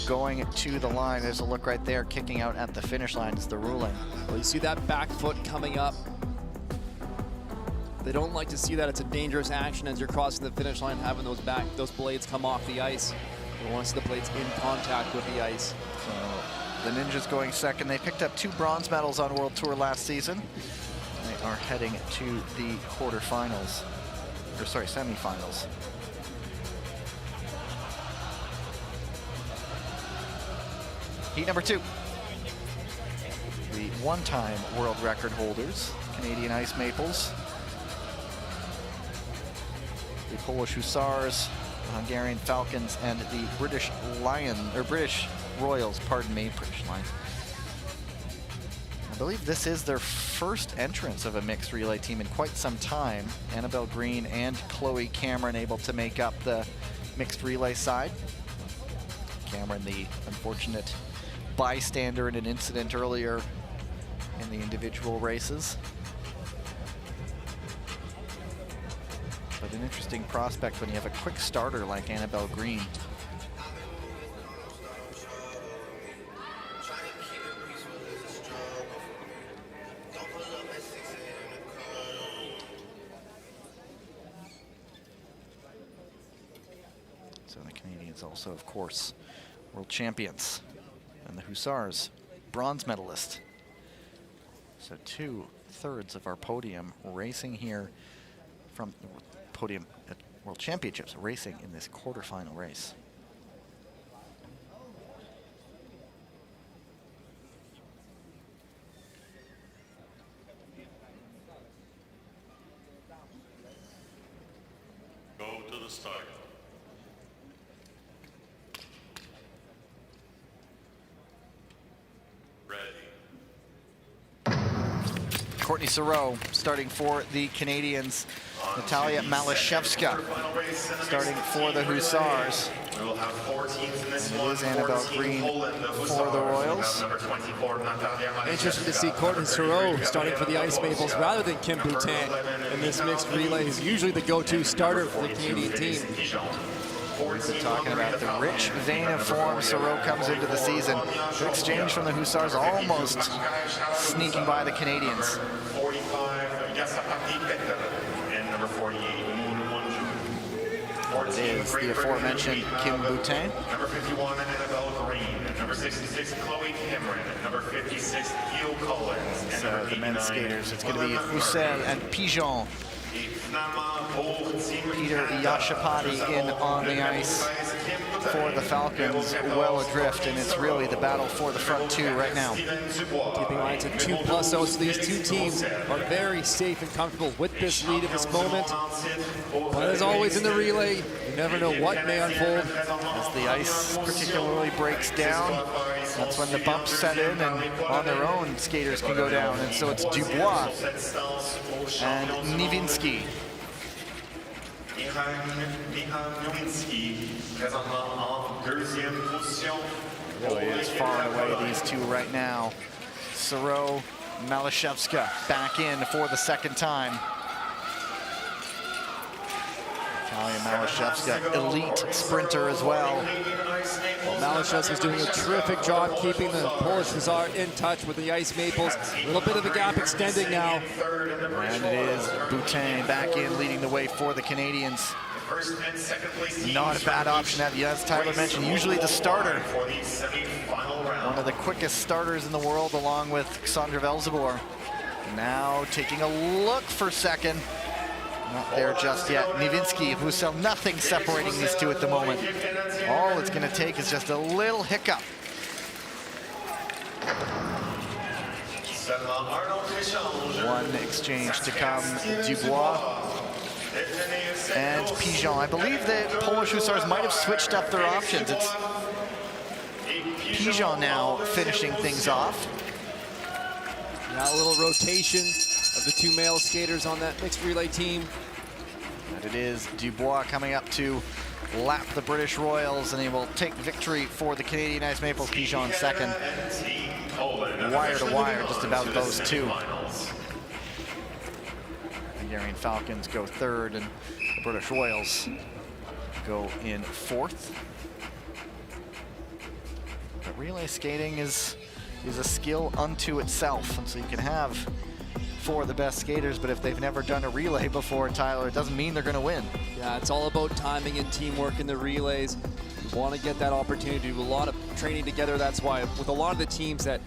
going to the line. There's a look right there. Kicking out at the finish line is the ruling. Well, you see that back foot coming up. They don't like to see that. It's a dangerous action as you're crossing the finish line, having those blades come off the ice. They want to see the blades in contact with the ice. So the Ninjas going second. They picked up 2 bronze medals on World Tour last season. They are heading to the quarterfinals. Or sorry, semifinals. Heat number 2. The one-time world record holders, Canadian Ice Maples. The Polish Hussars, the Hungarian Falcons, and the British Royals, pardon me, British Lions. I believe this is their first entrance of a mixed relay team in quite some time. Annabelle Green and Chloe Cameron able to make up the mixed relay side. Cameron, the unfortunate bystander in an incident earlier in the individual races. But an interesting prospect when you have a quick starter like Annabelle Green. So the Canadians also, of course, world champions. And the Hussars, bronze medalist. So 2/3 of our podium racing here from the podium at World Championships, racing in this quarterfinal race. Go to the start. Courtney Saroux starting for the Canadians. Natalia Malashevska starting for the Hussars. We will have 4 teams in this And it one. is Annabelle Green for the Royals. Number 24, Natalia Interesting to see Courtney Saroux starting for the Ice Maples rather than Kim Boutin in this mixed relay. He's usually the go-to starter for the Canadian team. We've been talking about the rich vein of form Saroux comes into the season. The exchange from the Hussars almost sneaking by the Canadians. 45, Yasapati Petter, and number 48, It is the aforementioned Kim Boutin. Number 51, Annabelle Green. Number 66, Chloe Cameron. Number 56, Gil Collins. And So number the men's 89, skaters, it's going to be Roussel and Pigeon. Peter Yashapati in on the ice. for the Falcons well adrift, and it's really the battle for the front two right now. Keeping lines at 2+, so these two teams are very safe and comfortable with this lead at this moment. But as always in the relay, you never know what may unfold. As the ice particularly breaks down, that's when the bumps set in, and on their own, skaters can go down. And so it's Dubois and Niewinski. Really is far and away these two right now. Siro, Malashevska back in for the second time. Natalia Malashevska, elite sprinter as well. Malashevska's doing a terrific job keeping the Polish Hussar in touch with the Ice Maples. A little bit of the gap extending now. And it is Boutin back in, leading the way for the Canadians. Not a bad option, as Tyler mentioned, usually the starter. One of the quickest starters in the world, along with Sandra Velzebor. Now taking a look for second. Not there just yet. Niewinski, Husel, nothing separating these two at the moment. All it's going to take is just a little hiccup. One exchange to come. Dubois and Pigeon. I believe the Polish Hussars might have switched up their options. It's Pigeon now finishing things off. Now a little rotation of the two male skaters on that mixed relay team. And it is Dubois coming up to lap the British Royals, and he will take victory for the Canadian Ice Maples. Pigeon second. Wire to wire, just about those two. Hungarian Falcons go third, and the British Royals go in fourth. But relay skating is a skill unto itself, and so you can have four of the best skaters, but if they've never done a relay before, Tyler, it doesn't mean they're going to win. Yeah, it's all about timing and teamwork in the relays. You want to get that opportunity to do a lot of training together. That's why with a lot of the teams that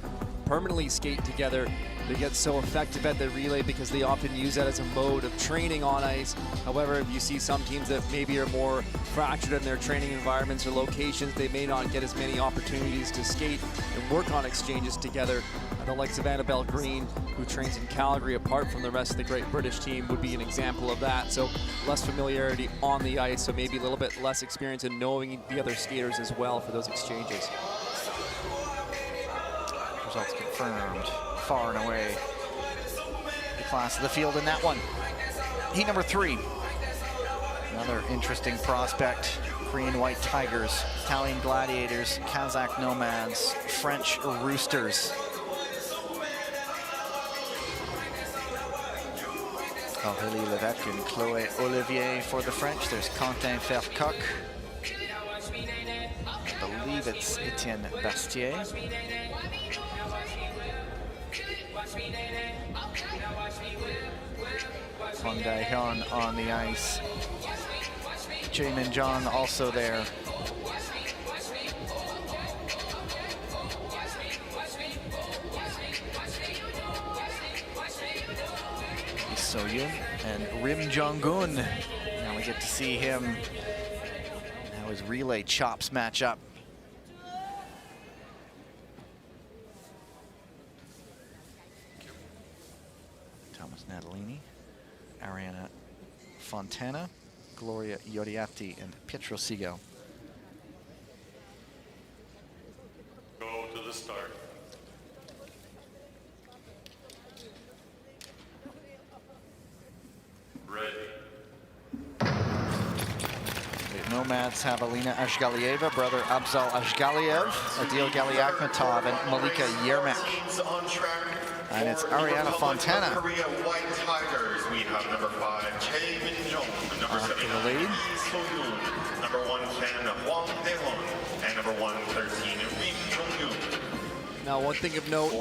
permanently skate together, they get so effective at the relay because they often use that as a mode of training on ice. However, if you see some teams that maybe are more fractured in their training environments or locations, they may not get as many opportunities to skate and work on exchanges together. The likes of Annabelle Green, who trains in Calgary apart from the rest of the Great British team, would be an example of that. So less familiarity on the ice, so maybe a little bit less experience in knowing the other skaters as well for those exchanges. Results confirmed, far and away the class of the field in that one. Heat number 3. Another interesting prospect. Korean White Tigers, Italian Gladiators, Kazakh Nomads, French Roosters. Aurélie Levesque and Chloé Olivier for the French. There's Quentin Fercoq. I believe it's Etienne Bastier. Hwang Dae-hyun on the ice. Jaemin John also there. So-yun and Rim Jong-un. Now we get to see him. Now his relay chops match up. Thomas Natalini, Ariana Fontana, Gloria Iodiatti, and Pietro Sigo. Go to the start. Ready. The Nomads have Alina Ashgalieva, brother Abzal Ashgaliev, Adil Galiakhmatov, and Malika Yermak. And it's Ariana Fontana. Korea White Tigers, we have number 5, Chae Min-jong, number 7, the lead. Lee So-yoon, number 110, Hwang Dae-hyun, and number 113, Rim Jong-yoon. Now, one thing of note,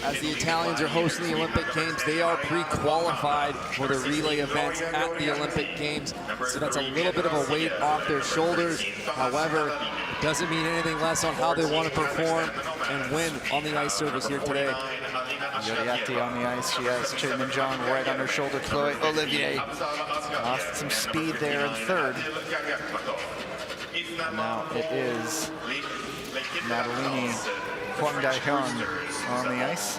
as the Italians are hosting the Olympic Games, they are pre-qualified for the relay events at the Olympic Games. So that's a little bit of a weight off their shoulders. However, it doesn't mean anything less on how they want to perform and win on the ice surface here today. Iodiatti on the ice. She has Jaemin John right on her shoulder. Chloé Olivier lost some speed there in third. Now it is Madeline Huang Daihyun on the ice.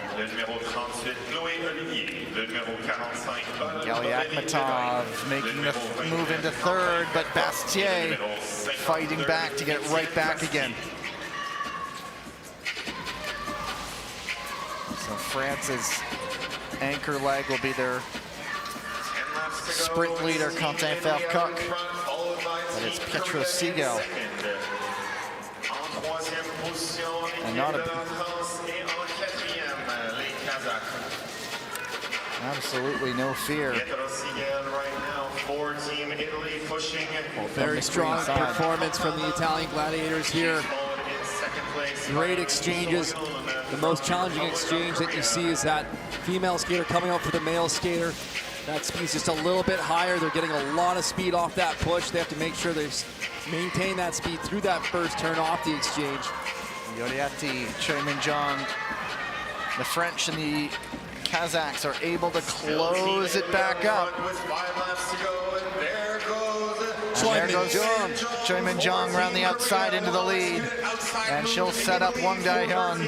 Gali Akhmatov making the move into third, but Bastier fighting back to get right back again. So France's anchor leg will be their sprint leader, Quentin Vercoq, but it's Pietro Segal. And not absolutely no fear. Very strong performance from the Italian gladiators here. Great exchanges. The most challenging exchange that you see is that female skater coming out for the male skater. That speed's just a little bit higher. They're getting a lot of speed off that push. They have to make sure they maintain that speed through that first turn off the exchange. Yoriati, Choi Min-jong, the French and the Kazakhs are able to close it back up. There goes Choi Min-jong around the outside into the lead. And she'll set up Huang Daihyun.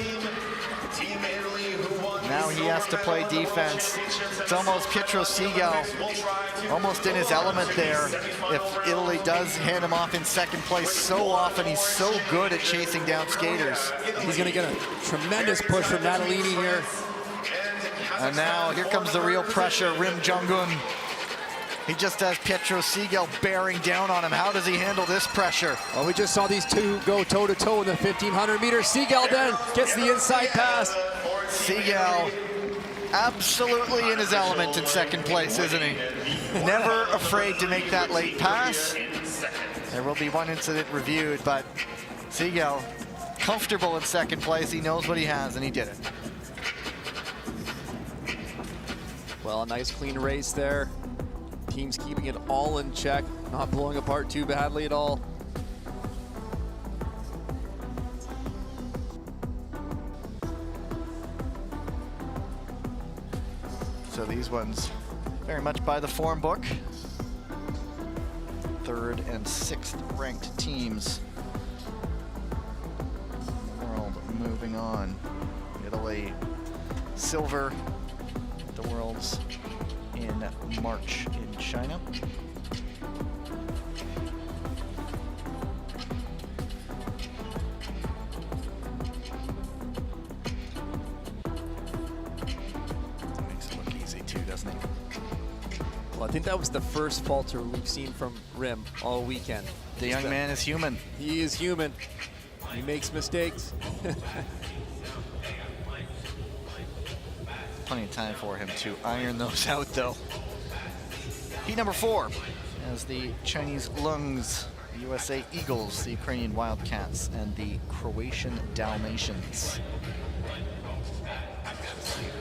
Now he has to play defense. It's almost Pietro Segal, almost in his element there. If Italy does hand him off in second place so often, he's so good at chasing down skaters. He's gonna get a tremendous push from Natalini here. And now here comes the real pressure, Rim Jong-un. He just has Pietro Segal bearing down on him. How does he handle this pressure? Well, we just saw these two go toe-to-toe in the 1,500 meters. Segal then gets the inside pass. Segal absolutely in his element in second place, isn't he? Never afraid to make that late pass. There will be one incident reviewed, but Segal comfortable in second place. He knows what he has, and he did it. Well, a nice clean race there. Teams keeping it all in check, not blowing apart too badly at all. So these ones very much by the form book. Third and sixth ranked teams in the world moving on. Italy, silver at the Worlds in March in China. Doesn't he? Well, I think that was the first falter we've seen from Rim all weekend. The young man is human. He is human. He makes mistakes. Plenty of time for him to iron those out, though. Heat number 4 as the Chinese Lungs, the USA Eagles, the Ukrainian Wildcats, and the Croatian Dalmatians.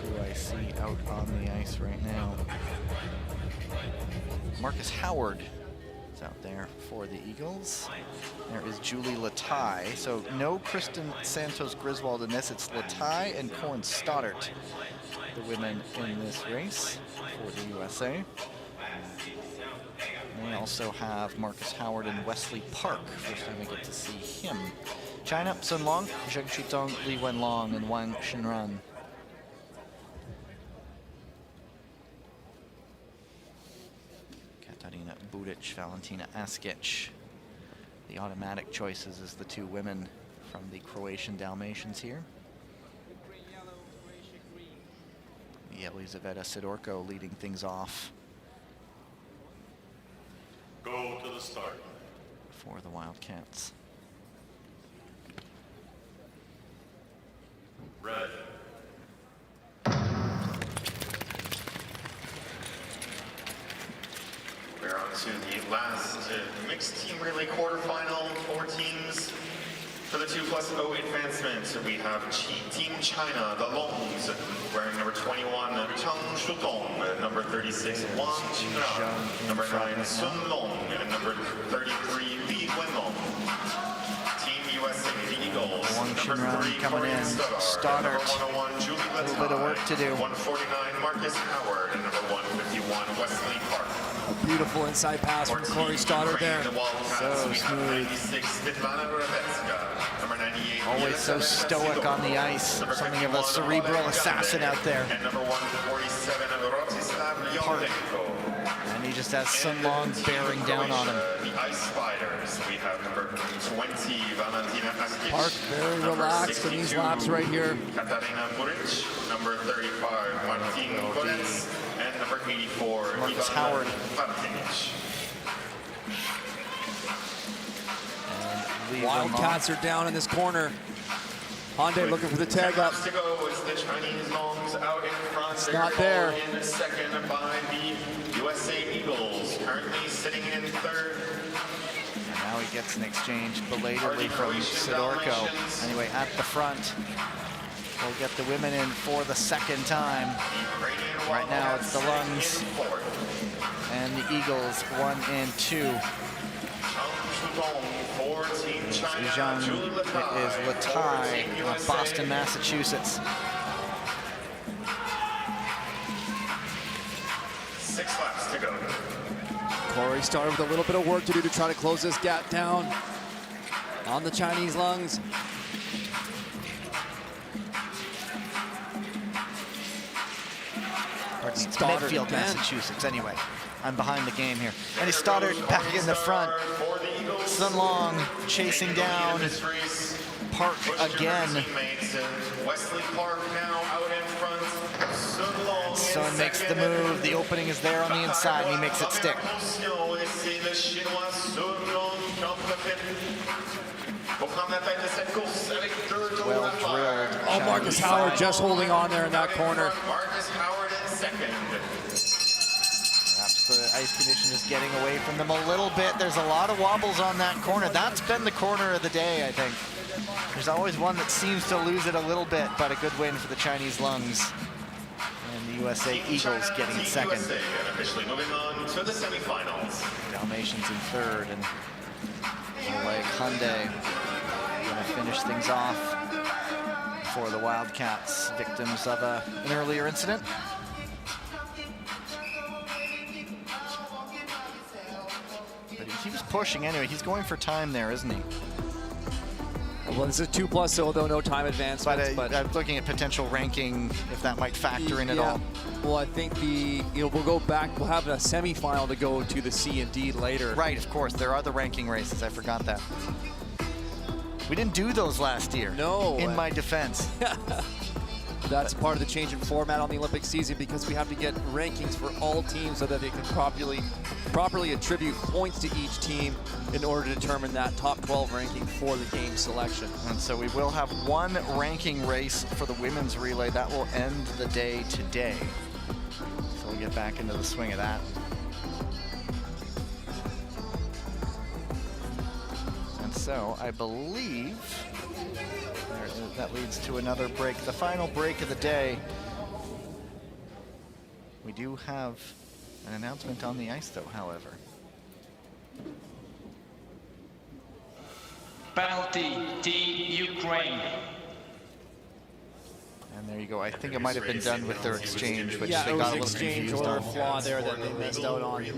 Who I see out on the ice right now. Marcus Howard is out there for the Eagles. There is Julie Latai. So no Kristen Santos Griswold in this. It's Latai and Corin Stoddart, the women in this race for the USA. And they also have Marcus Howard and Wesley Park. First time I get to see him. China, Sun Long, Zheng Shutong, Li Wenlong, and Wang Shinran. Katarina Budic, Valentina Askic. The automatic choices is the two women from the Croatian Dalmatians here. Elizaveta Sidorko leading things off. Go to the start. For the Wildcats. Red. We're on to the last mixed team relay quarterfinal. 4 teams for the 2+0 advancement. We have Team China, the Longs, wearing number 21, Chang Shutong, number 36, Wang Qinran, number 9, Sun Long, and number 33, Li Wenlong. Team USA, the Eagles, Wang number 3, coming in. Stoddart, a little bit of work to do. 149, Marcus Howard, and number 151, Wesley Park. Beautiful inside pass from Corey Stoddard there. So smooth. Always so stoic on the ice. Something of a cerebral assassin out there. And number 147, And he just has Sun Long bearing down on him. The Ice Spiders. We have number 20, Valentina Askic. Park very relaxed in these laps right here. Katarina Buric, number 35, Martin Golens, and number 84, Marcus Ivan Howard. Martinic. Wildcats are down in this corner. Hyundai looking for the tag up. To go is the Chinese Longs out in front. It's They're not there. In second by the USA Eagles, currently sitting in third. And now he gets an exchange belatedly from Sidorko. Anyway, at the front, we'll get the women in for the second time. Right now it's the Lungs and the Eagles, 1 and 2. Zhejiang, it is Latai, Boston, Massachusetts. 6 laps to go. Corey started with a little bit of work to do to try to close this gap down on the Chinese Lungs. Midfield, Massachusetts. Anyway, I'm behind the game here. And he Stoddard back in the front. Sun Long chasing down Park again. Wesley Park now out in front. Sun makes the move. The opening is there on the inside, and he makes it stick. Well drilled. Oh, Marcus Howard just holding on there in that corner. Marcus Howard in second. Perhaps the ice condition is getting away from them a little bit. There's a lot of wobbles on that corner. That's been the corner of the day, I think. There's always one that seems to lose it a little bit, but a good win for the Chinese Lungs. And the USA Eagles getting it second. USA officially moving on to the semifinals. Dalmatians in third, and Oleg Hyundai gonna finish things off for the Wildcats, victims of an earlier incident. But he was pushing anyway. He's going for time there, isn't he? Well, this is 2+, although no time advancements. But I'm looking at potential ranking, if that might factor in at all. Well, I think we'll go back. We'll have a semifinal to go to the C and D later. Right, of course. There are the ranking races. I forgot that. We didn't do those last year. No. In my defense. That's part of the change in format on the Olympic season, because we have to get rankings for all teams so that they can properly attribute points to each team in order to determine that top 12 ranking for the game selection. And so we will have one ranking race for the women's relay. That will end the day today. So we'll get back into the swing of that. And so I believe that leads to another break. The final break of the day. We do have an announcement on the ice, though, however. Penalty, Team Ukraine. And there you go. I think it might have been done with their exchange, which Yeah, they it was got a little exchange confused or a on. flaw there that they missed out on. There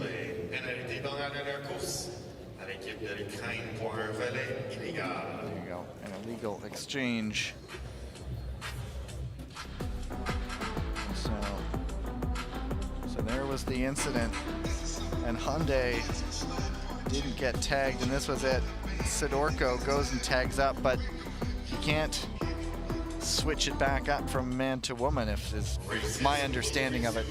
you go, an illegal exchange. So there was the incident, and Hyundai didn't get tagged, and this was it. Sidorko goes and tags up, but you can't switch it back up from man to woman, is my understanding of it.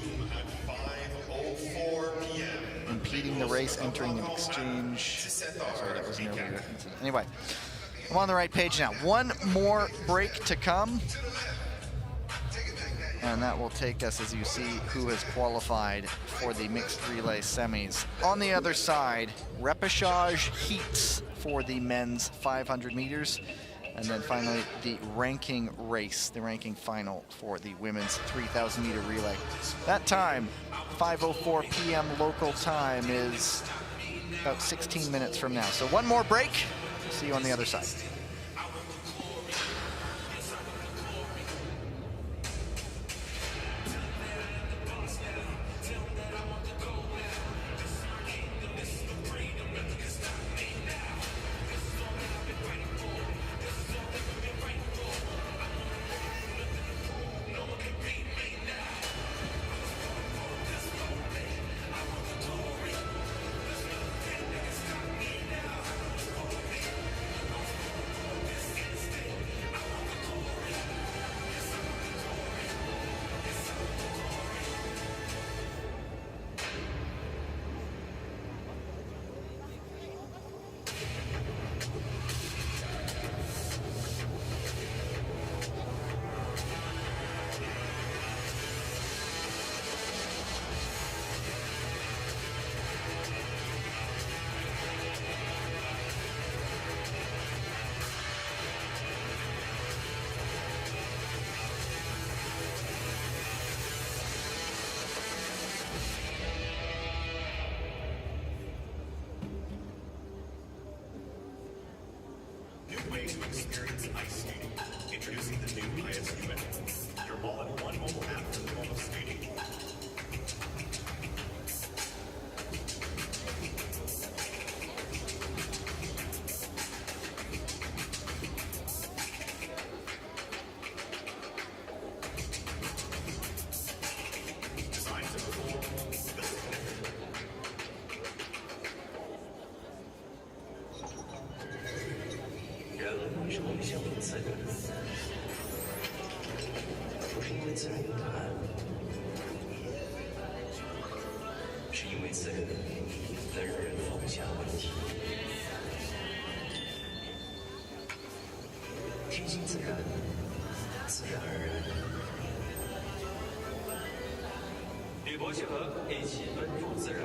Impeding the race, entering an exchange. Sorry, that was an earlier incident. Anyway, I'm on the right page now. One more break to come. And that will take us, as you see, who has qualified for the mixed relay semis. On the other side, repechage heats for the men's 500 meters. And then finally, the ranking race, the ranking final for the women's 3,000 meter relay. That time, 5:04 p.m. local time, is about 16 minutes from now. So one more break. See you on the other side. to experience ice skating. Introducing the new ISUN. Your all-in-one mobile app for the home of skating. Designed to perform, built to connect. 人为什么会相信自然？不是因为自然有答案，是因为自然能让人放下问题。贴近自然，自然而然。吕伯结合，一起奔入自然。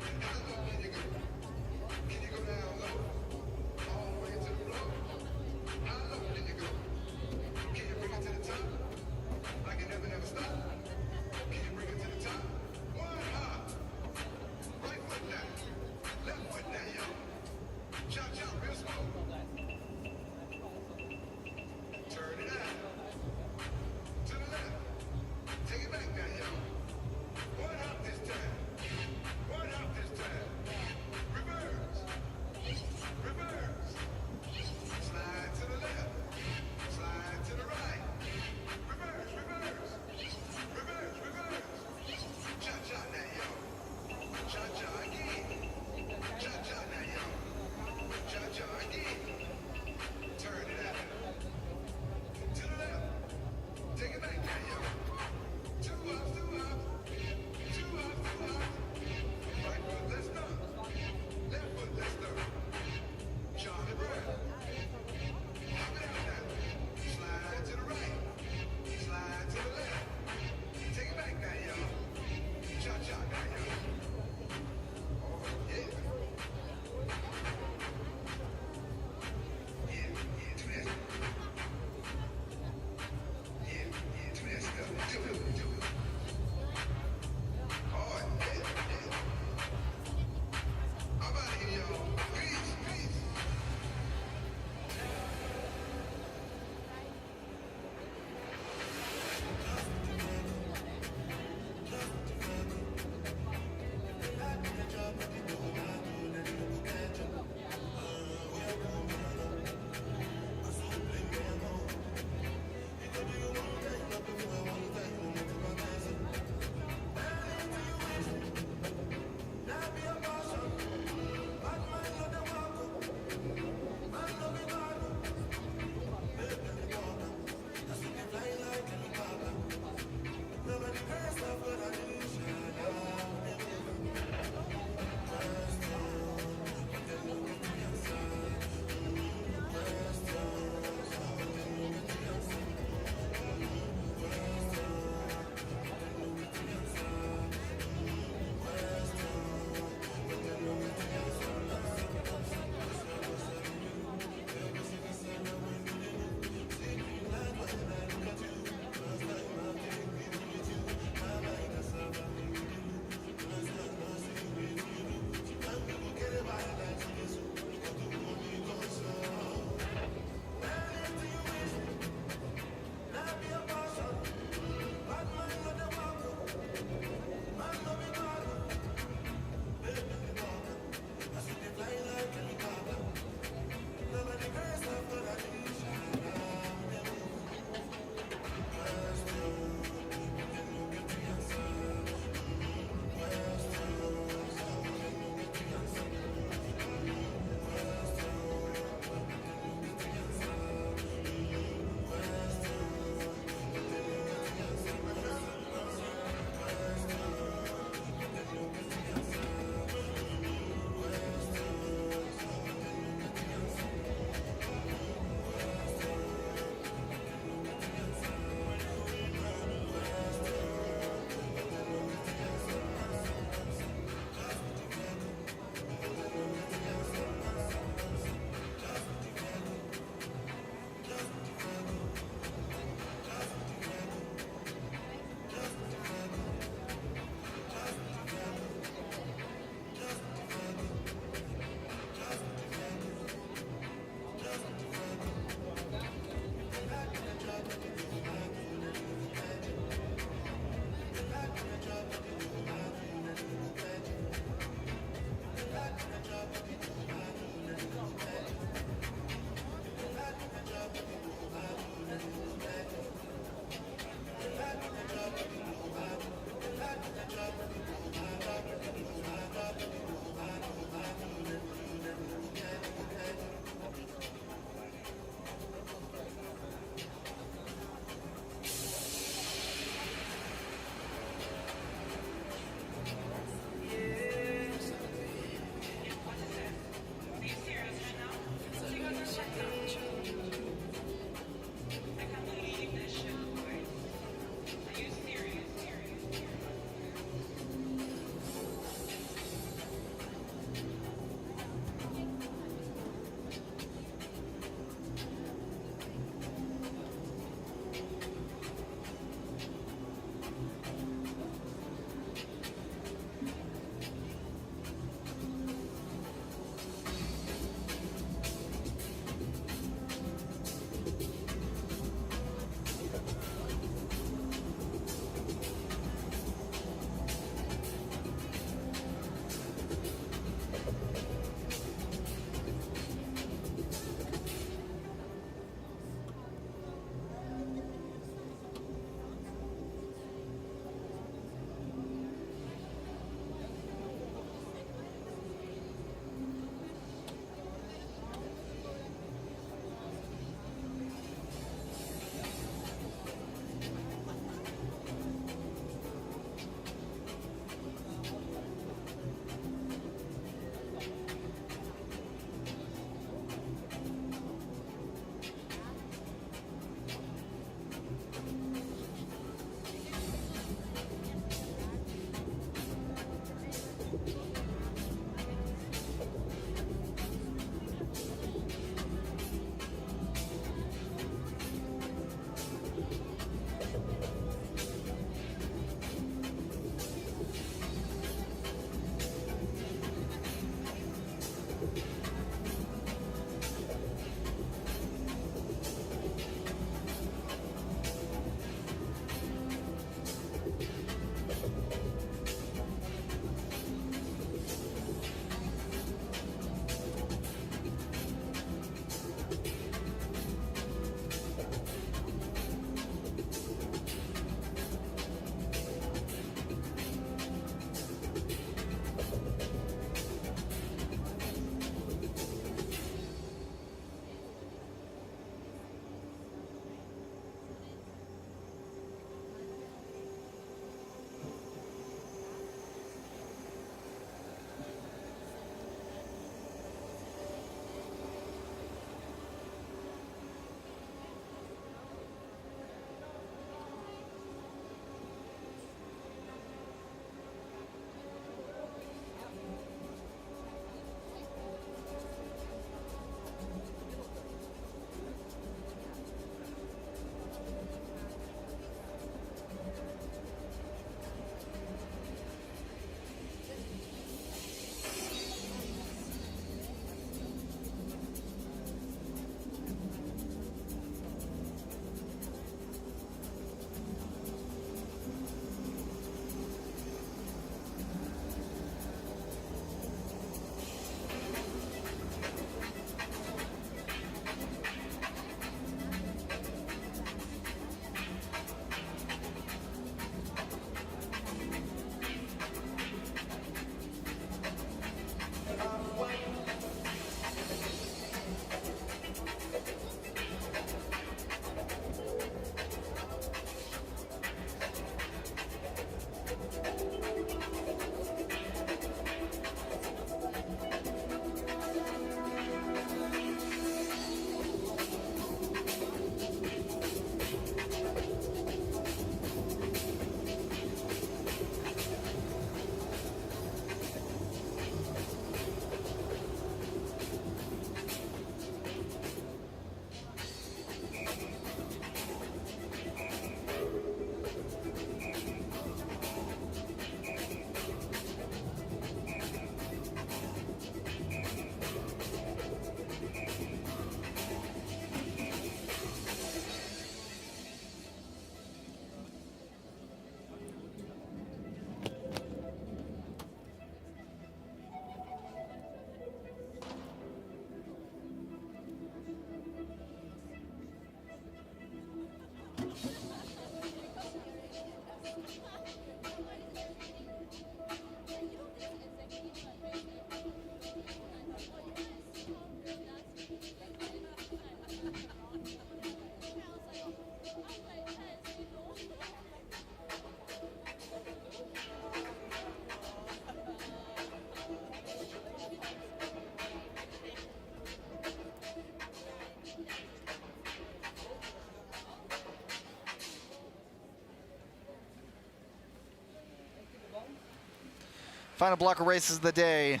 Final block of races of the day.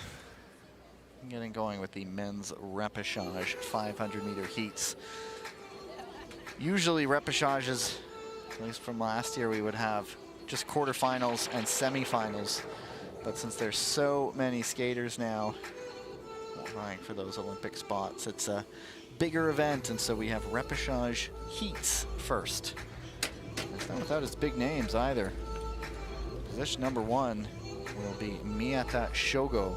Getting going with the men's repechage 500-meter heats. Usually repechages, at least from last year, we would have just quarterfinals and semifinals. But since there's so many skaters now vying for those Olympic spots, it's a bigger event, and so we have repechage heats first. It's not without its big names either. Position number 1 will be Miyata Shogo,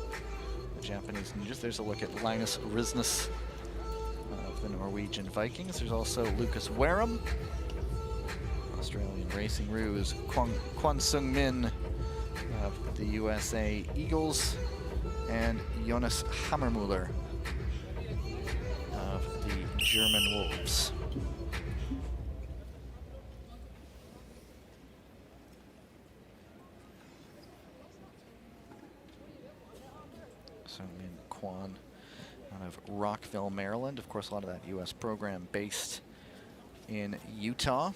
the Japanese ninjas. There's a look at Linus Risnes of the Norwegian Vikings. There's also Lucas Wareham, Australian Racing Ruse, Kwon Sung Min of the USA Eagles, and Jonas Hammermuller of the German Wolves. Sung-Min Kwon out of Rockville, Maryland. Of course, a lot of that U.S. program based in Utah.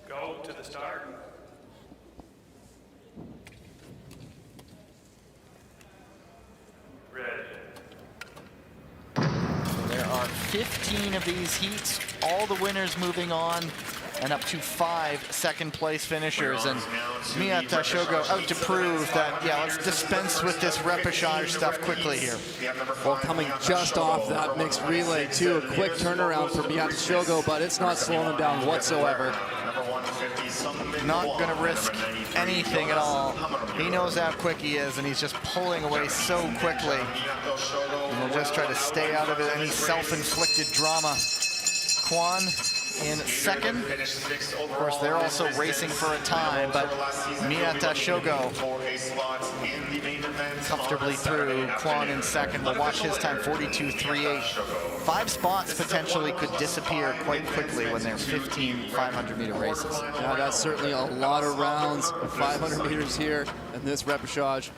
Go to the start. Ready. There are 15 of these heats, all the winners moving on, and up to 5 second-place finishers. And Miyata Shogo out to prove that, yeah, let's dispense with this repechage stuff quickly here. Well, coming just off that mixed relay, too. A quick turnaround for Miyata Shogo, but it's not slowing him down whatsoever. Not going to risk anything at all. He knows how quick he is, and he's just pulling away so quickly. And he'll just try to stay out of any self-inflicted drama. Kwon in second. Of course, they're also racing for a time, but Miyata Shogo comfortably through. Kwon in second. We'll watch his time, 42.38. 5 spots potentially could disappear quite quickly when they're 15 500-meter races. Yeah, that's certainly a lot of rounds, 500 meters here in this repechage.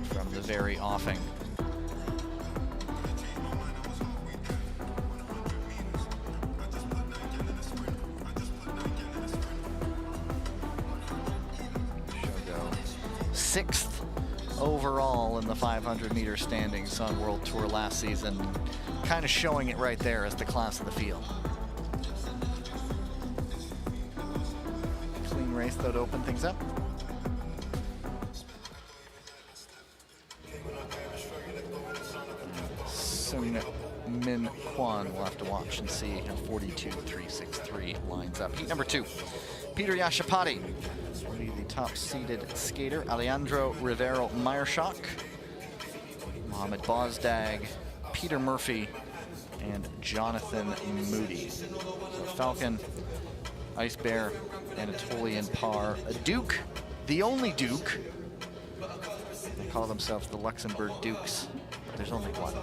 From the very offing. Sixth overall in the 500-meter standings on World Tour last season. Kind of showing it right there as the class of the field. Clean race, though, to open things up. Sung-Min Kwon, we'll have to watch and see how 42.363 lines up. Heat number 2, Peter Yashapati, the top-seeded skater, Alejandro Rivero Meyerschach, Mohamed Bozdag, Peter Murphy, and Jonathan Moody. So Falcon, Ice Bear, Anatolian Par, a Duke, the only Duke. They call themselves the Luxembourg Dukes, but there's only one.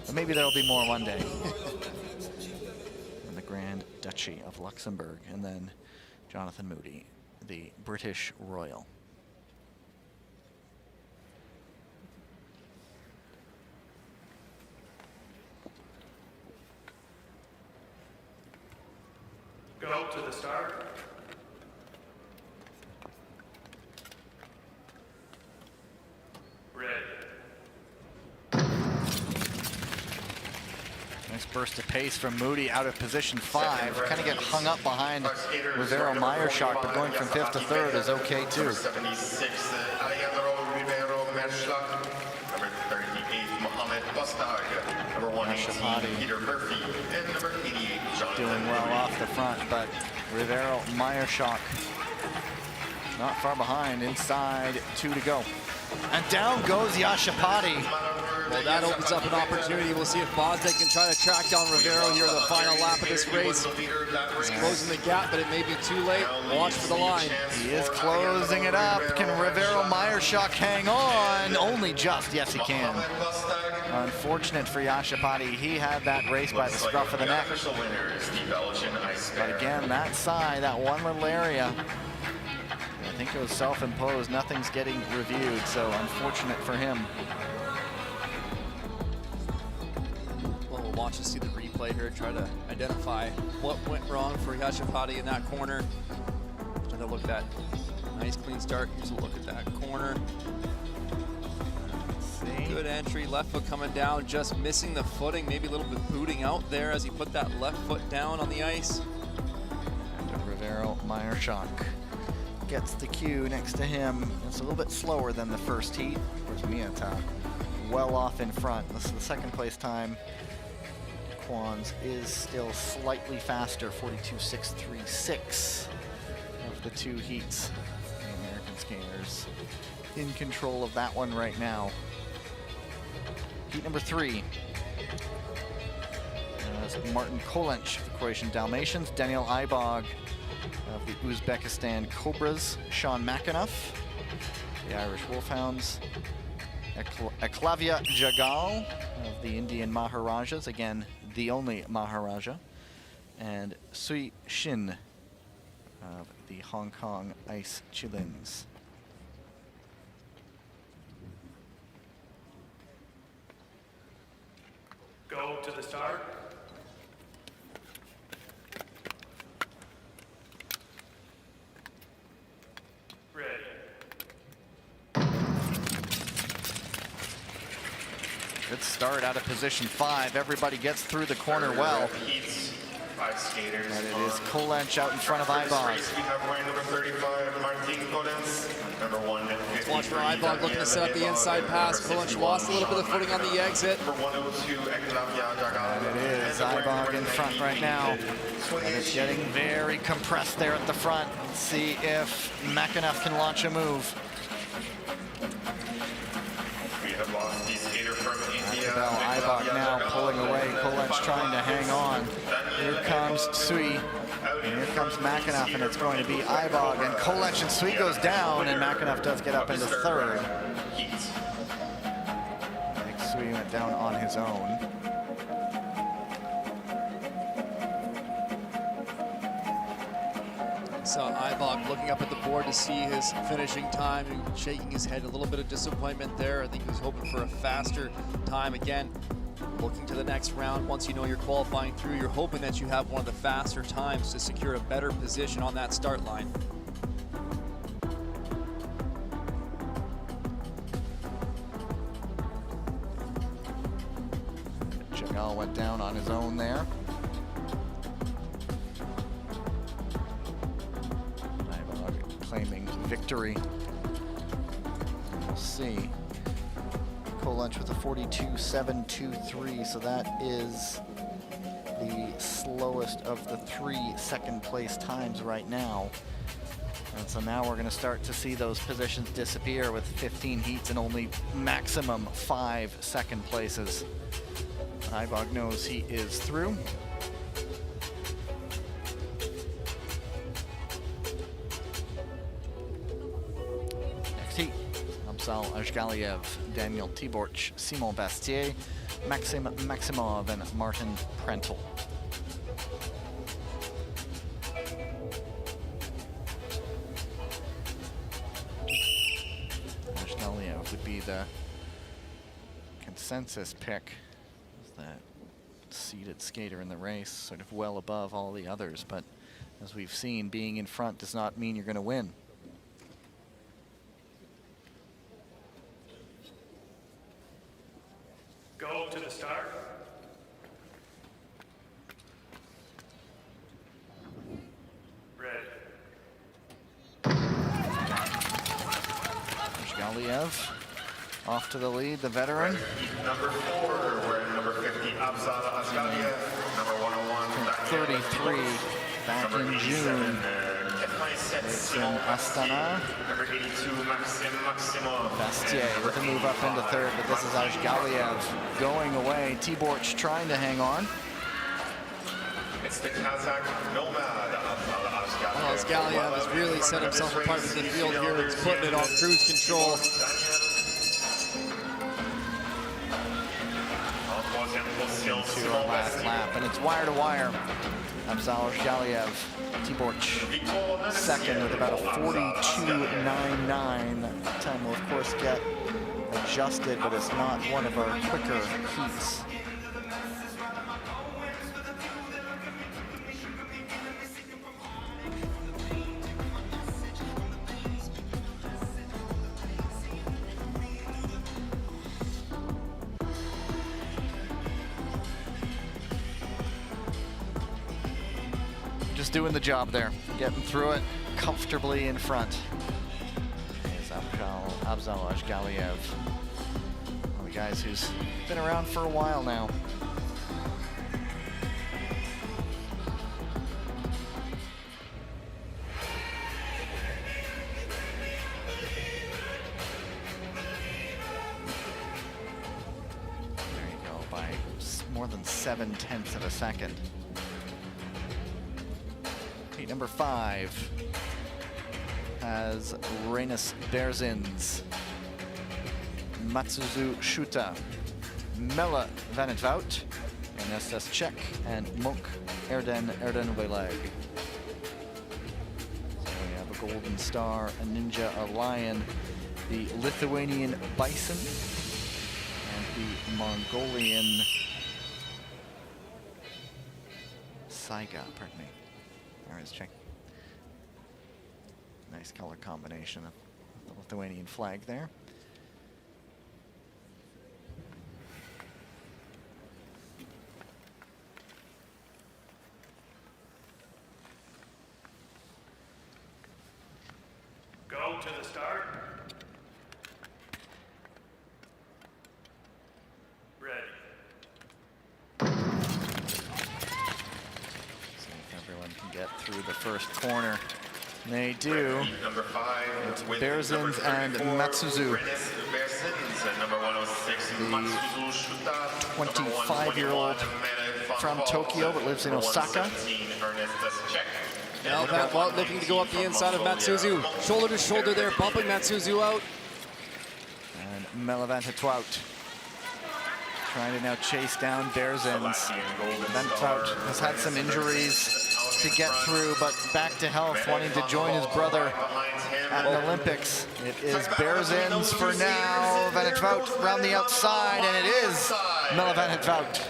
But maybe there'll be more one day. In the Grand Duchy of Luxembourg, and then Jonathan Moody, the British Royal. Go to the start. Ready. Nice burst of pace from Moody out of position 5. Kind of get hung up behind Rivero Meyerschach, but going from 5th to 3rd is okay too. Number 76, Alejandro Rivero Meyerschach. Number 38, Mohamed Bostag. Number 118, Peter Murphy. And number 88, Jonathan Doing well Moody. off the front, but Rivero Meyerschach not far behind, inside 2 to go. And down goes Yashapati. Well, that opens up an opportunity. We'll see if Bozdag can try to track down Rivero here the final lap of this race. He's closing the gap, but it may be too late. Watch for the line. He is closing it up. Can Rivero Meyerschach hang on? Only just. Yes, he can. Unfortunate for Yashapati. He had that race by the scruff of the neck. But again, that side, that one little area, I think it was self-imposed. Nothing's getting reviewed, so unfortunate for him. Well, we'll watch and see the replay here, try to identify what went wrong for Yashipati in that corner. Another look at that nice clean start. Here's a look at that corner. Good entry, left foot coming down, just missing the footing, maybe a little bit booting out there as he put that left foot down on the ice. And Rivero Meyerschach gets the cue next to him. It's a little bit slower than the first heat. Where's Miata? Well off in front. This is the second place time. Kwans is still slightly faster, 42.636 of the two heats. The American skaters in control of that one right now. Heat number 3. Martin Kolench of the Croatian Dalmatians, Daniel Ibog of the Uzbekistan Cobras, Sean McAnuff, the Irish Wolfhounds, Eklavya Jagal of the Indian Maharajas, again, the only Maharaja, and Sui Shin of the Hong Kong Ice Chilins. Go to the start. Ready. Good start out of position 5. Everybody gets through the corner well. Heats, 5 skaters. But it is Kolench out in front of Ibog. We have wearing number 35, Martin Kolench. Number 1, Watch for Ibog looking to set up the inside pass. Kolench lost a little bit of footing on the exit. Number 102, Eklavya Jagal. And it is Ibog in front right now. And it's getting very compressed there at the front. Let's see if McAnuff can launch a move. We have lost the skater from India. Ibog now pulling away. Kolench trying to hang on. Here comes Sui. And here comes McAnuff, and it's going to be Ibog. And Kolench and Sui goes down, and McAnuff does get up into third. I think Sui went down on his own. Saw Ibog looking up at the board to see his finishing time and shaking his head. A little bit of disappointment there. I think he was hoping for a faster time. Again, looking to the next round, once you know you're qualifying through, you're hoping that you have one of the faster times to secure a better position on that start line. Jagal went down on his own there. Claiming victory. We'll see. Kolench with a 42.723, so that is the slowest of the 3 second place times right now. And so now we're going to start to see those positions disappear with 15 heats and only maximum 5 second places. Ibog knows he is through. Heat. Amsal Ashgaliev, Daniel Tiborch, Simon Bastier, Maxim Maximov, and Martin Prentel. Ashgaliev would be the consensus pick, that seeded skater in the race, sort of well above all the others, but as we've seen, being in front does not mean you're going to win. Go to the start. Ready. Ashgaliev off to the lead, the veteran. Number 4, wearing number 50, Abzal Ashgaliev. Number 101, 33 back in June. It's in Astana. Number 82, Maxim Maximov. Bastier with a move up into third, but this is Ashgaliev going away. Tiborch trying to hang on. It's the Kazakh nomad, Abzal Ashgaliev. Well, Ashgaliev has really set himself apart from the field here. He's putting it on cruise control. En troisième into our last lap, and it's wire to wire. Abzal Galiev, Tiborch, second with about a 42.99. That time will, of course, get adjusted, but it's not one of our quicker heats. Just doing the job there, getting through it comfortably in front. Is Abzal Galiev, one of the guys who's been around for a while now. There you go, by more than 0.7 of a second. Number 5 has Rainis Berzins, Matsuzu Shuta, Mella Van het Wout, Ernestas Czech, and Monk Erdenweleg. So we have a golden star, a ninja, a lion, the Lithuanian bison, and the Mongolian Saiga, pardon me. Let's check. Nice color combination of the Lithuanian flag there. Go to the start. Ready. Get through the first corner. They do. Number 5, it's with Berzins and Matsuzu. The 25-year-old from Tokyo but lives in Osaka. Now Van Wout looking to go up the inside of Matsuzu. Shoulder to shoulder there, bumping Matsuzu out. And Mella Van het Wout trying to now chase down Berzins. Van het Wout has had some injuries to get through, but back to health, wanting to join his brother at the Olympics. It is Berzins for now. Van het Wout around the outside, and it is Mella Van het Wout.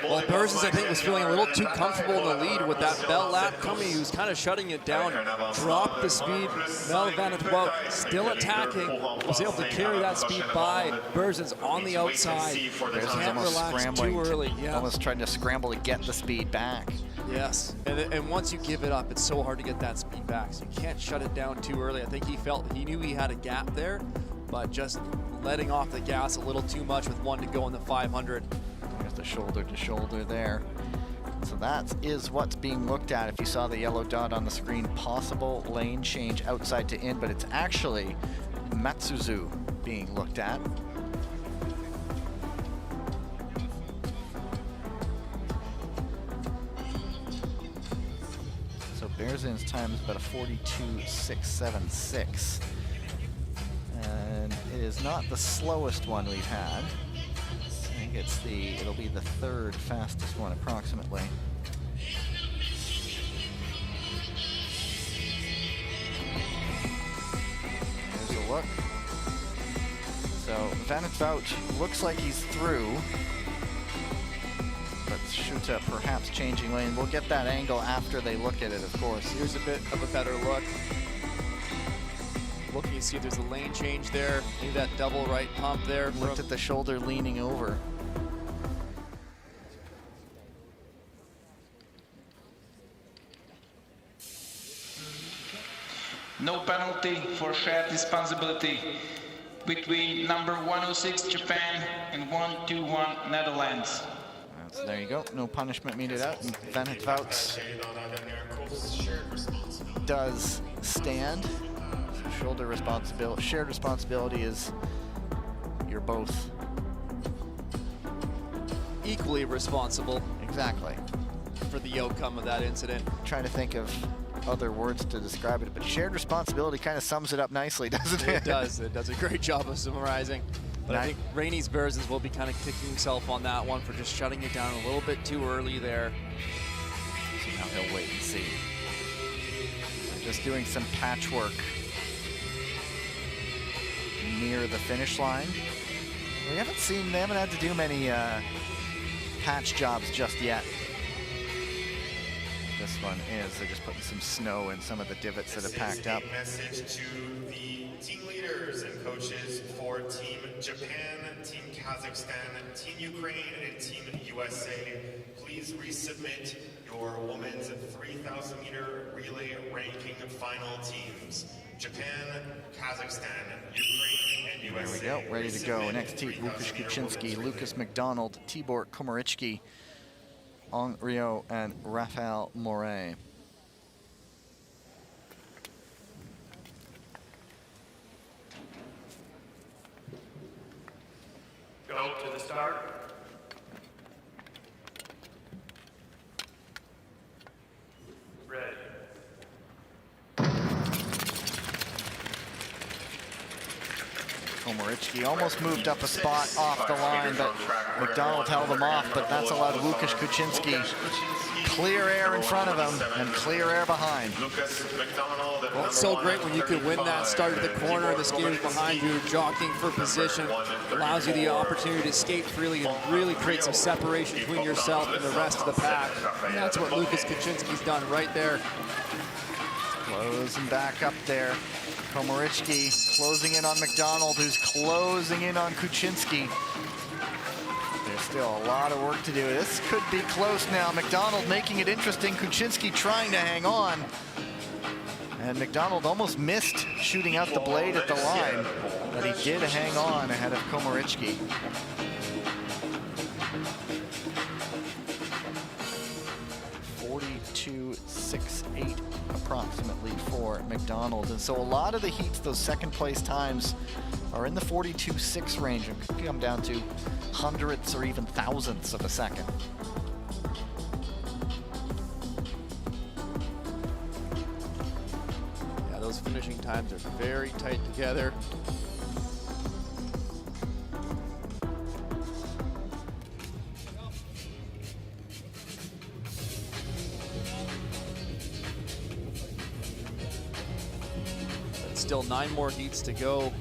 Well, Berzins, I think, was feeling a little too comfortable in the lead with that bell lap coming. He was kind of shutting it down, dropped the speed. Mella Van het Wout still attacking, was able to carry that speed by Berzins on the outside. Can't relax too early. Yeah. Almost trying to scramble to get the speed back. Yes, and once you give it up, it's so hard to get that speed back. So you can't shut it down too early. I think he knew he had a gap there, but just letting off the gas a little too much with 1 to go in the 500. There's the shoulder to shoulder there. So that is what's being looked at. If you saw the yellow dot on the screen, possible lane change outside to in, but it's actually Matsuzu being looked at. Berzins' time is about a 42.676. And it is not the slowest one we've had. I think it'll be the 3rd fastest one approximately. There's a look. So Van het Wout looks like he's through. But Shuta perhaps changing lane. We'll get that angle after they look at it, of course. Here's a bit of a better look. Looking to see if there's a lane change there. Maybe that double right pump there. Looked at the shoulder leaning over. No penalty for shared responsibility between number 106 Japan and 121 Netherlands. So there you go. No punishment meted out. Van het Wout does stand. So shoulder responsibility, shared responsibility is you're both equally responsible. Exactly. For the outcome of that incident. Trying to think of other words to describe it, but shared responsibility kind of sums it up nicely, doesn't it? It does. It does a great job of summarizing. But I think Rainey's Berzes will be kind of kicking himself on that one for just shutting it down a little bit too early there. So now he'll wait and see. They're just doing some patchwork near the finish line. They haven't had to do many patch jobs just yet. This one is, they're just putting some snow in some of the divots that have packed up. Message to the team leaders and coaches for Team Japan, Team Kazakhstan, Team Ukraine, and Team USA. Please resubmit your women's 3,000 meter relay ranking final teams. Japan, Kazakhstan, Ukraine, and USA. There we go, ready to go. Next heat, Łukasz Kuczynski, Lucas McDonald, Tibor Komarichki, Ong Rio, and Rafael Moret. Go to the start. Ready. Komarichki almost moved up a spot off the line, but McDonald held him off, but that's allowed Łukasz Kuczynski clear air in front of him and clear air behind. Well, it's so great when you can win that start at the corner, the skaters behind you jockeying for position, allows you the opportunity to skate freely and really create some separation between yourself and the rest of the pack. And that's what Łukasz Kuczynski's done right there. Closing back up there. Komarichki closing in on McDonald, who's closing in on Kuczynski. There's still a lot of work to do. This could be close now. McDonald making it interesting. Kuczynski trying to hang on. And McDonald almost missed shooting out the blade at the line, but he did hang on ahead of Komarichki. .42.68 approximately for McDonald. And so a lot of the heats, those second place times, are in the 42.6 range and could come down to hundredths or even thousandths of a second. Yeah, those finishing times are very tight together. Still 9 more heats to go.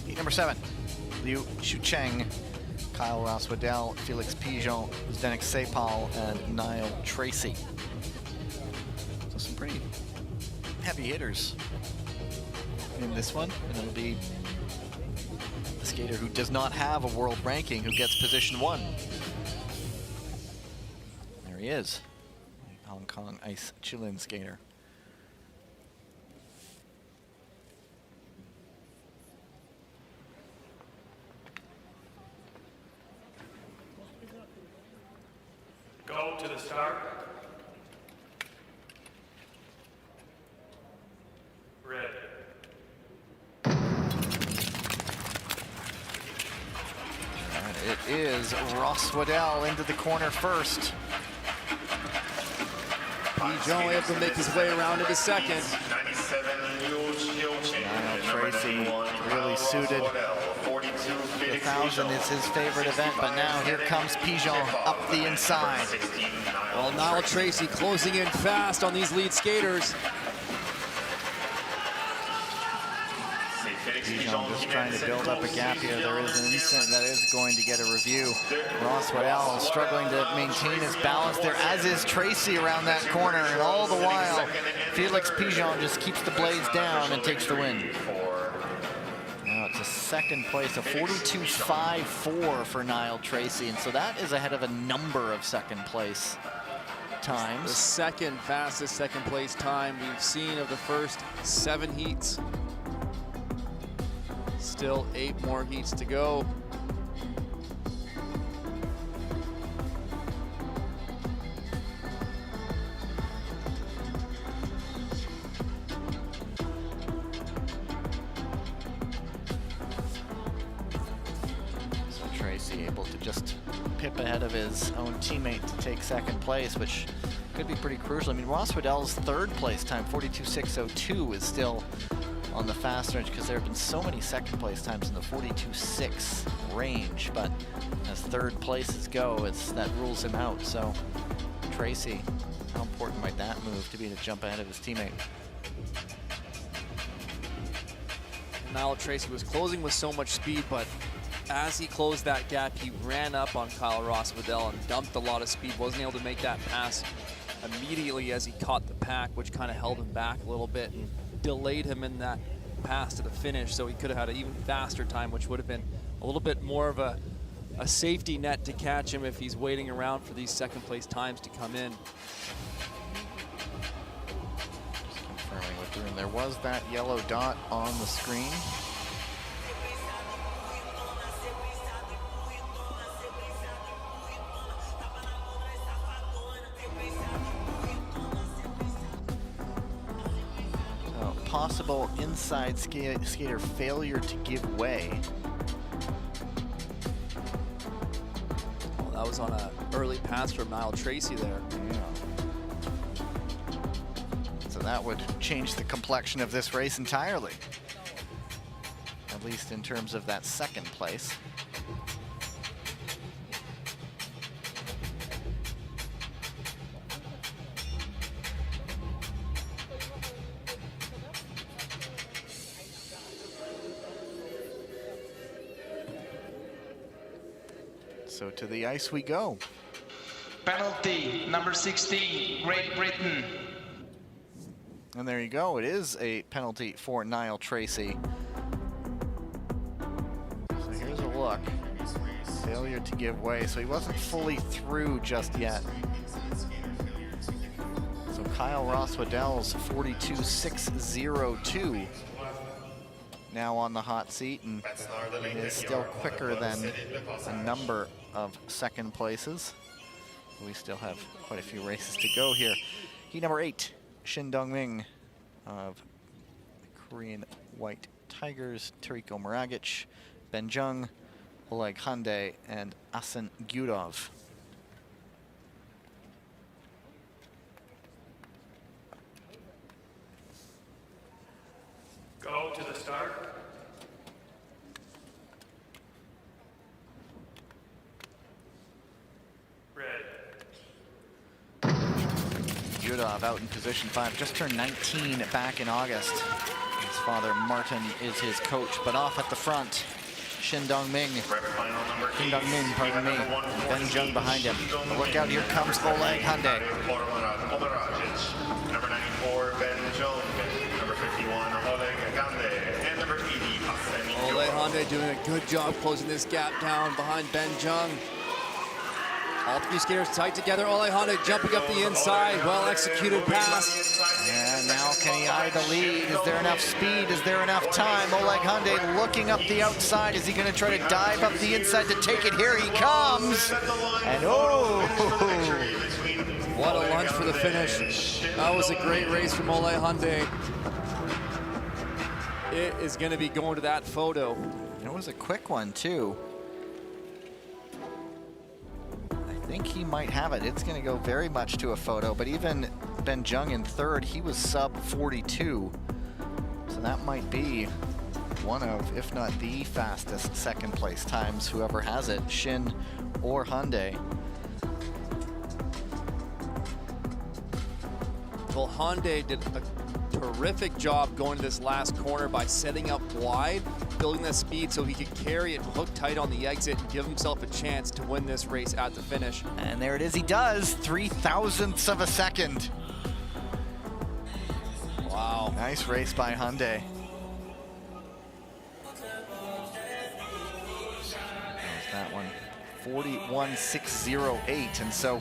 Heat number 7, Liu Shucheng, Kyle Ross-Waddell, Felix Pigeon, Zdenek Sepal, and Niall Tracy. So some pretty heavy hitters in this one, and it'll be a skater who does not have a world ranking who gets position 1. There he is, Hong Kong Ice Chilean skater. Go to the start. Ready. And it is Ross-Waddell into the corner first. Pigeon able to make his way around into second. Niall Tracy really suited. The 1,000 is his favorite event, but now here comes Pigeon up the inside. Well, Niall Tracy closing in fast on these lead skaters. Pigeon just trying to build up a gap here. There is an instant that is going to get a review. Ross-Waddell is struggling to maintain his balance there, as is Tracy around that corner, and all the while, Felix Pigeon just keeps the blades down and takes the win. Now it's a second place, a 42.54 for Niall Tracy, and so that is ahead of a number of second place times. The second fastest second place time we've seen of the first 7 heats. Still 8 more heats to go. So Tracy able to just pip ahead of his own teammate to take second place, which could be pretty crucial. I mean, Ross Waddell's third place time, 42.602, is still on the fast range because there have been so many second place times in the 42.6 range, but as third places go, that rules him out. So Tracy, how important might that move to be to jump ahead of his teammate? Niall Tracy was closing with so much speed, but as he closed that gap, he ran up on Kyle Ross Waddell and dumped a lot of speed. Wasn't able to make that pass immediately as he caught the pack, which kind of held him back a little bit and delayed him in that pass to the finish. So he could have had an even faster time, which would have been a little bit more of a safety net to catch him if he's waiting around for these second place times to come in. Just confirming with Bruin, there was that yellow dot on the screen. Possible inside skater failure to give way. Well, that was on an early pass from Niall Tracy there. Yeah. So that would change the complexion of this race entirely, at least in terms of that second place. So to the ice we go. Penalty, number 16, Great Britain. And there you go. It is a penalty for Niall Tracy. So here's a look. Failure to give way. So he wasn't fully through just yet. So Kyle Ross Waddell's 42.602 now on the hot seat, and is still quicker than a number of second places. We still have quite a few races to go here. Heat number 8, Shin Dong-Ming of the Korean White Tigers, Tariko Maragic, Ben Jung, Oleg Hande, and Asen Gyurov. Go to the start. Red. Gyurov out in position 5, just turned 19 back in August. His father Martin is his coach, but off at the front, Shin Dong-Ming. Shin Dong-Min, pardon me. Ben Jung behind him. But look out, here comes Oleg Hande. Number 94, Ben Jung. Number 51, Oleg Hande. And number 80, Asen Oleg Hande doing a good job closing this gap down behind Ben Jung. All three skaters tight together. Oleg Hande jumping up the inside. Well executed pass. And now can he eye the lead? Is there enough speed? Is there enough time? Oleg Hande looking up the outside. Is he going to try to dive up the inside to take it? Here he comes. And oh! What a lunge for the finish. That was a great race from Oleg Hande. It is going to be going to that photo. It was a quick one, too. I think he might have it. It's going to go very much to a photo, but even Ben Jung in third, he was sub 42. So that might be one of, if not the fastest second place times, whoever has it, Shin or Hande. Well, Hande did a terrific job going to this last corner by setting up wide, building that speed so he could carry it hook tight on the exit and give himself a chance to win this race at the finish. And there it is, he does, 0.003 of a second. Wow. Nice race by Hande. There's that one, 41.608, and so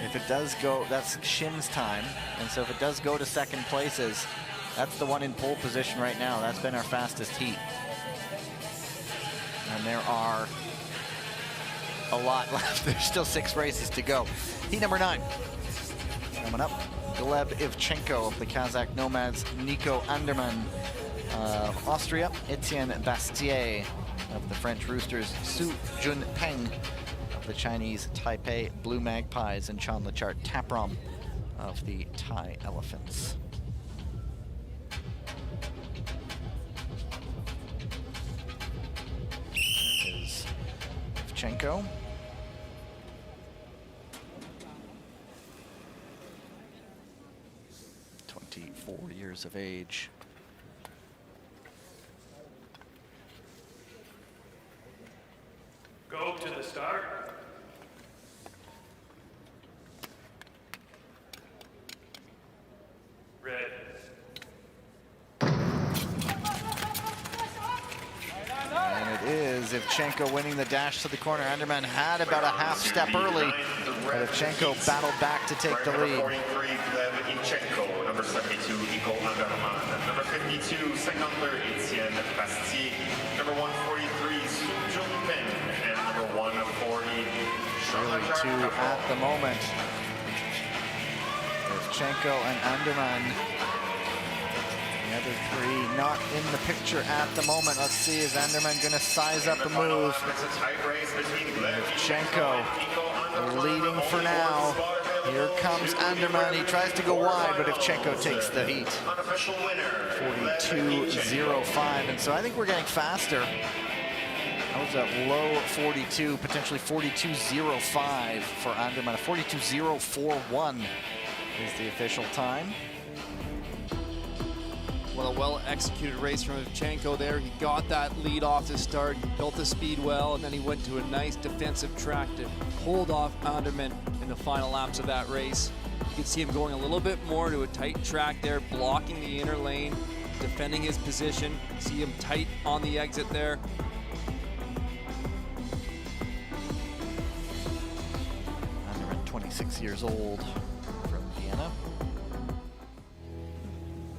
if it does go, that's Shin's time, and so if it does go to second places, that's the one in pole position right now. That's been our fastest heat. And there are a lot left. There's still 6 races to go. Heat number 9. Coming up, Gleb Ivchenko of the Kazakh Nomads, Nico Anderman of Austria, Etienne Bastier of the French Roosters, Su Junpeng of of the Chinese Taipei Blue Magpies and Chanlachart Taprom of the Thai Elephants. There is Repechage. 24 years of age. Go to the start. Red. And it is Repechage winning the dash to the corner. Anderman had about a half step early, but Repechage battled back to take the lead. Number 43, Repechage. Number 72, Nico Anderman. Number 52, 53, Etienne Bastier. Number 143, Su Jungping. And number 140, Really two at the moment. Repechage and Anderman. The other three not in the picture at the moment. Let's see, is Anderman going to size up a move? Repechage leading for now. Here comes Anderman. He tries to go wide, but Repechage takes the heat. 42.05, and so I think we're getting faster. That was a low 42, potentially 42.05 for Anderman. 42.041 is the official time. Well, a well-executed race from Repechage there. He got that lead off to start, he built the speed well, and then he went to a nice defensive track to hold off Anderman in the final laps of that race. You can see him going a little bit more to a tight track there, blocking the inner lane, defending his position. See him tight on the exit there. Anderman, 26 years old, from Vienna.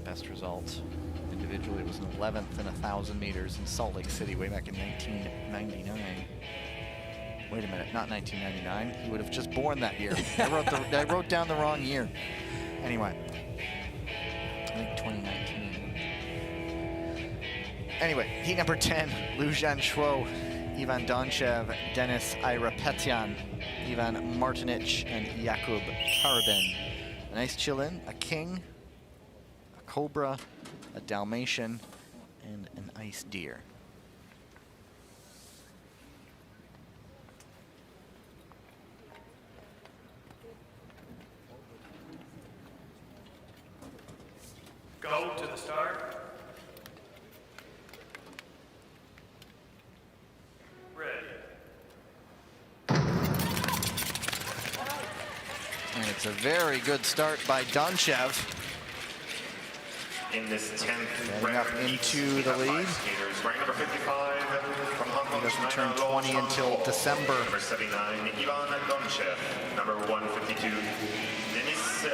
Best result individually was an 11th in 1,000 meters in Salt Lake City way back in 1999. Wait a minute, not 1999. He would have just born that year. I wrote down the wrong year. Anyway, I think 2019. Anyway, heat number 10, Liu Jianchuo, Ivan Donchev, Denis Irapetian, Ivan Martinic, and Jakub Karabin. A nice chill-in, a king, cobra, a Dalmatian, and an ice deer. Go to the start. Ready. And it's a very good start by Donchev. In this 10th Getting up into the lead. Rank number 55 from Hong Kong. He doesn't turn 20 until December. Number 79, Ivan Donchev. Number 152, Denis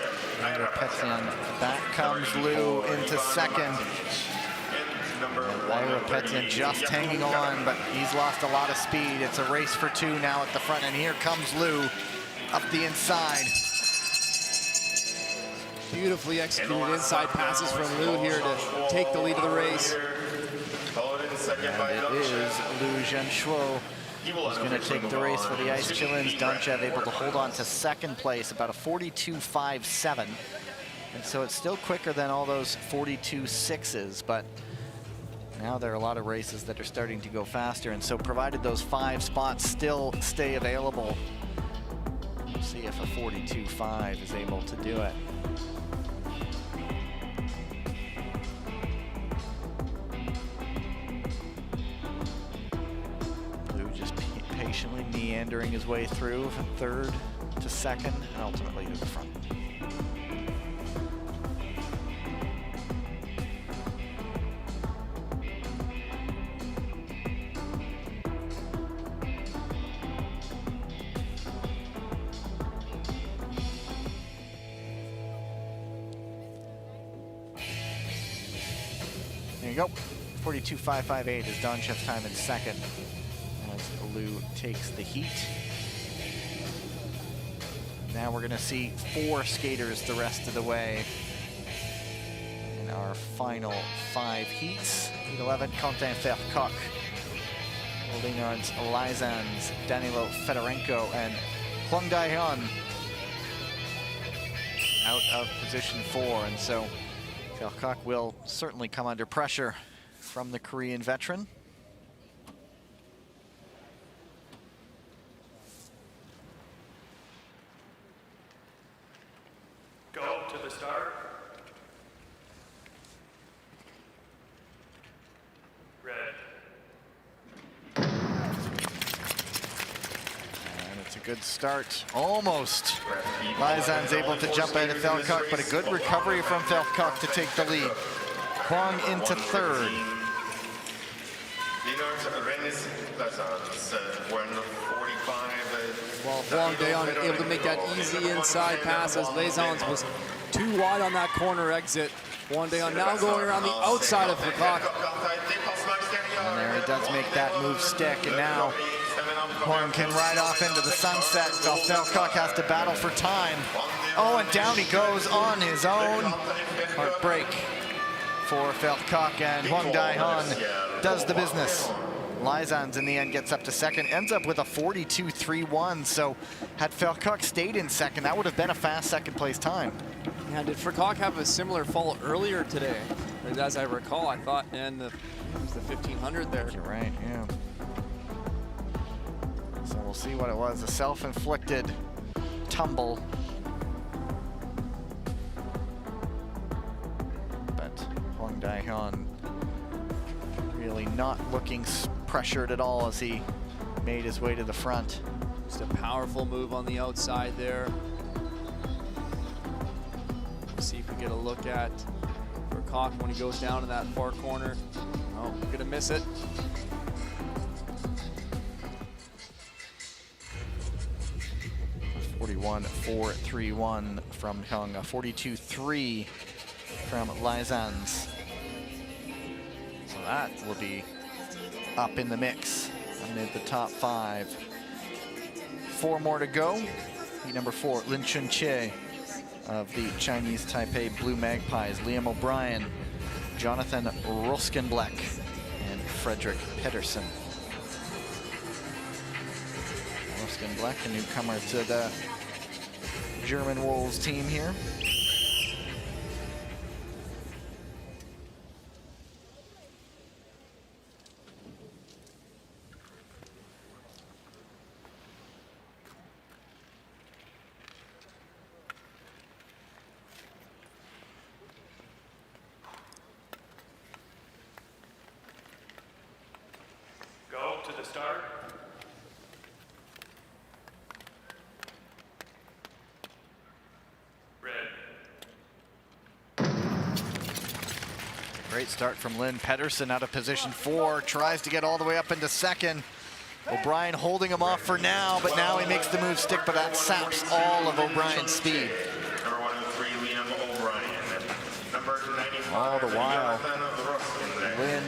Repechage. Back comes Liu into second. Repechage just hanging on, but he's lost a lot of speed. It's a race for two now at the front, and here comes Liu up the inside. Beautifully executed inside passes from Liu here to take the lead of the race. And it is Liu Jianchuo who's going to take the race for the Ice Chillins. Donchev able to hold on to second place, about a 42.57. And so it's still quicker than all those 42.6s, but now there are a lot of races that are starting to go faster. And so provided those 5 spots still stay available, we'll see if a 42.5 is able to do it. Patiently meandering his way through from third to second and ultimately to the front. There you go. 42.558 is Donchev's time in second. Liu takes the heat. Now we're going to see 4 skaters the rest of the way in our final 5 heats. Heat 11, Quentin Vercoq Leonard's Lizans, Danilo Fedorenko, and Hwang Dae-hyun out of position 4. And so Philcock will certainly come under pressure from the Korean veteran. Go to the start. Red. And it's a good start, almost. Lizan's able to jump ahead of Philcock, but a good recovery from Philcock to take the lead. Hwang into third. Well, Hwang Dae-hyun able to make that easy inside pass as Lezans was too wide on that corner exit. Hwang Dae-hyun now going around the outside of Philcock. And there he does make that move stick, and now Hwang can ride off into the sunset, while Philcock has to battle for time. Oh, and down he goes on his own. Heartbreak for Philcock, and Hwang Dae-hyun does the business. Lizans in the end gets up to second, ends up with a 42.31. So had Philcock stayed in second, that would have been a fast second place time. Yeah, did Philcock have a similar fall earlier today? As I recall, I thought, and it was the 1500 there. You're right, yeah. So we'll see what it was, a self-inflicted tumble. But Hwang Dae-hyun really not looking pressured at all as he made his way to the front. Just a powerful move on the outside there. Let's see if we get a look at Philcock when he goes down to that far corner. Oh, we're gonna miss it. .41.431 from Hwang, 42.3 from Lizans. So that will be up in the mix amid the top 5. 4 more to go. Heat number 4, Lin Chun-che of the Chinese Taipei Blue Magpies, Liam O'Brien, Jonathan Roskenbleck, and Frederick Pedersen. Roskenbleck, a newcomer to the German Wolves team here. Go to the start. Red. Great start from Lynn Pedersen out of position 4, tries to get all the way up into second. O'Brien holding him off for now, but now he makes the move stick, but that saps all of O'Brien's speed. Number 103, Liam O'Brien. Number 95, All the while, Lynn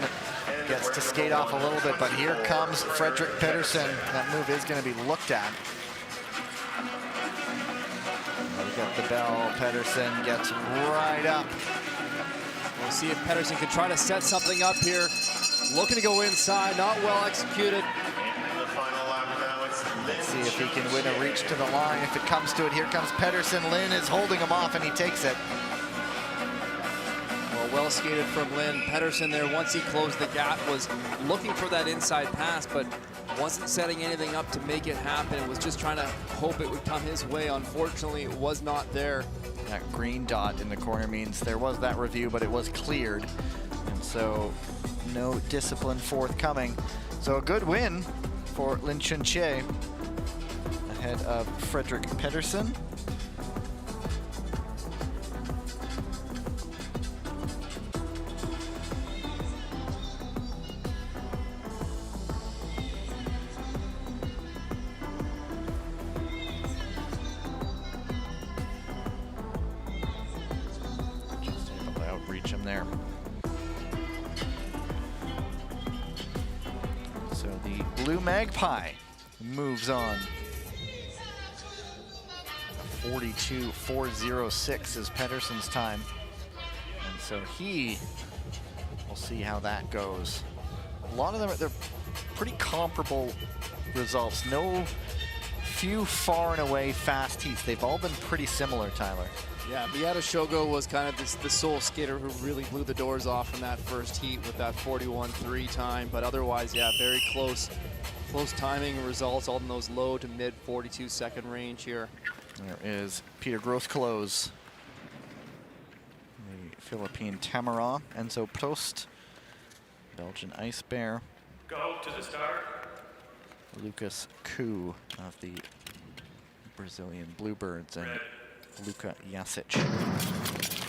gets to skate off a little bit, but here comes Frederick Pedersen. That move is going to be looked at. We got the bell. Pedersen gets right up. We'll see if Pedersen can try to set something up here. Looking to go inside, not well executed. Let's see if he can win a reach to the line. If it comes to it, here comes Pedersen. Lynn is holding him off, and he takes it. Well skated from Lynn. Pedersen there, once he closed the gap, was looking for that inside pass, but wasn't setting anything up to make it happen. It was just trying to hope it would come his way. Unfortunately, it was not there. That green dot in the corner means there was that review, but it was cleared. And so no discipline forthcoming. So a good win for Lin Chun-che ahead of Frederick Pedersen. Just able to outreach him there. So the Blue Magpie moves on. 42.406 is Pedersen's time. And so we'll see how that goes. A lot of them, they're pretty comparable results. No few far and away fast heats. They've all been pretty similar, Tyler. Yeah, Beata Shogo was kind of the sole skater who really blew the doors off in that first heat with that 41.3 time. But otherwise, yeah, very close timing results, all in those low to mid 42-second range here. There is Peter Grosskloos, the Philippine Tamara, Enzo Prost, Belgian Ice Bear, Go to the start. Lucas Koo of the Brazilian Bluebirds, and Luka Jasic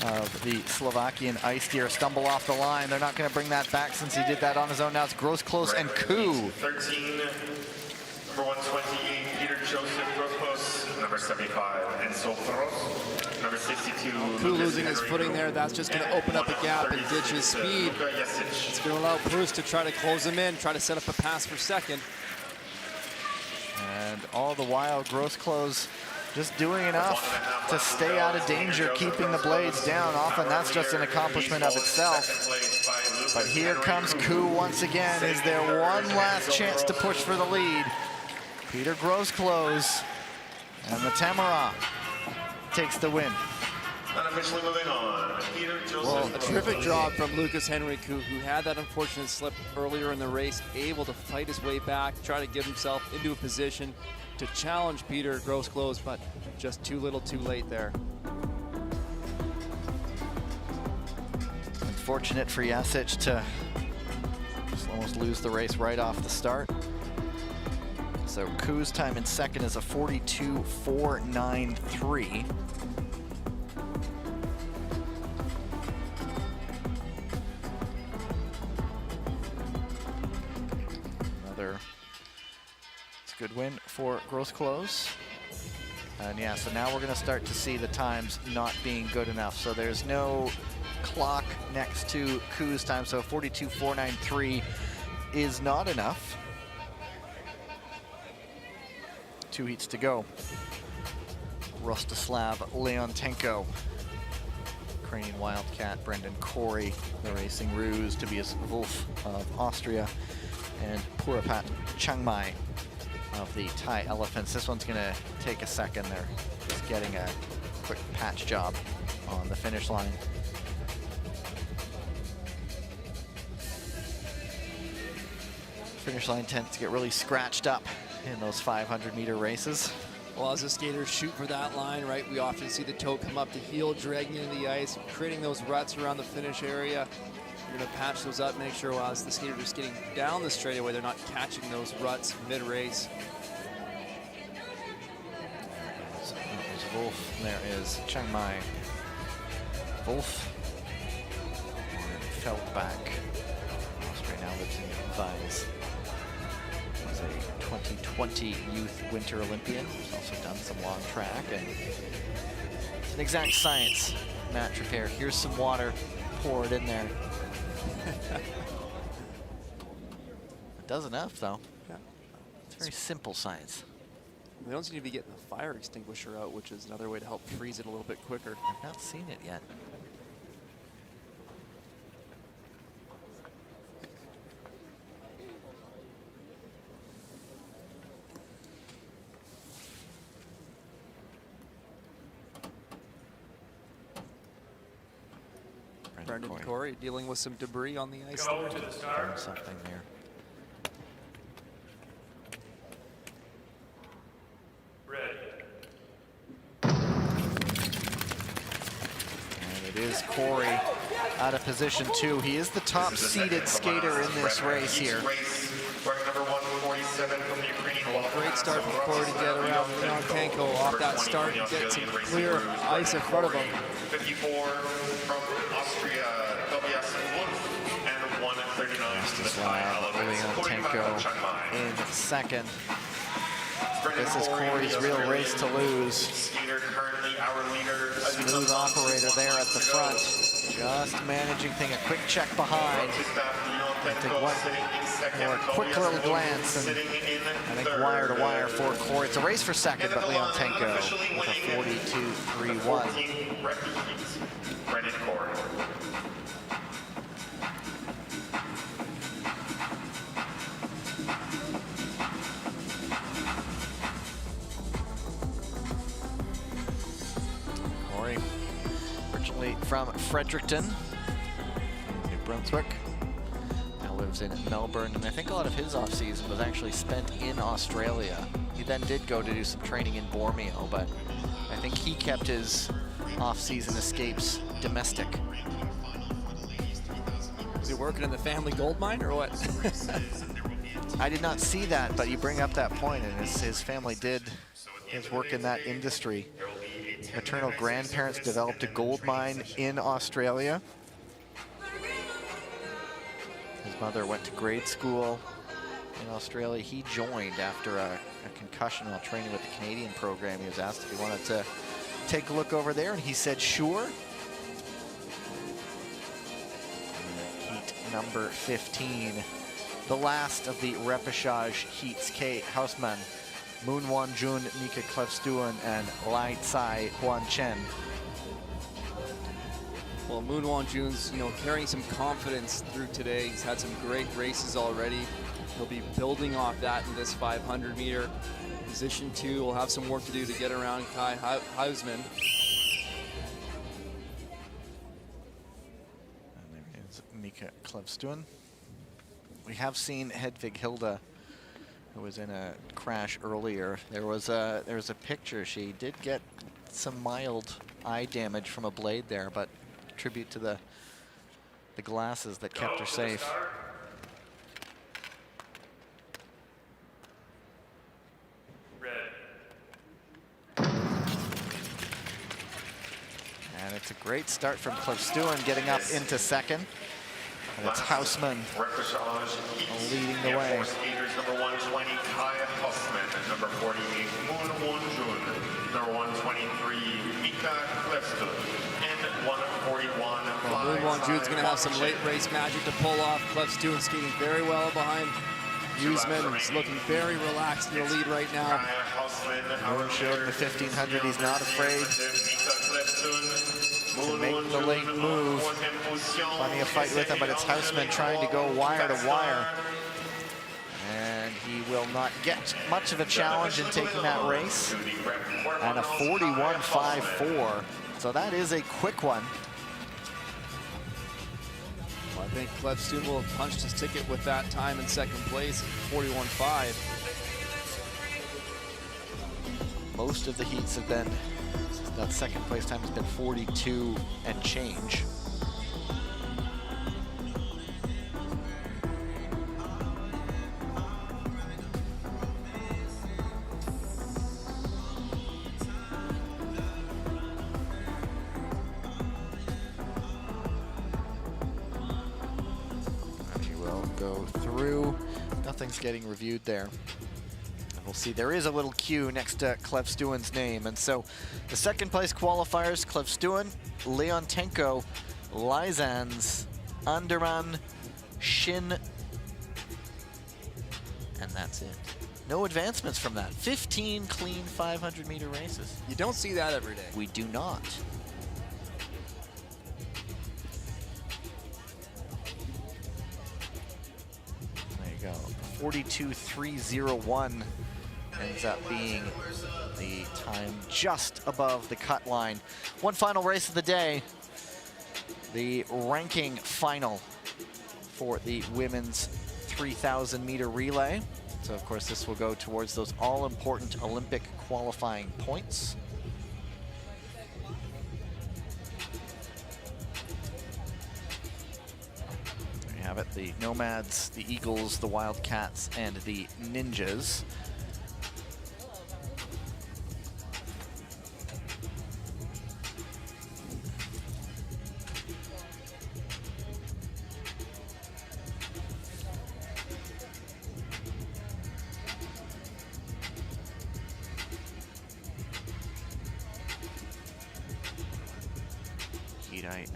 of the Slovakian Ice Deer stumble off the line. They're not going to bring that back since he did that on his own. Now it's Grosskloos and Koo. 13, number 128, Peter Joseph Grosskloos, number 75, Enzo Prost, number 62. Koo losing his footing there. That's just going to open up a gap and ditch his speed. It's going to allow Prost to try to close him in, try to set up a pass for second. And all the while, Grosskloos just doing enough to stay out of danger, keeping the blades down. Often that's just an accomplishment of itself. But here comes Koo once again. Is there one last chance to push for the lead? Peter Grosskloos and the Tamara takes the win. Unofficially moving on, Peter Joseph. Well, a terrific job from Lucas Henry Koo, who had that unfortunate slip earlier in the race, able to fight his way back, try to get himself into a position to challenge Peter Grosskloos, but just too little too late there. Unfortunate for Jasic to just almost lose the race right off the start. So Koo's time in second is a 42.493. Good win for Grosskloos. And yeah, so now we're going to start to see the times not being good enough. So there's no clock next to Koo's time, so 42.493 is not enough. 2 heats to go. Rostislav Leontenko, Ukrainian Wildcat, Brendan Corey, the Racing Ruse, Tobias Wolf of Austria, and Purapat Chiangmai of the Thai Elephants. This one's going to take a second. They're just getting a quick patch job on the finish line. Finish line tends to get really scratched up in those 500-meter races. Well, as the skaters shoot for that line, right, we often see the toe come up, the heel dragging into the ice, creating those ruts around the finish area. You're going to patch those up, make sure as the skater is getting down the straightaway, they're not catching those ruts mid-race. There's Wolf, there is Chiangmai. Wolf and Feldbach. Austria now lives in Weiss. Was a 2020 Youth Winter Olympian. He's also done some long track, and it's an exact science. Match repair. Here's some water. Pour it in there. It does enough, though. Yeah. It's very simple science. They don't seem to be getting the fire extinguisher out, which is another way to help freeze it a little bit quicker. I've not seen it yet. Brendan Corey dealing with some debris on the ice. Go to the start. Something there. Red. And it is Corey out of position 2. He is the top-seeded skater in this race here. Great start from Corey to get around Leontenko off that start and get some clear ice in front of him. 54 from Austria, Tobias Wolf, and 139 to the Thai Elephants. Leontenko in second. This is Corey's real race to lose. Skater currently our leader. Smooth operator there at the front. Just managing thing, a quick check behind. Take one more quick little glance, and I think wire to wire for Corey. It's a race for second, but Leontenko with a 42.31. Brendan Corey. athlete from Fredericton, New Brunswick. Now lives in Melbourne, and I think a lot of his off-season was actually spent in Australia. He then did go to do some training in Borneo, but I think he kept his off-season escapes domestic. Is he working in the family gold mine or what? I did not see that, but you bring up that point, and his family did his work in that industry. Maternal grandparents developed a gold mine in Australia. His mother went to grade school in Australia. He joined after a concussion while training with the Canadian program. He was asked if he wanted to take a look over there, and he said sure. Heat number 15, the last of the repechage heats. Kate Hausman, Moon Won Jun, Mika Klevstuen, and Lai Tsai Huan Chen. Well, Moon Won Jun's, carrying some confidence through today. He's had some great races already. He'll be building off that in this 500 meter. Position 2 will have some work to do to get around Kai Hausman. And there is Mika Klevstuen. We have seen Hedvig Hilda, who was in a crash earlier. There was a picture. She did get some mild eye damage from a blade there, but tribute to the glasses that kept her safe. And it's a great start from Klevstuen, getting up into second. And it's Hausman leading the way. Skaters number 120, Kai Hausman, and number 48, Moon Won Jun, number 123, Mika Klevstuen, and 141. Well, Moon Won Jun's going to have some late race magic to pull off. Klevstuen skating very well behind Hausman. He's looking very relaxed in the lead right now. Moon showed in the 1500 he's not afraid to make the late move. Plenty of fight with him, but it's Hausman trying to go wire to wire. And he will not get much of a challenge in taking that race. And a 41.54. So that is a quick one. Well, I think Klevstuen will have punched his ticket with that time in second place at 41.5. Most of the heats have been, that second place time has been 42 and change. And he will go through. Nothing's getting reviewed there. We'll see, there is a little Q next to Klevstuen's name. And so the second place qualifiers, Klevstuen, Leontenko, Lyzans, Anderman, Shin, and that's it. No advancements from that. 15 clean 500 meter races. You don't see that every day. We do not. There you go, 42.301. Ends up being the time just above the cut line. One final race of the day, the ranking final for the women's 3,000 meter relay. So of course this will go towards those all-important Olympic qualifying points. There you have it, the Nomads, the Eagles, the Wildcats, and the Ninjas.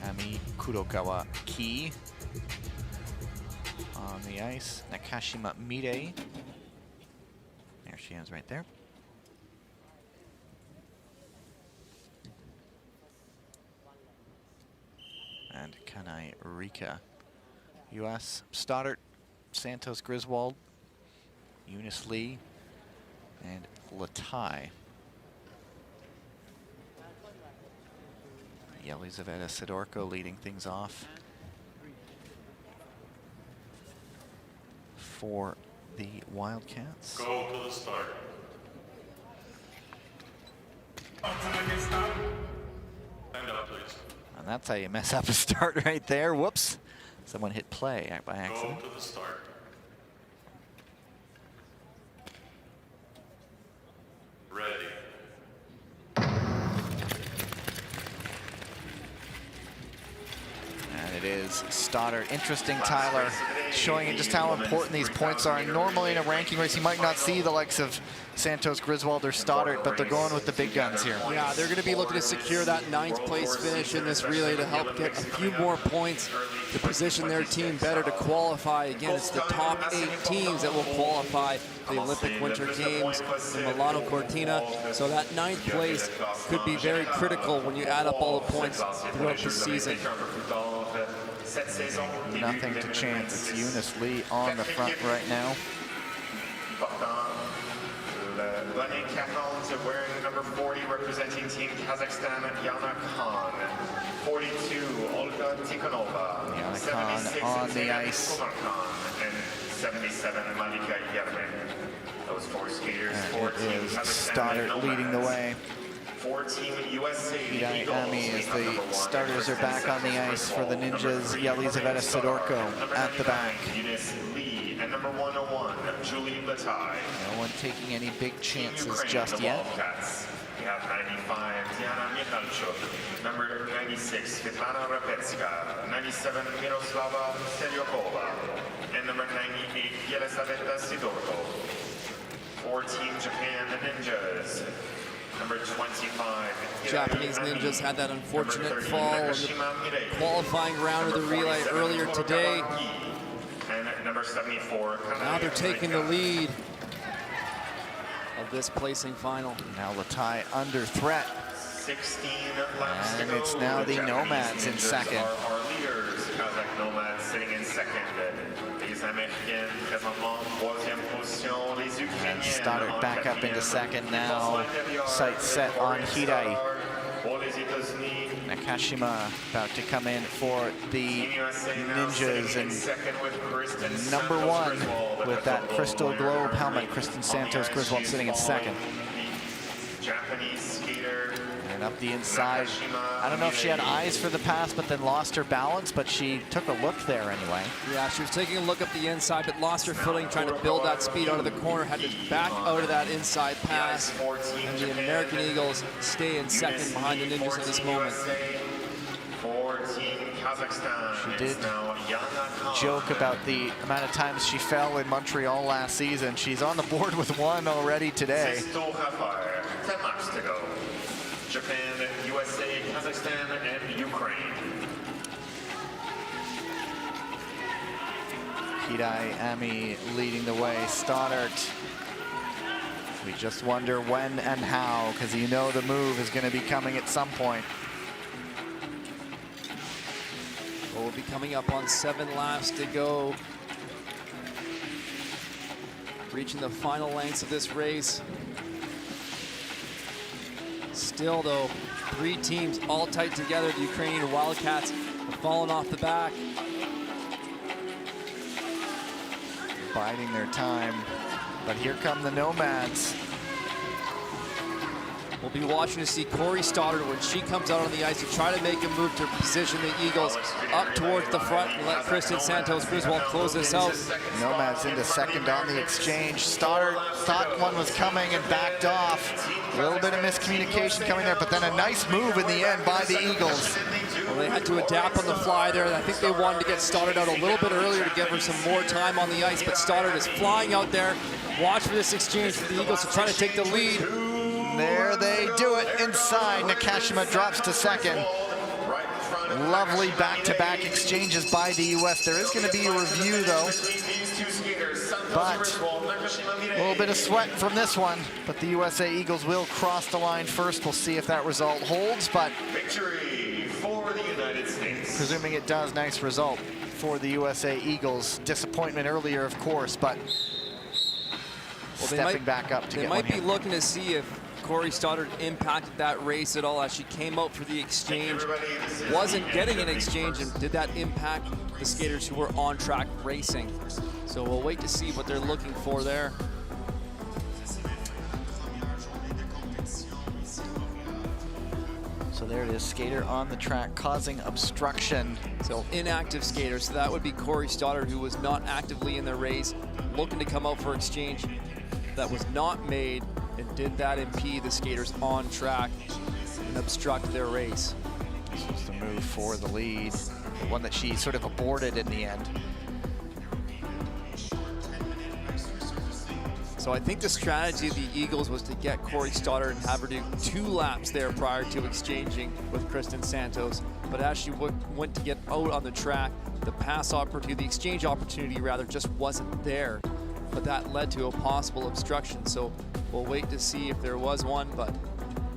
Ami Kurokawa Ki on the ice. Nakashima Mirei. There she is right there. And Kanai Rika. US Stoddart, Santos Griswold, Eunice Lee, and Latai. Yelizaveta Sidorko leading things off for the Wildcats. Go to the start. Stand up, please. And that's how you mess up a start right there. Whoops. Someone hit play by accident. Go to the start. Ready. And it is Stoddard. Interesting, Tyler, showing just how important these points are. And normally in a ranking race, you might not see the likes of Santos, Griswold, or Stoddard, but they're going with the big guns here. Yeah, they're going to be looking to secure that 9th place finish in this relay to help get a few more points to position their team better to qualify. Again, it's the top 8 teams that will qualify for the Olympic Winter Games in Milano Cortina. So that 9th place could be very critical when you add up all the points throughout the season. Nothing to chance. It's Eunice Lee on the front right now. Lenny Kaplan wearing number 40, representing Team Kazakhstan, Yana Khan. 42, Olga Tikhonova. Yana Khan on the ice. Khan, and 77, Malika Yermin. Those 4 skaters, 4 Team Kazakhstan. Stoddard leading the way. 4 Team USA. Ami as the starters are back on the ice for the Ninjas. Yelizaveta Sidorko at the back. And number 101, Julie Latai. No one taking any big chances just yet. We have 95, Diana Michalchuk. Number 96, Svetlana Repechage. 97, Miroslava Selyokova. And number 98, Yelizaveta Sidorko. 4 Team Japan, the Ninjas. Number 25, Japanese Ninjas had that unfortunate fall in the qualifying round of the relay earlier today. And number 74, now they're taking the lead of this placing final. Now Latai under threat. 16 laps to And go. it's now the Nomads in second. Our leaders, Kazakh Nomads sitting in second. Les Américains présentement troisième position. Les And Ukrainiens Stoddard back up into second now. Sights set on Hirai. Pour les États-Unis. Nakashima about to come in for the Ninjas, and number 1 with that Crystal Globe helmet, Kristen Santos Griswold sitting in second. Japanese skater. And up the inside. I don't know if she had eyes for the pass, but then lost her balance, but she took a look there anyway. Yeah, she was taking a look up the inside, but lost her footing, trying to build that speed out of the corner, had to back out of that inside pass. And the American Eagles stay in second behind the Ninjas at this moment. She did joke about the amount of times she fell in Montreal last season. She's on the board with 1 already today. 10 laps to go. Japan, USA, Kazakhstan, and Ukraine. Hirai Ami leading the way. Stoddard. We just wonder when and how, because you know the move is going to be coming at some point. Well, we'll be coming up on 7 laps to go. Reaching the final lengths of this race. Still, though, 3 teams all tight together. The Ukrainian Wildcats have fallen off the back. Biding their time, but here come the Nomads. We'll be watching to see Corey Stoddard when she comes out on the ice to try to make a move to position the Eagles up towards the front and let Kristen Santos Griswold close this out. Nomads into second on the exchange. Stoddard thought one was coming and backed off. A little bit of miscommunication coming there, but then a nice move in the end by the Eagles. Well, they had to adapt on the fly there. I think they wanted to get Stoddard out a little bit earlier to give her some more time on the ice, but Stoddard is flying out there. Watch for this exchange for the Eagles to try to take the lead. There they do it inside. Nakashima drops to second. Lovely back-to-back exchanges by the U.S. There is going to be a review, though. But a little bit of sweat from this one. But the USA Eagles will cross the line first. We'll see if that result holds. But Victory for the United States. Presuming it does, nice result for the USA Eagles. Disappointment earlier, of course, but stepping back up to get one They might be here. looking to see if Corey Stoddard impacted that race at all as she came out for the exchange, wasn't getting an exchange, and did that impact the skaters who were on track racing? So we'll wait to see what they're looking for there. So there it is, skater on the track causing obstruction. So inactive skater, so that would be Corey Stoddard, who was not actively in the race, looking to come out for exchange. That was not made, and did that impede the skaters on track and obstruct their race. This was the move for the lead, the one that she sort of aborted in the end. So I think the strategy of the Eagles was to get Corey Stoddard and have her do 2 laps there prior to exchanging with Kristen Santos. But as she went to get out on the track, the pass opportunity, the exchange opportunity rather, just wasn't there. But that led to a possible obstruction. So we'll wait to see if there was one, but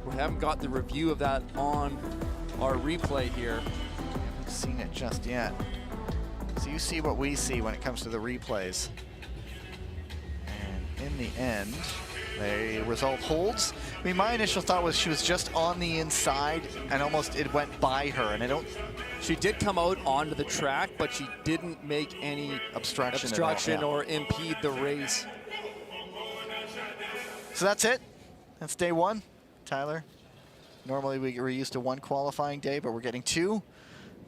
we haven't got the review of that on our replay here. Haven't seen it just yet. So you see what we see when it comes to the replays. In the end, the result holds. I mean, my initial thought was she was just on the inside and almost it went by her, and I don't... She did come out onto the track, but she didn't make any obstruction or impede the race. So that's it. That's day 1. Tyler, normally we're used to 1 qualifying day, but we're getting 2.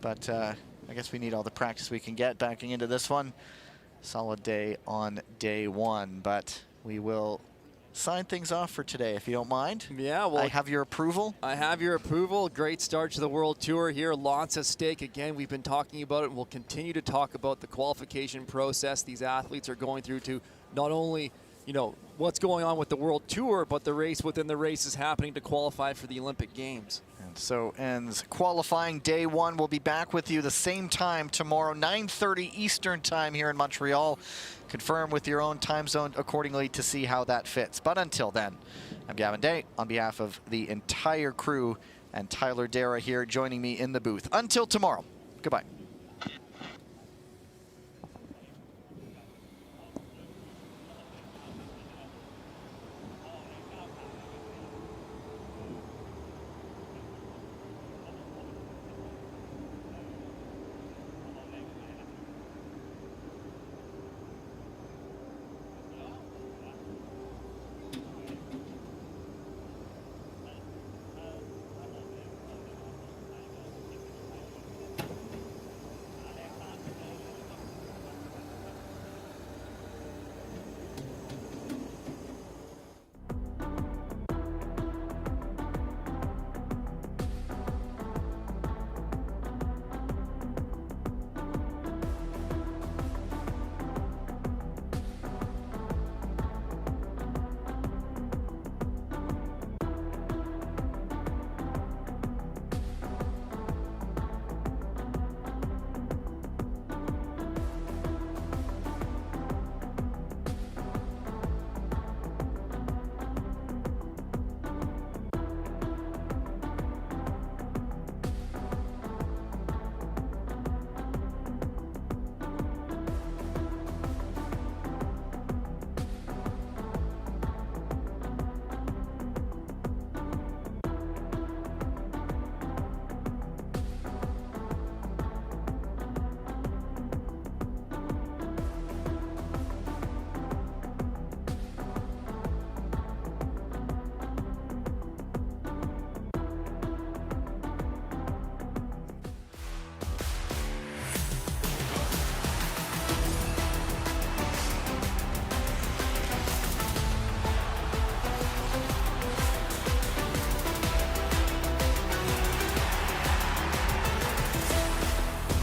But I guess we need all the practice we can get backing into this one. Solid day on day 1, but we will sign things off for today, if you don't mind. Yeah, well, I have your approval. I have your approval. Great start to the World Tour here. Lots at stake. Again, we've been talking about it. We'll continue to talk about the qualification process these athletes are going through to not only, you know, what's going on with the World Tour, but the race within the race is happening to qualify for the Olympic Games. And so ends qualifying day 1. We'll be back with you the same time tomorrow, 9:30 Eastern time here in Montreal. Confirm with your own time zone accordingly to see how that fits. But until then, I'm Gavin Day on behalf of the entire crew and Tyler Dara here joining me in the booth. Until tomorrow, goodbye.